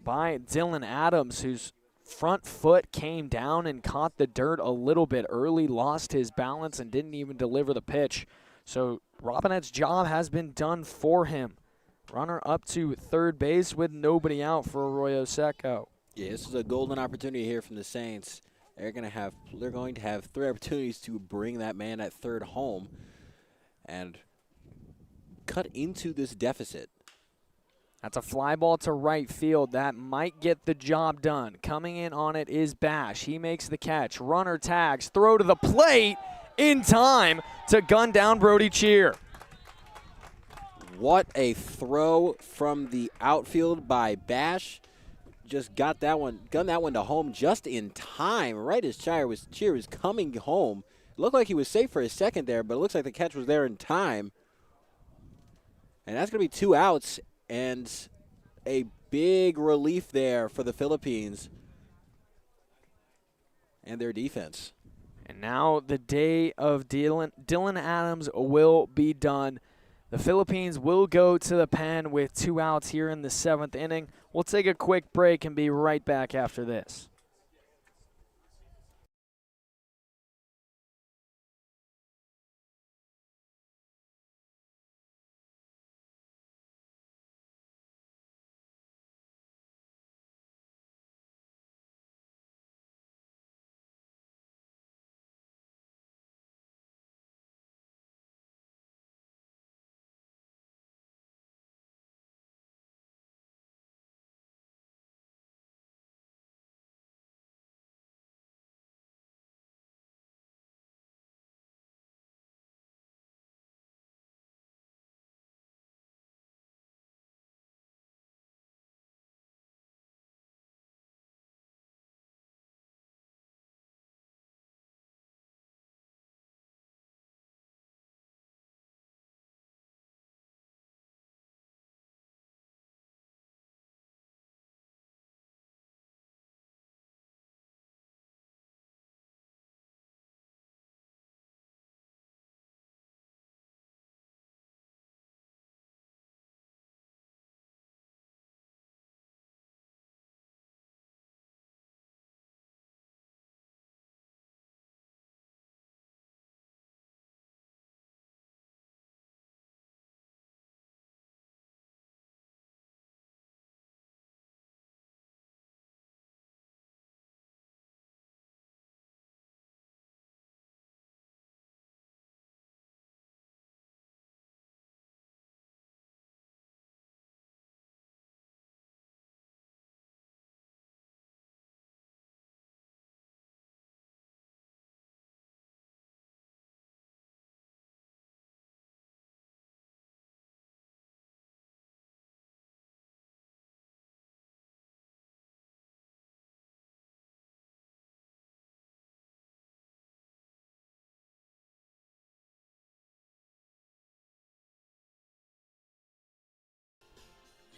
by Dylan Adams, whose front foot came down and caught the dirt a little bit early, lost his balance, and didn't even deliver the pitch. So Robinette's job has been done for him. Runner up to third base with nobody out for Arroyo Seco. Yeah, this is a golden opportunity here from the Saints. They're going to have 3 opportunities to bring that man at third home and cut into this deficit. That's a fly ball to right field. That might get the job done. Coming in on it is Bash. He makes the catch. Runner tags. Throw to the plate in time to gun down Brody Cheer. What a throw from the outfield by Bash. Just got that one, gunned that one to home just in time, right as Cheer was coming home. Looked like he was safe for a second there, but it looks like the catch was there in time. And that's going to be 2 outs and a big relief there for the Philippines and their defense. And now the day of Dylan Adams will be done. The Philippines will go to the pen with 2 outs here in the 7th inning. We'll take a quick break and be right back after this.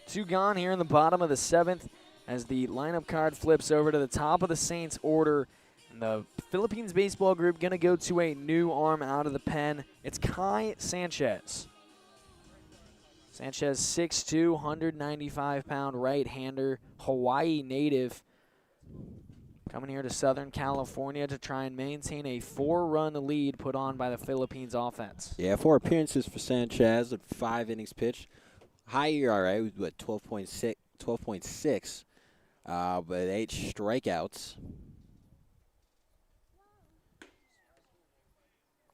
Two gone here in the bottom of the 7th as the lineup card flips over to the top of the Saints order. And the Philippines baseball group going to go to a new arm out of the pen. It's Kai Sanchez. Sanchez, 6'2", 195-pound right-hander, Hawaii native. Coming here to Southern California to try and maintain a 4-run lead put on by the Philippines offense. Yeah, 4 appearances for Sanchez at 5 innings pitched. High ERA, what, 12.6, but 8 strikeouts.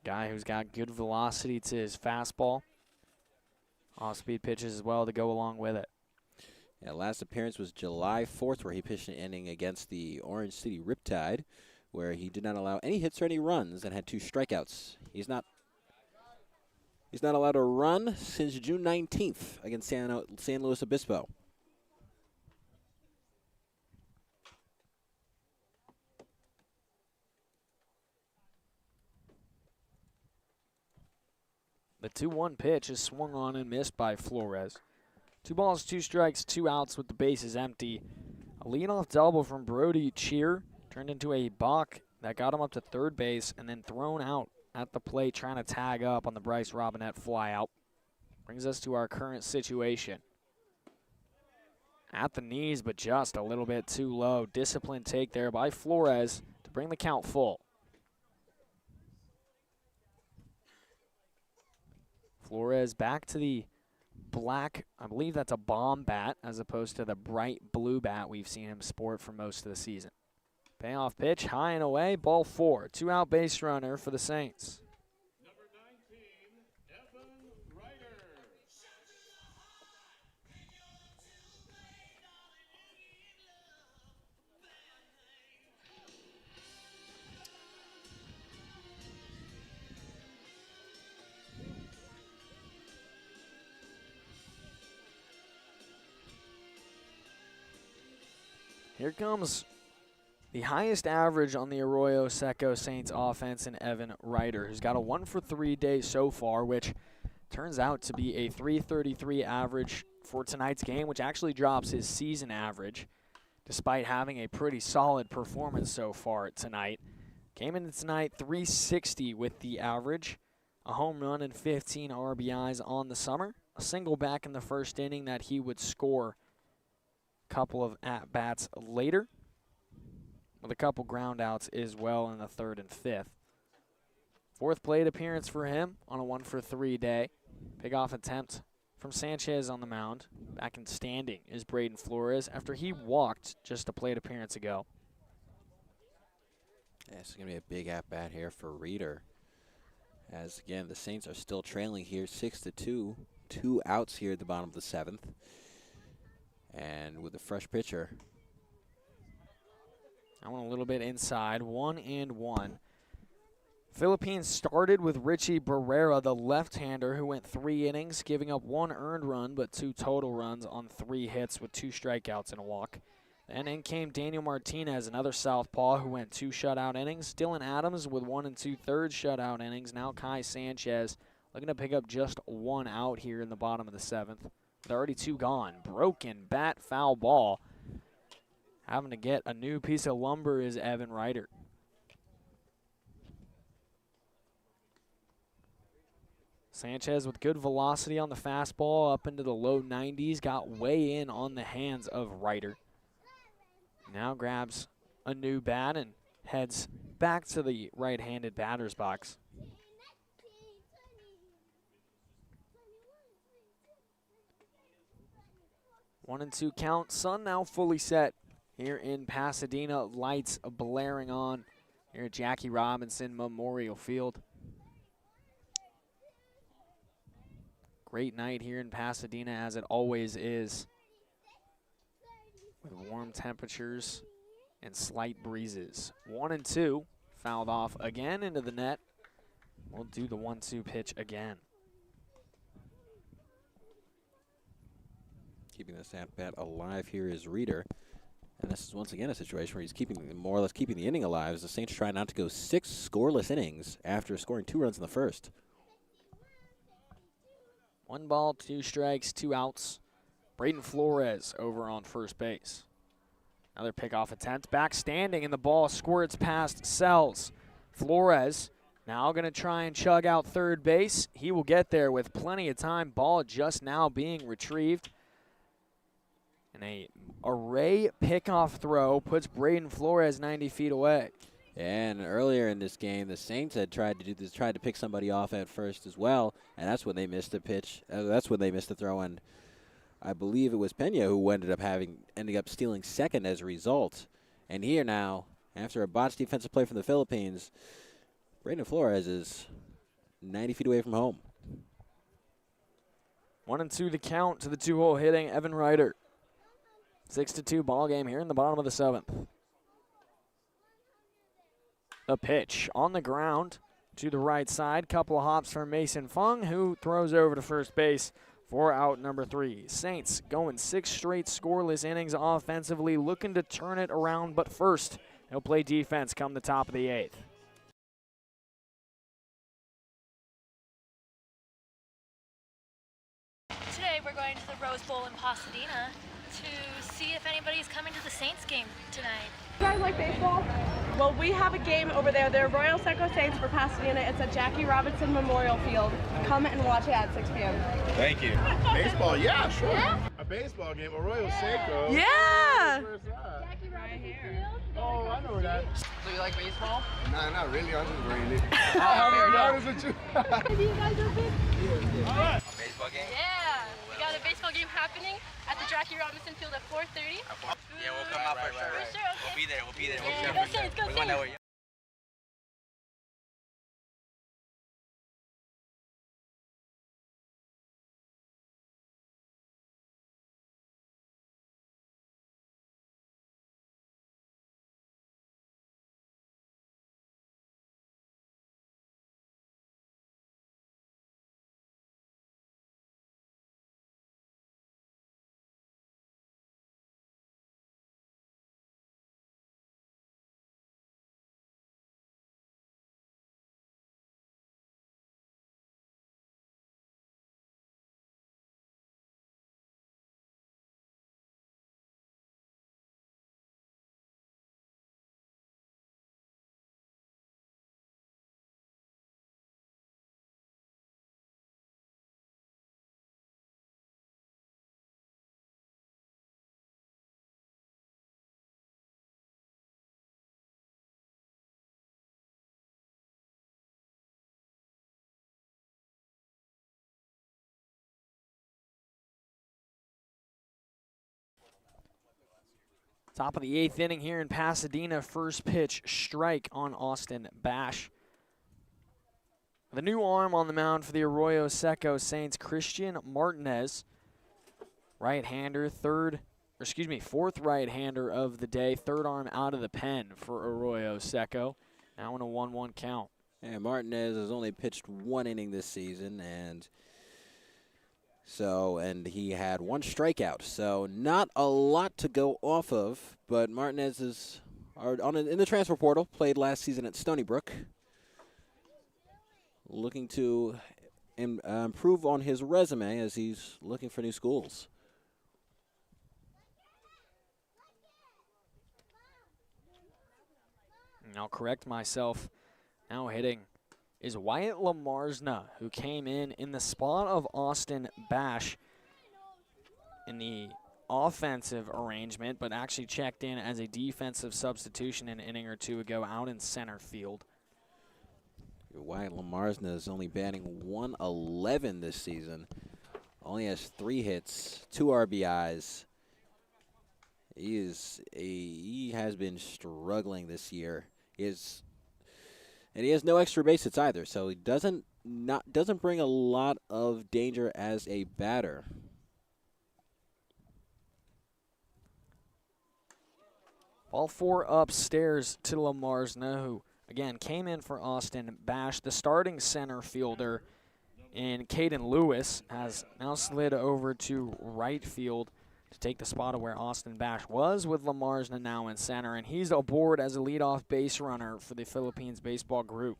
Guy who's got good velocity to his fastball. Off-speed pitches as well to go along with it. Yeah, last appearance was July 4th, where he pitched an inning against the Orange City Riptide, where he did not allow any hits or any runs and had 2 strikeouts. He's not He's not allowed to run since June 19th against San Luis Obispo. The 2-1 pitch is swung on and missed by Flores. 2 balls, 2 strikes, 2 outs with the bases empty. A leadoff double from Brody Cheer turned into a balk that got him up to third base and then thrown out at the plate trying to tag up on the Bryce Robinette flyout. Brings us to our current situation. At the knees, but just a little bit too low. Disciplined take there by Flores to bring the count full. Flores back to the black, I believe that's a bomb bat, as opposed to the bright blue bat we've seen him sport for most of the season. Payoff pitch, high and away, ball 4. 2-out base runner for the Saints. Number 19, Evan Ryder. Here comes the highest average on the Arroyo Seco Saints offense in Evan Ryder, who's got a 1-for-3 day so far, which turns out to be a .333 average for tonight's game, which actually drops his season average, despite having a pretty solid performance so far tonight. Came into tonight .360 with the average, a home run and 15 RBIs on the summer, a single back in the first inning that he would score a couple of at-bats later, with a couple ground outs as well in the 3rd and 5th. 4th plate appearance for him on a 1-for-3 day. Pick-off attempt from Sanchez on the mound. Back in standing is Braden Flores after he walked just a plate appearance ago. Yeah, it's going to be a big at-bat here for Reeder. As, again, the Saints are still trailing here 6-2. 2 outs here at the bottom of the 7th. And with a fresh pitcher. I went a little bit inside, 1-1. Philippines started with Richie Barrera, the left-hander, who went 3 innings, giving up 1 earned run, but 2 total runs on 3 hits with 2 strikeouts and a walk. Then in came Daniel Martinez, another southpaw, who went 2 shutout innings. Dylan Adams with 1 2/3 shutout innings. Now Kai Sanchez looking to pick up just 1 out here in the bottom of the 7th. With already 2 gone. Broken bat, foul ball. Having to get a new piece of lumber is Evan Ryder. Sanchez with good velocity on the fastball up into the low 90s. Got way in on the hands of Ryder. Now grabs a new bat and heads back to the right-handed batter's box. One and 2 count. Sun now fully set here in Pasadena. Lights blaring on here at Jackie Robinson Memorial Field. Great night here in Pasadena, as it always is, with warm temperatures and slight breezes. 1 and 2, fouled off again into the net. We'll do the 1-2 pitch again. Keeping this at-bat alive here is Reeder. And this is once again a situation where he's more or less keeping the inning alive as the Saints try not to go 6 scoreless innings after scoring 2 runs in the first. 1 ball, 2 strikes, 2 outs. Braden Flores over on first base. Another pickoff attempt. Back standing, and the ball squirts past Sells. Flores now going to try and chug out third base. He will get there with plenty of time. Ball just now being retrieved. And a array pickoff throw puts Braden Flores 90 feet away. And earlier in this game, the Saints had tried to do this, tried to pick somebody off at first as well, and that's when they missed the pitch. That's when they missed the throw, and I believe it was Pena who ended up stealing second as a result. And here now, after a botched defensive play from the Philippines, Braden Flores is 90 feet away from home. 1 and 2 to count to the 2-hole hitting Evan Ryder. 6-2 ball game here in the bottom of the 7th. The pitch on the ground, to the right side. Couple of hops for Mason Fung, who throws over to first base for out number 3. Saints going 6 straight scoreless innings offensively, looking to turn it around, but first, he'll play defense come the top of the 8th. Today we're going to the Rose Bowl in Pasadena to see if anybody's coming to the Saints game tonight. You guys like baseball? Well, we have a game over there. They're Royal Seco Saints for Pasadena. It's at Jackie Robinson Memorial Field. Come and watch it at 6 p.m. Thank you. Baseball, yeah, sure. Yeah? A baseball game, Arroyo Seco. Yeah! Where's that? Jackie Robinson Field. Oh, I know that. So you like baseball? Nah, not really. I'm just wearing it. Fair I'm enough. honest with you. You guys are big. Yeah. Baseball game? Yeah, we got a baseball game happening at the Jackie Robinson Field at 4:30. Yeah, we'll come out for sure. For sure, okay. We'll be there. We'll be there. Yeah, go Saints, go Saints. Top of the 8th inning here in Pasadena. First pitch, strike on Austin Bash. The new arm on the mound for the Arroyo Seco Saints, Christian Martinez. Right-hander, fourth right-hander of the day. Third arm out of the pen for Arroyo Seco. Now in a 1-1 count. And Martinez has only pitched 1 inning this season, and he had 1 strikeout. So not a lot to go off of, but Martinez is in the transfer portal, played last season at Stony Brook. Looking to improve on his resume as he's looking for new schools. And I'll correct myself. Now hitting is Wyatt Lamarsna, who came in the spot of Austin Bash in the offensive arrangement, but actually checked in as a defensive substitution an inning or two ago out in center field. Wyatt Lamarsna is only batting .111 this season. Only has 3 hits, 2 RBIs. He has been struggling this year. And he has no extra base hits either, so he doesn't bring a lot of danger as a batter. Ball 4 upstairs to Lamarsna, who again came in for Austin Bash. The starting center fielder in Caden Lewis has now slid over to right field to take the spot of where Austin Bash was, with Lamarsna now in center, and he's aboard as a leadoff base runner for the Philippines baseball group.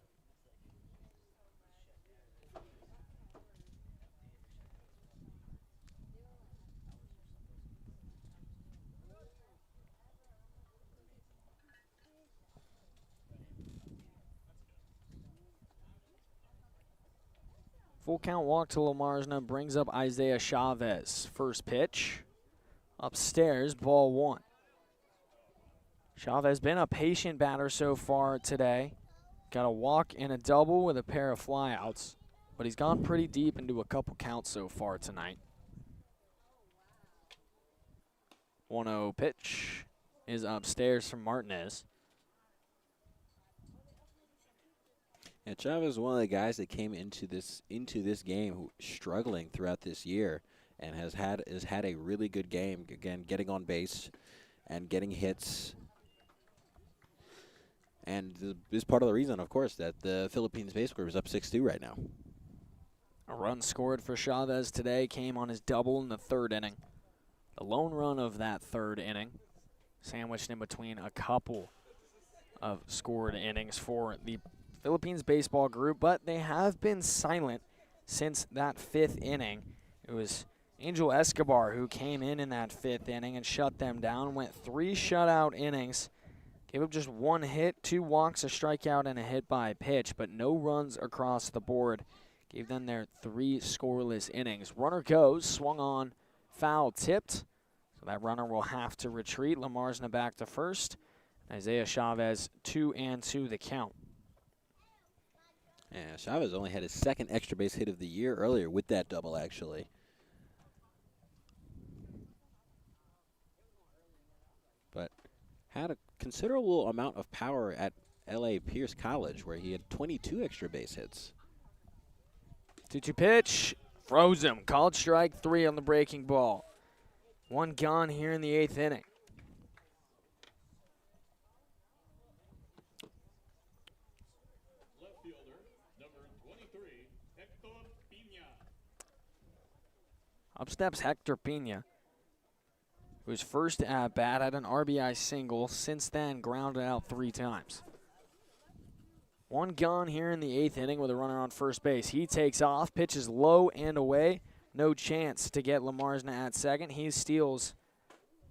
Full count walk to Lamarsna brings up Isaiah Chavez. First pitch. Upstairs, ball 1. Chavez been a patient batter so far today. Got a walk and a double with a pair of flyouts, but he's gone pretty deep into a couple counts so far tonight. 1-0 pitch is upstairs from Martinez. And Chavez is one of the guys that came into this game struggling throughout this year, and has had a really good game. Again, getting on base and getting hits. And this is part of the reason, of course, that the Philippines baseball group is up 6-2 right now. A run scored for Chavez today came on his double in the third inning. The lone run of that third inning, sandwiched in between a couple of scored innings for the Philippines baseball group, but they have been silent since that fifth inning. It was Angel Escobar who came in that fifth inning and shut them down, went 3 shutout innings, gave up just 1 hit, 2 walks, a strikeout, and a hit by pitch, but no runs across the board. Gave them their 3 scoreless innings. Runner goes, swung on, foul tipped. So that runner will have to retreat. Lamarsna back to first. Isaiah Chavez 2-2 the count. Yeah, Chavez only had his 2nd extra base hit of the year earlier with that double, actually. But had a considerable amount of power at L.A. Pierce College, where he had 22 extra base hits. 2-2 pitch, froze him. Called strike 3 on the breaking ball. 1 gone here in the 8th inning. Left fielder, number 23, Hector Pina. Up steps Hector Pina, whose first at bat had an RBI single. Since then, grounded out 3 times. 1 gone here in the 8th inning with a runner on first base. He takes off, pitches low and away. No chance to get Lamarsna at second. He steals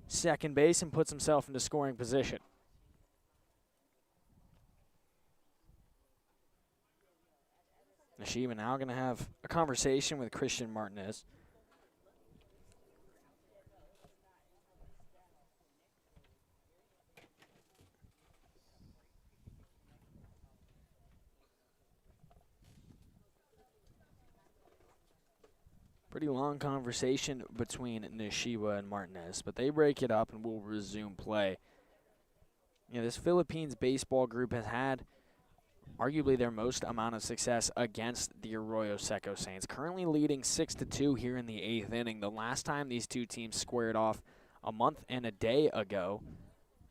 second base and puts himself into scoring position. Nashiba now going to have a conversation with Christian Martinez. Pretty long conversation between Nishiba and Martinez, but they break it up and will resume play. You know, this Philippines baseball group has had arguably their most amount of success against the Arroyo Seco Saints, currently leading 6-2 here in the 8th inning. The last time these two teams squared off a month and a day ago,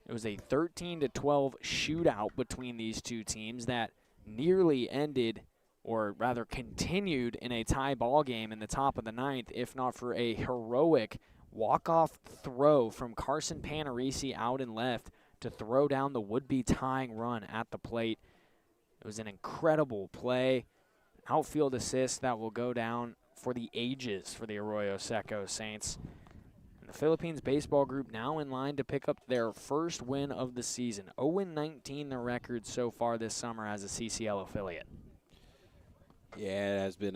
it was a 13-12 shootout between these two teams that nearly ended, or rather continued, in a tie ball game in the top of the 9th, if not for a heroic walk-off throw from Carson Panarisi out and left to throw down the would-be tying run at the plate. It was an incredible play, outfield assist that will go down for the ages for the Arroyo Seco Saints. And the Philippines baseball group now in line to pick up their first win of the season. 0-19 the record so far this summer as a CCL affiliate. Yeah, it has been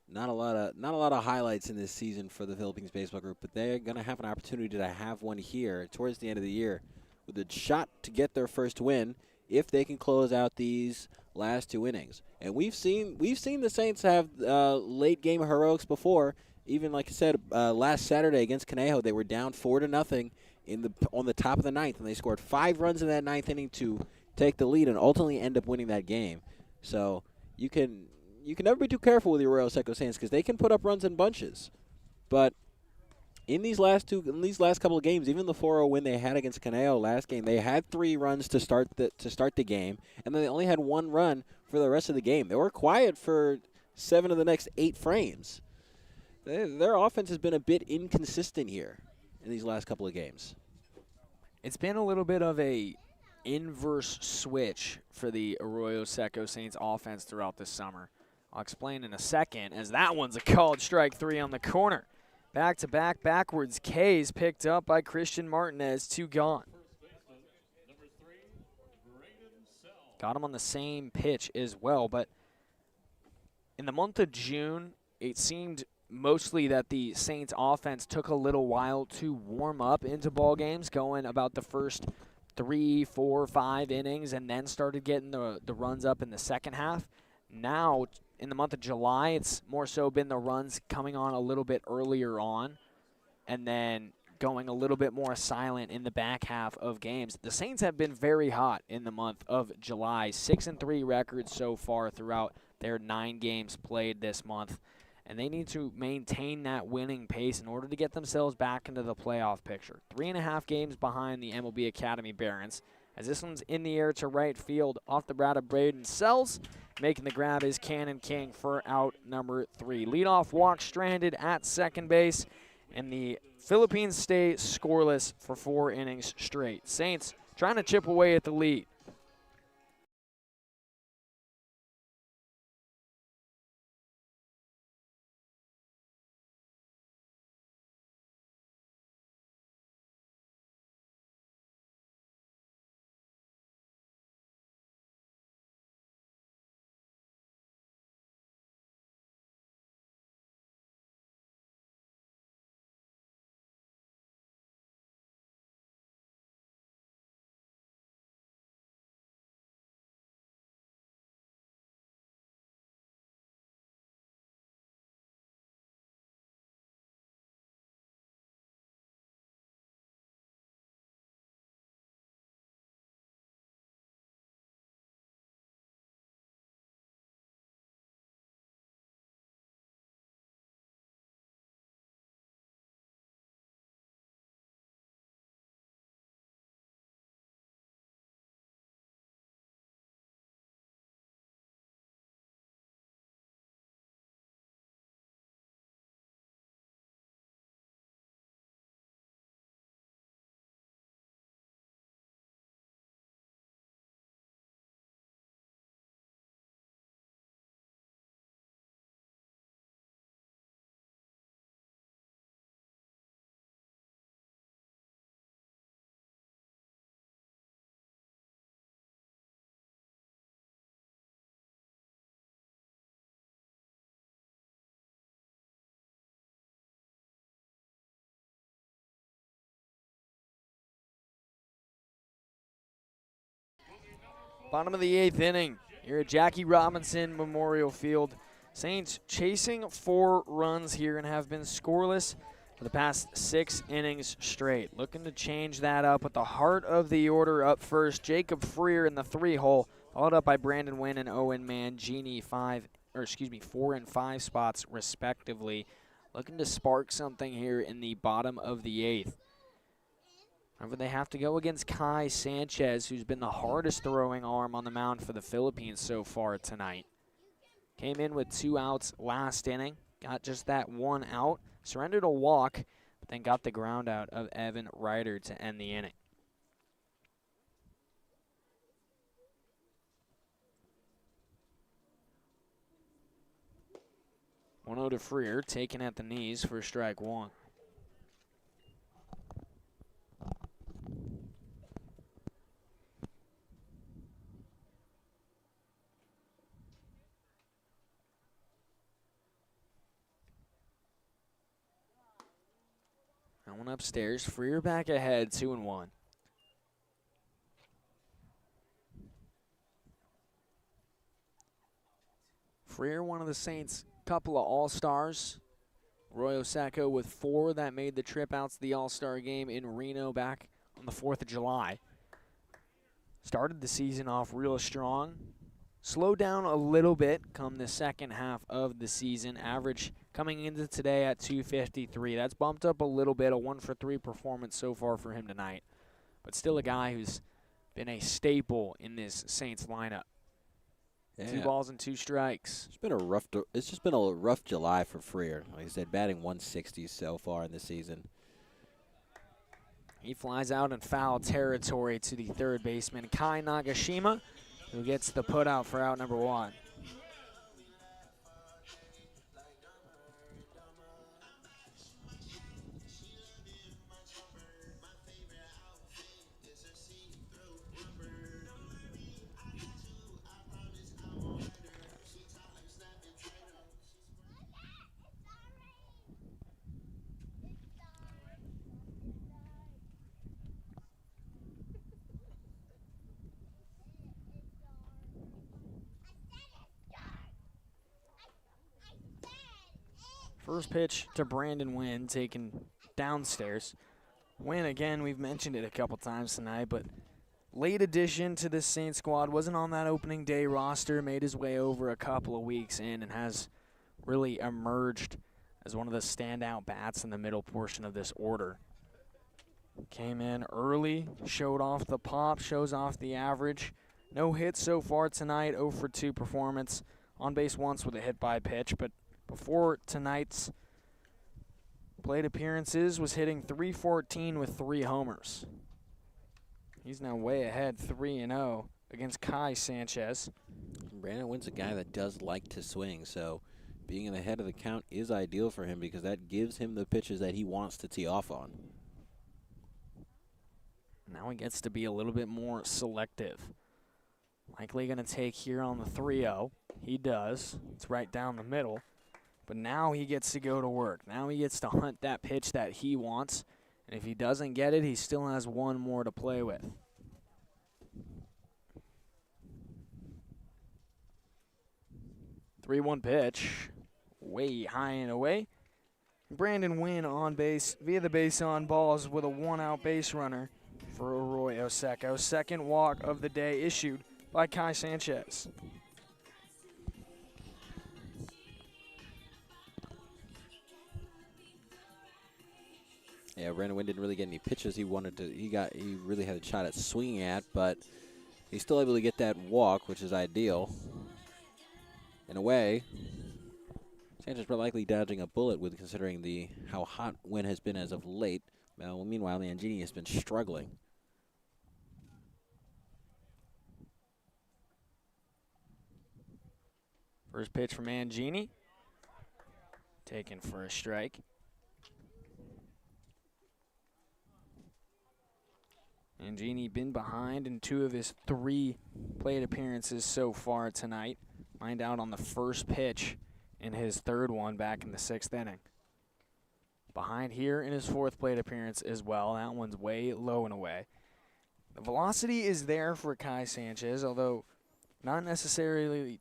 not a lot of highlights in this season for the Philippines baseball group, but they're going to have an opportunity to have one here towards the end of the year with a shot to get their first win if they can close out these last 2 innings. And we've seen the Saints have late game heroics before. Even like I said, last Saturday against Conejo, they were down 4-0 on the top of the 9th, and they scored 5 runs in that 9th inning to take the lead and ultimately end up winning that game. So you can never be too careful with the Arroyo Seco Saints because they can put up runs in bunches. But in these last couple of games, even the 4-0 win they had against Conejo last game, they had 3 runs to start the game, and then they only had 1 run for the rest of the game. They were quiet for 7 of the next 8 frames. Their offense has been a bit inconsistent here in these last couple of games. It's been a little bit of a inverse switch for the Arroyo Seco Saints offense throughout this summer. I'll explain in a second, as that one's a called strike 3 on the corner. Back-to-back backwards K's picked up by Christian Martinez, 2 gone. Got him on the same pitch as well, but in the month of June, it seemed mostly that the Saints offense took a little while to warm up into ball games, going about the first 3, 4, 5 innings, and then started getting the runs up in the second half. Now, in the month of July, it's more so been the runs coming on a little bit earlier on and then going a little bit more silent in the back half of games. The Saints have been very hot in the month of July. 6-3 records so far throughout their 9 games played this month. And they need to maintain that winning pace in order to get themselves back into the playoff picture. 3.5 games behind the MLB Academy Barons as this one's in the air to right field off the bat of Braden Sells. Making the grab is Cannon King for out number 3. Leadoff walk stranded at second base, and the Philippines stay scoreless for 4 innings straight. Saints trying to chip away at the lead. Bottom of the 8th inning here at Jackie Robinson Memorial Field. Saints chasing 4 runs here and have been scoreless for the past 6 innings straight. Looking to change that up with the heart of the order up first. Jacob Freer in the 3-hole, followed up by Brandon Wynn and Owen Mangini 4 and 5 spots respectively. Looking to spark something here in the bottom of the 8th. However, they have to go against Kai Sanchez, who's been the hardest throwing arm on the mound for the Philippines so far tonight. Came in with 2 outs last inning, got just that 1 out, surrendered a walk, but then got the ground out of Evan Ryder to end the inning. One-0 to Freer, taken at the knees for strike 1. That one upstairs. Freer back ahead, 2-1. Freer, one of the Saints' couple of All-Stars. Roy Osako with 4 that made the trip out to the All-Star game in Reno back on the 4th of July. Started the season off real strong. Slowed down a little bit come the second half of the season. Average coming into today at 253. That's bumped up a little bit, a 1-for-3 performance so far for him tonight. But still a guy who's been a staple in this Saints lineup. Yeah. 2 balls and 2 strikes. It's just been a rough July for Freer. Like I said, batting 160 so far in the season. He flies out in foul territory to the third baseman, Kai Nagashima, who gets the putout for out number 1. First pitch to Brandon Wynn, taken downstairs. Wynn, again, we've mentioned it a couple times tonight, but late addition to this Saints squad. Wasn't on that opening day roster, made his way over a couple of weeks in, and has really emerged as one of the standout bats in the middle portion of this order. Came in early, showed off the pop, shows off the average. No hits so far tonight, 0 for 2 performance. On base once with a hit by pitch, but before tonight's plate appearances was hitting .314 with 3 homers. He's now way ahead, 3-0 against Kai Sanchez. Brandon Wynn's a guy that does like to swing, so being in the head of the count is ideal for him because that gives him the pitches that he wants to tee off on. Now he gets to be a little bit more selective. Likely going to take here on the 3-0. He does. It's right down the middle. But now he gets to go to work. Now he gets to hunt that pitch that he wants. And if he doesn't get it, he still has one more to play with. Three-one pitch. Way high and away. Brandon Wynn on base via the base on balls with a one-out base runner for Arroyo Seco. Second walk of the day issued by Kai Sanchez. Yeah, Brandon Wynn didn't really get any pitches he wanted to. He really had a shot at swinging at, but he's still able to get that walk, which is ideal. In a way, Sanchez likely dodging a bullet with considering how hot Wynn has been as of late. Well, meanwhile, Mangini has been struggling. First pitch from Mangini. Taken for a strike. Mangini been behind in 2 of his 3 plate appearances so far tonight. Lined out on the first pitch in his 3rd one back in the 6th inning. Behind here in his 4th plate appearance as well. That one's way low and away. The velocity is there for Kai Sanchez, although not necessarily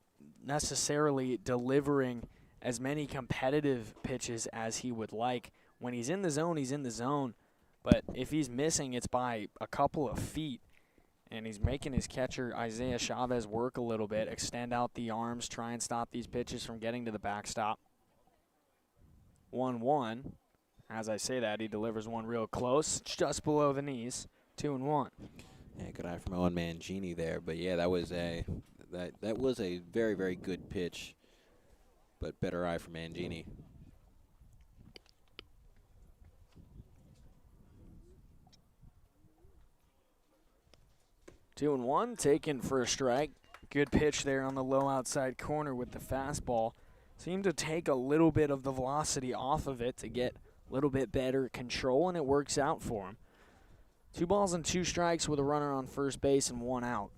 delivering as many competitive pitches as he would like. When he's in the zone, he's in the zone. But if he's missing, it's by a couple of feet. And he's making his catcher, Isaiah Chavez, work a little bit, extend out the arms, try and stop these pitches from getting to the backstop. 1-1. As I say that, he delivers one real close, just below the knees. 2-1. Yeah, good eye from Owen Mangini there. But yeah, that was a very, very good pitch. But better eye from Mangini. 2-1, taken for a strike. Good pitch there on the low outside corner with the fastball. Seemed to take a little bit of the velocity off of it to get a little bit better control, and it works out for him. 2 balls and 2 strikes with a runner on first base and 1 out.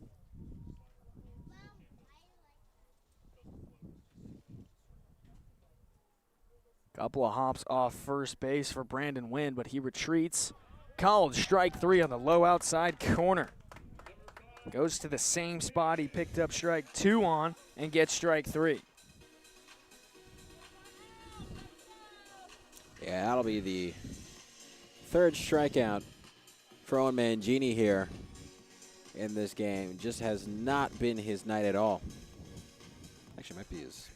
Couple of hops off first base for Brandon Wynn, but he retreats. Called strike 3 on the low outside corner. Goes to the same spot he picked up strike 2 on and gets strike 3. Yeah, that'll be the 3rd strikeout for Owen Mangini here in this game. Just has not been his night at all. Actually, might be his.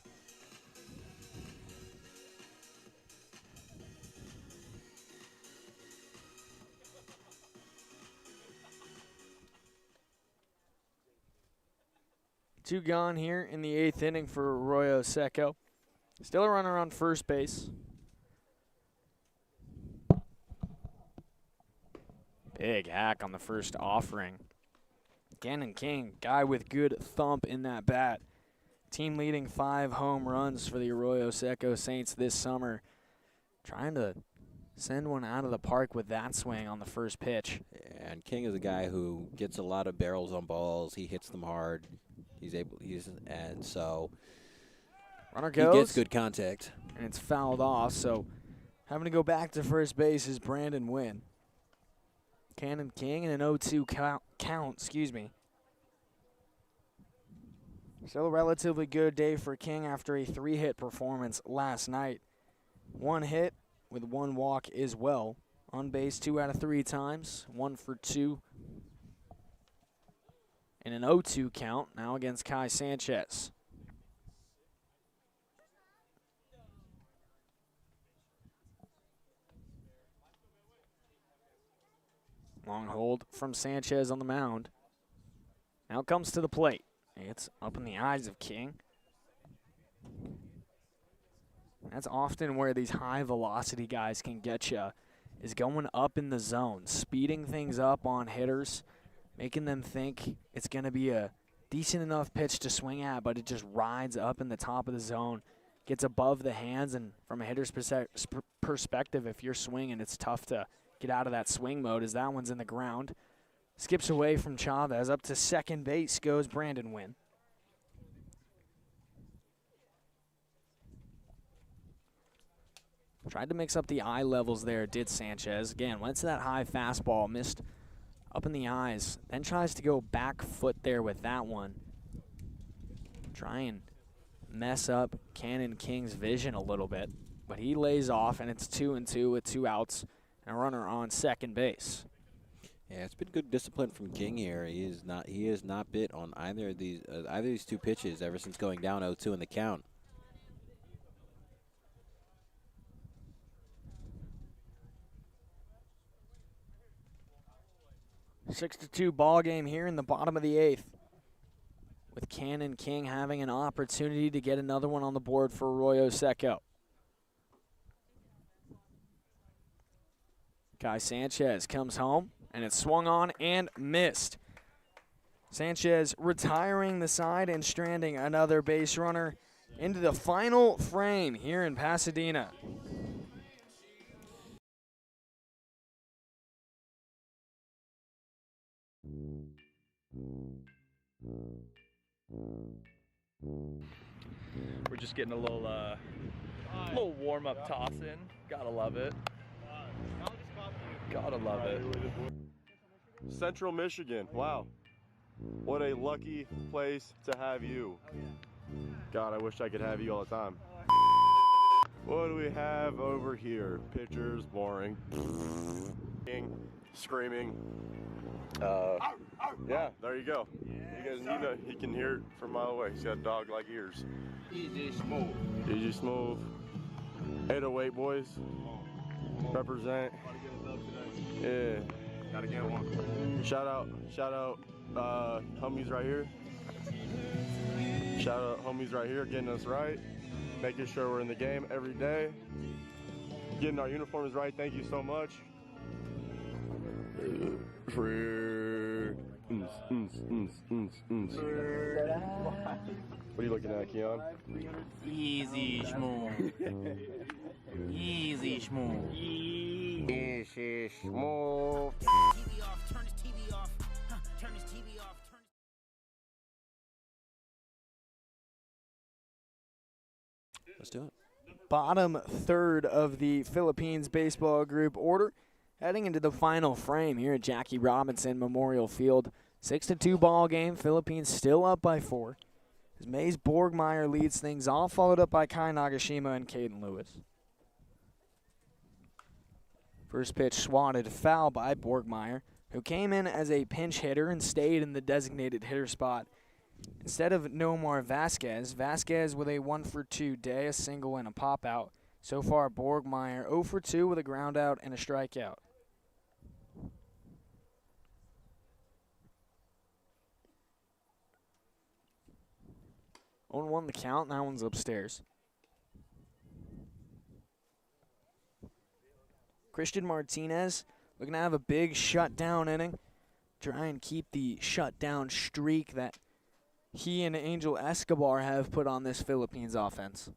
Two gone here in the 8th inning for Arroyo Seco. Still a runner on first base. Big hack on the first offering. Gannon King, guy with good thump in that bat. Team leading 5 home runs for the Arroyo Seco Saints this summer. Trying to send one out of the park with that swing on the first pitch. And King is a guy who gets a lot of barrels on balls. He hits them hard. And so runner goes. He gets good contact. And it's fouled off, so having to go back to first base is Brandon Wynn. Gannon King and an 0-2 count, excuse me. Still a relatively good day for King after a 3-hit performance last night. 1 hit with 1 walk as well. On base 2 out of 3 times, 1 for 2. And an 0-2 count now against Kai Sanchez. Long hold from Sanchez on the mound. Now comes to the plate. It's up in the eyes of King. That's often where these high velocity guys can get you, is going up in the zone, speeding things up on hitters, making them think it's going to be a decent enough pitch to swing at, but it just rides up in the top of the zone, gets above the hands, and from a hitter's perspective, if you're swinging, it's tough to get out of that swing mode as that one's in the ground. Skips away from Chavez. Up to second base goes Brandon Wynn. Tried to mix up the eye levels there, did Sanchez. Again, went to that high fastball, missed up in the eyes. Then tries to go back foot there with that one. Try and mess up Cannon King's vision a little bit. But he lays off, and it's 2-2 with 2 outs and a runner on second base. Yeah, it's been good discipline from King here. He is not bit on either of these 2 pitches ever since going down 0-2 in the count. 6-2 ball game here in the bottom of the 8th, with Cannon King having an opportunity to get another one on the board for Arroyo Seco. Guy Sanchez comes home, and it's swung on and missed. Sanchez retiring the side and stranding another base runner into the final frame here in Pasadena. We're just getting a little warm-up toss in. Gotta love it. Gotta love it. Central Michigan, wow. What a lucky place to have you. God, I wish I could have you all the time. What do we have over here? Pitchers, boring. Screaming. Yeah, there you go. You know, he can hear it from a mile away. He's got dog-like ears. Easy smooth. Easy smooth. 808 boys. Represent. Yeah. Gotta get one. Shout out, homies right here. Shout out, homies right here, getting us right, making sure we're in the game every day, getting our uniforms right. Thank you so much. What are you looking at, Keon? Easy smooth. Easy smooth. Easy smooth. TV off, turn his TV off. Turn his TV off. Let's do it. Bottom third of the Philippines baseball group order, heading into the final frame here at Jackie Robinson Memorial Field. 6-2 ball game. Philippines still up by 4. As Mays Borgmeyer leads things off, followed up by Kai Nagashima and Caden Lewis. First pitch swatted foul by Borgmeyer, who came in as a pinch hitter and stayed in the designated hitter spot. Instead of Nomar Vasquez, Vasquez with a 1-for-2 day, a single and a pop out. So far, Borgmeyer 0-for-2 with a ground out and a strikeout. 0-1 the count, and that one's upstairs. Christian Martinez looking to have a big shutdown inning. Try and keep the shutdown streak that he and Angel Escobar have put on this Philippines offense.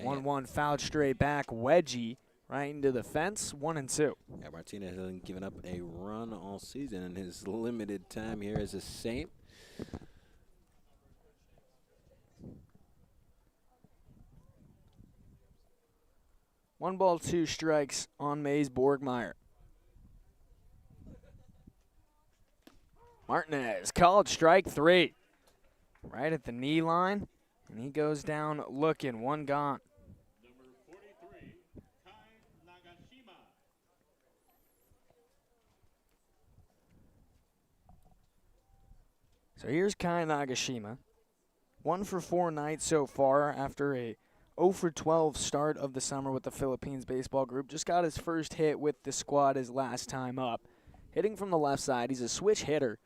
1-1 fouled straight back, wedgie right into the fence, 1-2. Yeah, Martinez hasn't given up a run all season in his limited time here as a Saint. One ball, 2 strikes on Mays Borgmeyer. Martinez called strike 3. Right at the knee line, and he goes down looking, 1 gone. Number 43, Kai Nagashima. So here's Kai Nagashima. 1-for-4 nights so far after a 0-for-12 start of the summer with the Philippines baseball group. Just got his first hit with the squad his last time up. hitting from the left side. He's a switch hitter.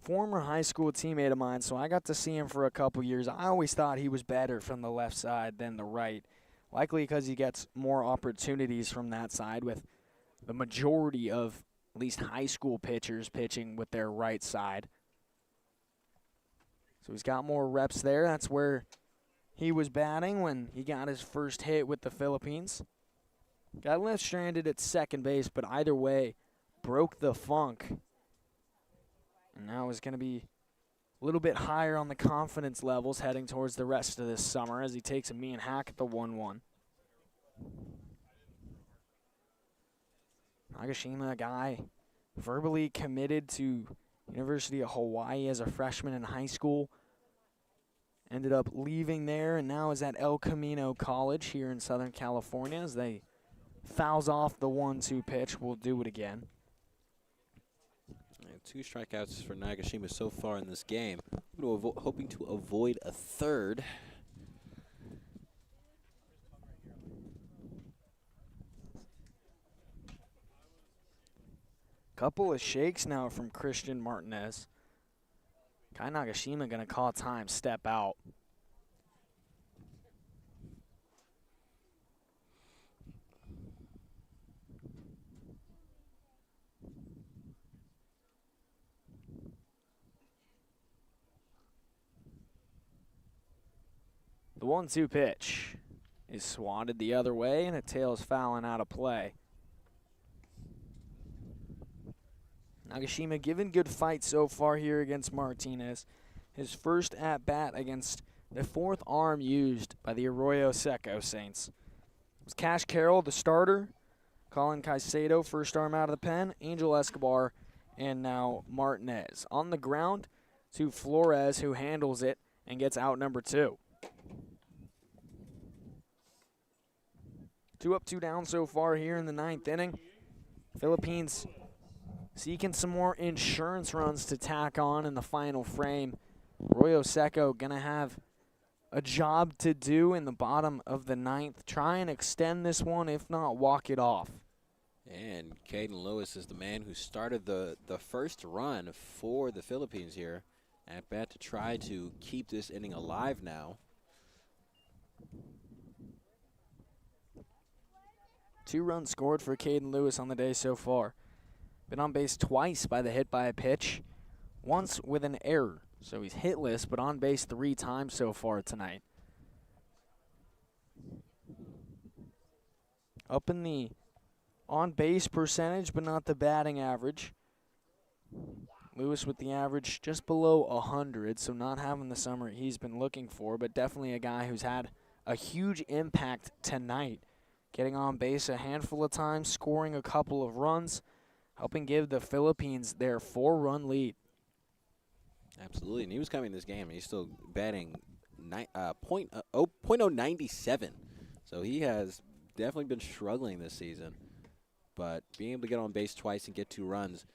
Former high school teammate of mine, so I got to see him for a couple years. I always thought he was better from the left side than the right, likely because he gets more opportunities from that side, with the majority of at least high school pitchers pitching with their right side. So he's got more reps there. That's where he was batting when he got his first hit with the Philippines. Got left stranded at second base, but either way, broke the funk. And now is going to be a little bit higher on the confidence levels heading towards the rest of this summer as he takes a mean hack at the 1-1. Nagashima, a guy verbally committed to University of Hawaii as a freshman in high school. Ended up leaving there and now is at El Camino College here in Southern California as they fouls off the 1-2 pitch. We'll do it again. And 2 strikeouts for Nagashima so far in this game. Hoping to avoid a third. Couple of shakes now from Christian Martinez. Kai Nagashima going to call time, step out. The 1-2 pitch is swatted the other way, and it tails fouling out of play. Nagashima giving good fight so far here against Martinez. His first at-bat against the 4th arm used by the Arroyo Seco Saints. It was Cash Carroll, the starter, Colin Caicedo, first arm out of the pen, Angel Escobar, and now Martinez. On the ground to Flores, who handles it and gets out number 2. 2 up, 2 down so far here in the 9th inning. Philippines seeking some more insurance runs to tack on in the final frame. Arroyo Seco going to have a job to do in the bottom of the 9th. Try and extend this one, if not walk it off. And Caden Lewis is the man who started the first run for the Philippines here. At bat to try to keep this inning alive now. 2 runs scored for Caden Lewis on the day so far. Been on base twice by the hit by a pitch, once with an error. So he's hitless, but on base 3 times so far tonight. Up in the on-base percentage, but not the batting average. Lewis with the average just below 100, so not having the summer he's been looking for, but definitely a guy who's had a huge impact tonight. Getting on base a handful of times, scoring a couple of runs, helping give the Philippines their 4-run lead. Absolutely, and he was coming this game, and he's still batting .097. So he has definitely been struggling this season. But being able to get on base twice and get 2 runs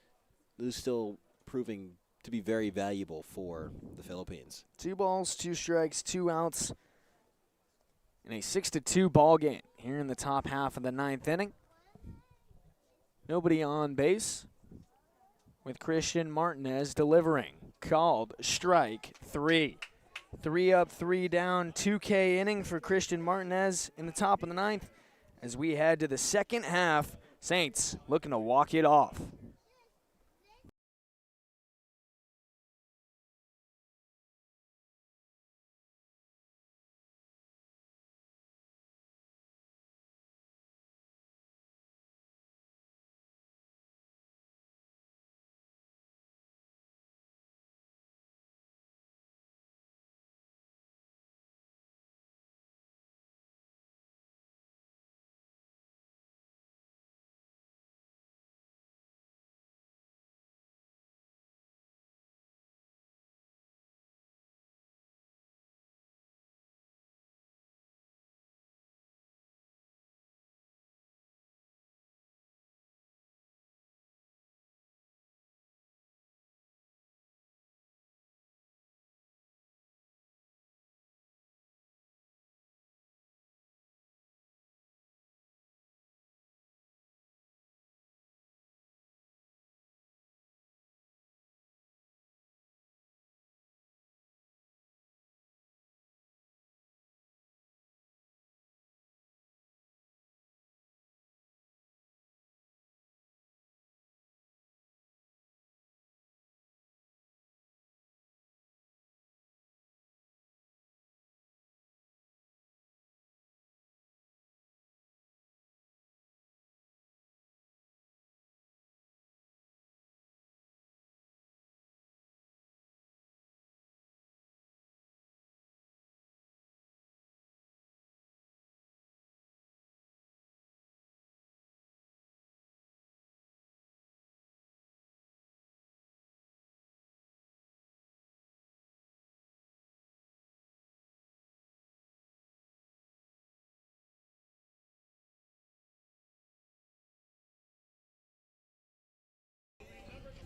is still proving to be very valuable for the Philippines. 2 balls, 2 strikes, 2 outs in a 6-2 ball game here in the top half of the 9th inning. Nobody on base, with Christian Martinez delivering. Called strike 3. 3 up, 3 down, 2K inning for Christian Martinez in the top of the 9th. As we head to the second half, Saints looking to walk it off.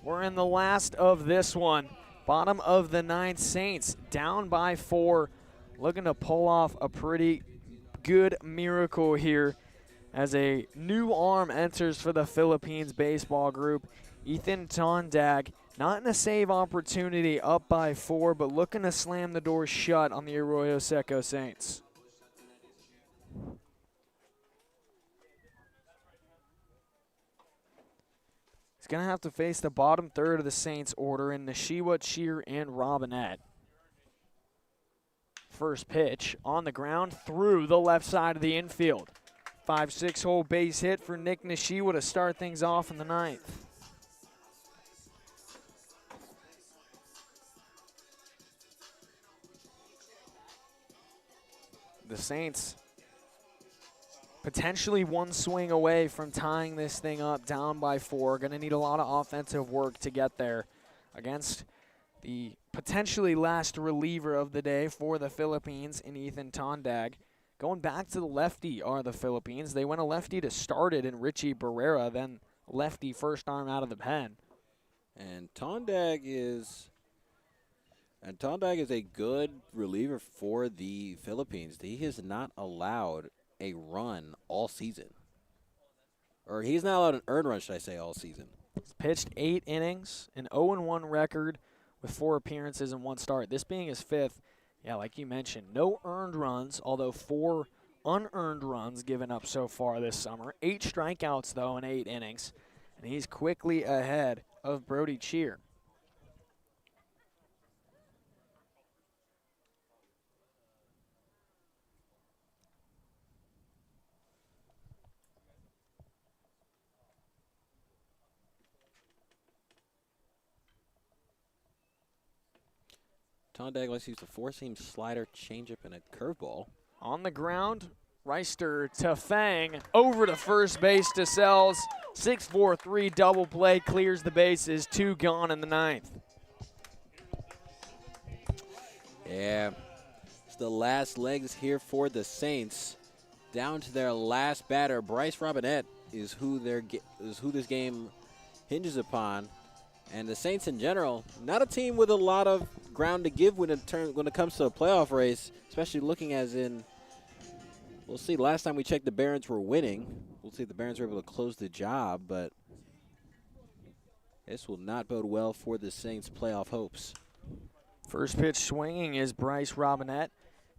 We're in the last of this one. Bottom of the ninth, Saints down by 4, looking to pull off a pretty good miracle here as a new arm enters for the Philippines baseball group. Ethan Tondag, not in a save opportunity, up by 4, but looking to slam the door shut on the Arroyo Seco Saints. He's going to have to face the bottom third of the Saints order in Nishiwa, Cheer, and Robinette. First pitch on the ground through the left side of the infield. 5-6 hole base hit for Nick Nishiwa to start things off in the ninth. The Saints potentially one swing away from tying this thing up, down by 4. Going to need a lot of offensive work to get there against the potentially last reliever of the day for the Philippines in Ethan Tondag. Going back to the lefty are the Philippines. They went a lefty to start it in Richie Barrera, then lefty first arm out of the pen. And Tondag is a good reliever for the Philippines. He has not allowed a run all season. Or he's not allowed an earned run, should I say, all season. He's pitched 8 innings, an 0-1 record with 4 appearances and 1 start. This being his 5th. Yeah, like you mentioned, no earned runs, although 4 unearned runs given up so far this summer. 8 strikeouts, though, in 8 innings. And he's quickly ahead of Brody Cheer. Tondag likes to use the four-seam slider, changeup, and a curveball. On the ground, Reister to Fang, over to first base to Sells. 6-4-3 double play, clears the bases, 2 gone in the ninth. Yeah, it's the last legs here for the Saints. Down to their last batter, Bryce Robinette is who this game hinges upon. And the Saints in general, not a team with a lot of ground to give when it comes to a playoff race, especially looking as in, we'll see, last time we checked the Barons were winning. We'll see if the Barons were able to close the job, but this will not bode well for the Saints' playoff hopes. First pitch swinging is Bryce Robinette.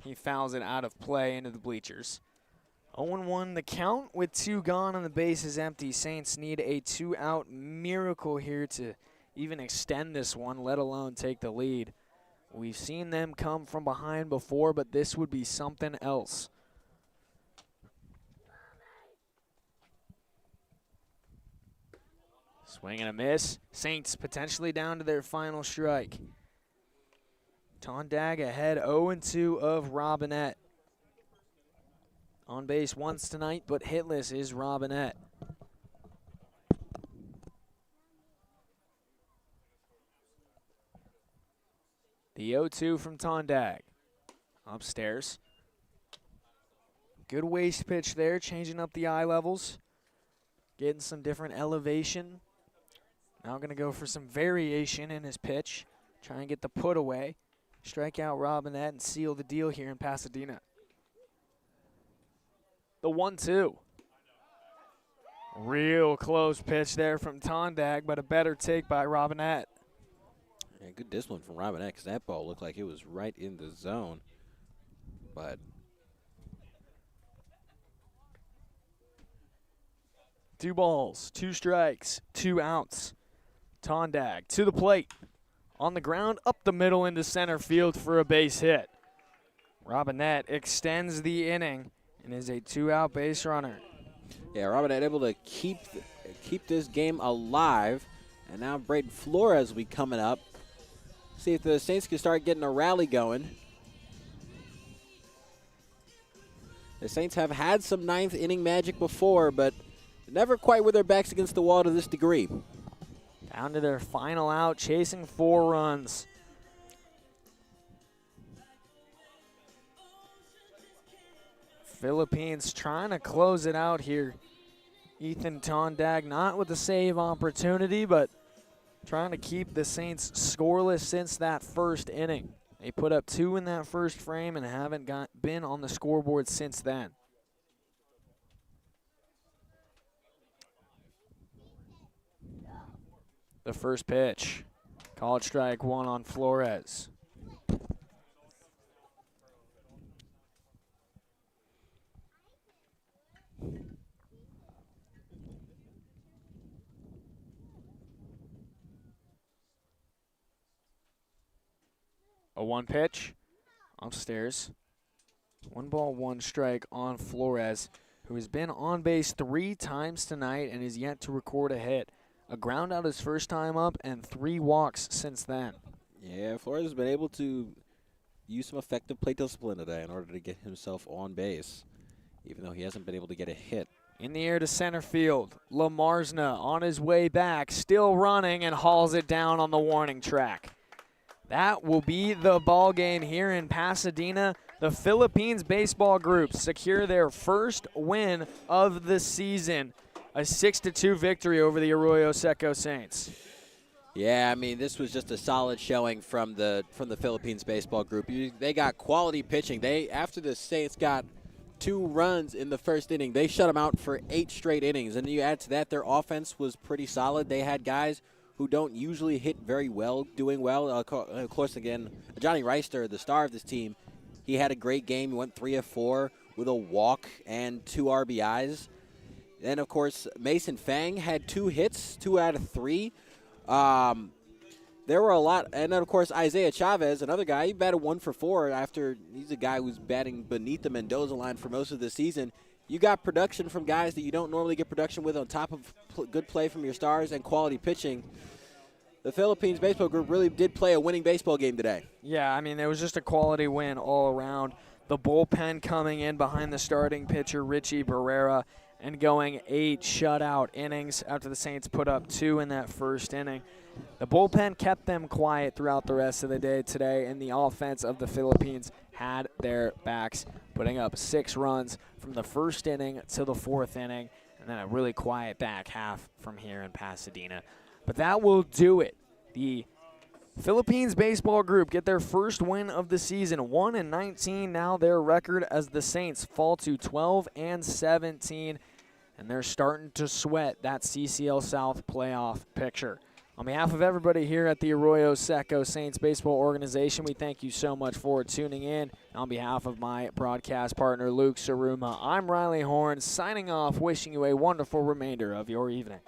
He fouls it out of play into the bleachers. 0-1 the count with 2 gone and the base is empty. Saints need a 2-out miracle here to even extend this one, let alone take the lead. We've seen them come from behind before, but this would be something else. Swing and a miss. Saints potentially down to their final strike. Tondag ahead 0-2 of Robinette. On base once tonight, but hitless is Robinette. The 0-2 from Tondag. Upstairs. Good waist pitch there, changing up the eye levels. Getting some different elevation. Now going to go for some variation in his pitch. Try and get the put away. Strike out Robinette and seal the deal here in Pasadena. The 1-2. Real close pitch there from Tondag, but a better take by Robinette. Yeah, good discipline from Robinette because that ball looked like it was right in the zone. But 2 balls, 2 strikes, 2 outs. Tondag to the plate. On the ground, up the middle into center field for a base hit. Robinette extends the inning and is a 2-out base runner. yeah, Robinette able to keep this game alive. And now Braden Flores will be coming up. See if the Saints can start getting a rally going. The Saints have had some 9th inning magic before, but never quite with their backs against the wall to this degree. Down to their final out, chasing 4 runs. Philippines trying to close it out here. Ethan Tondag not with the save opportunity, but trying to keep the Saints scoreless since that first inning. They put up 2 in that first frame and haven't been on the scoreboard since then. The first pitch. Called strike 1 on Flores. A 1 pitch. Upstairs. 1 ball, 1 strike on Flores, who has been on base 3 times tonight and is yet to record a hit. A ground out his first time up and 3 walks since then. Yeah, Flores has been able to use some effective plate discipline today in order to get himself on base, even though he hasn't been able to get a hit. In the air to center field, Lamarsna on his way back, still running, and hauls it down on the warning track. That will be the ball game here in Pasadena. The Philippines baseball group secure their first win of the season. A 6-2 victory over the Arroyo Seco Saints. Yeah, I mean, this was just a solid showing from the Philippines baseball group. They got quality pitching. After the Saints got 2 runs in the first inning, they shut them out for 8 straight innings. And you add to that, their offense was pretty solid. They had guys who don't usually hit very well, doing well. Of course, again, Johnny Reister, the star of this team, he had a great game. He went 3 of 4 with a walk and 2 RBIs. Then, of course, Mason Fang had 2 hits, 2 out of 3. There were a lot. And then, of course, Isaiah Chavez, another guy, he batted 1 for 4 after he's a guy who's batting beneath the Mendoza line for most of the season. You got production from guys that you don't normally get production with on top of good play from your stars and quality pitching. The Philippines baseball group really did play a winning baseball game today. Yeah, I mean, it was just a quality win all around. The bullpen coming in behind the starting pitcher, Richie Barrera, and going 8 shutout innings after the Saints put up 2 in that first inning. The bullpen kept them quiet throughout the rest of the day today, and the offense of the Philippines had their backs, putting up 6 runs from the first inning to the 4th inning, and then a really quiet back half from here in Pasadena. But that will do it. The Philippines baseball group get their first win of the season, 1-19 now their record as the Saints fall to 12-17, and they're starting to sweat that CCL South playoff picture. On behalf of everybody here at the Arroyo Seco Saints Baseball Organization, we thank you so much for tuning in. On behalf of my broadcast partner, Luke Saruma, I'm Riley Horn, signing off, wishing you a wonderful remainder of your evening.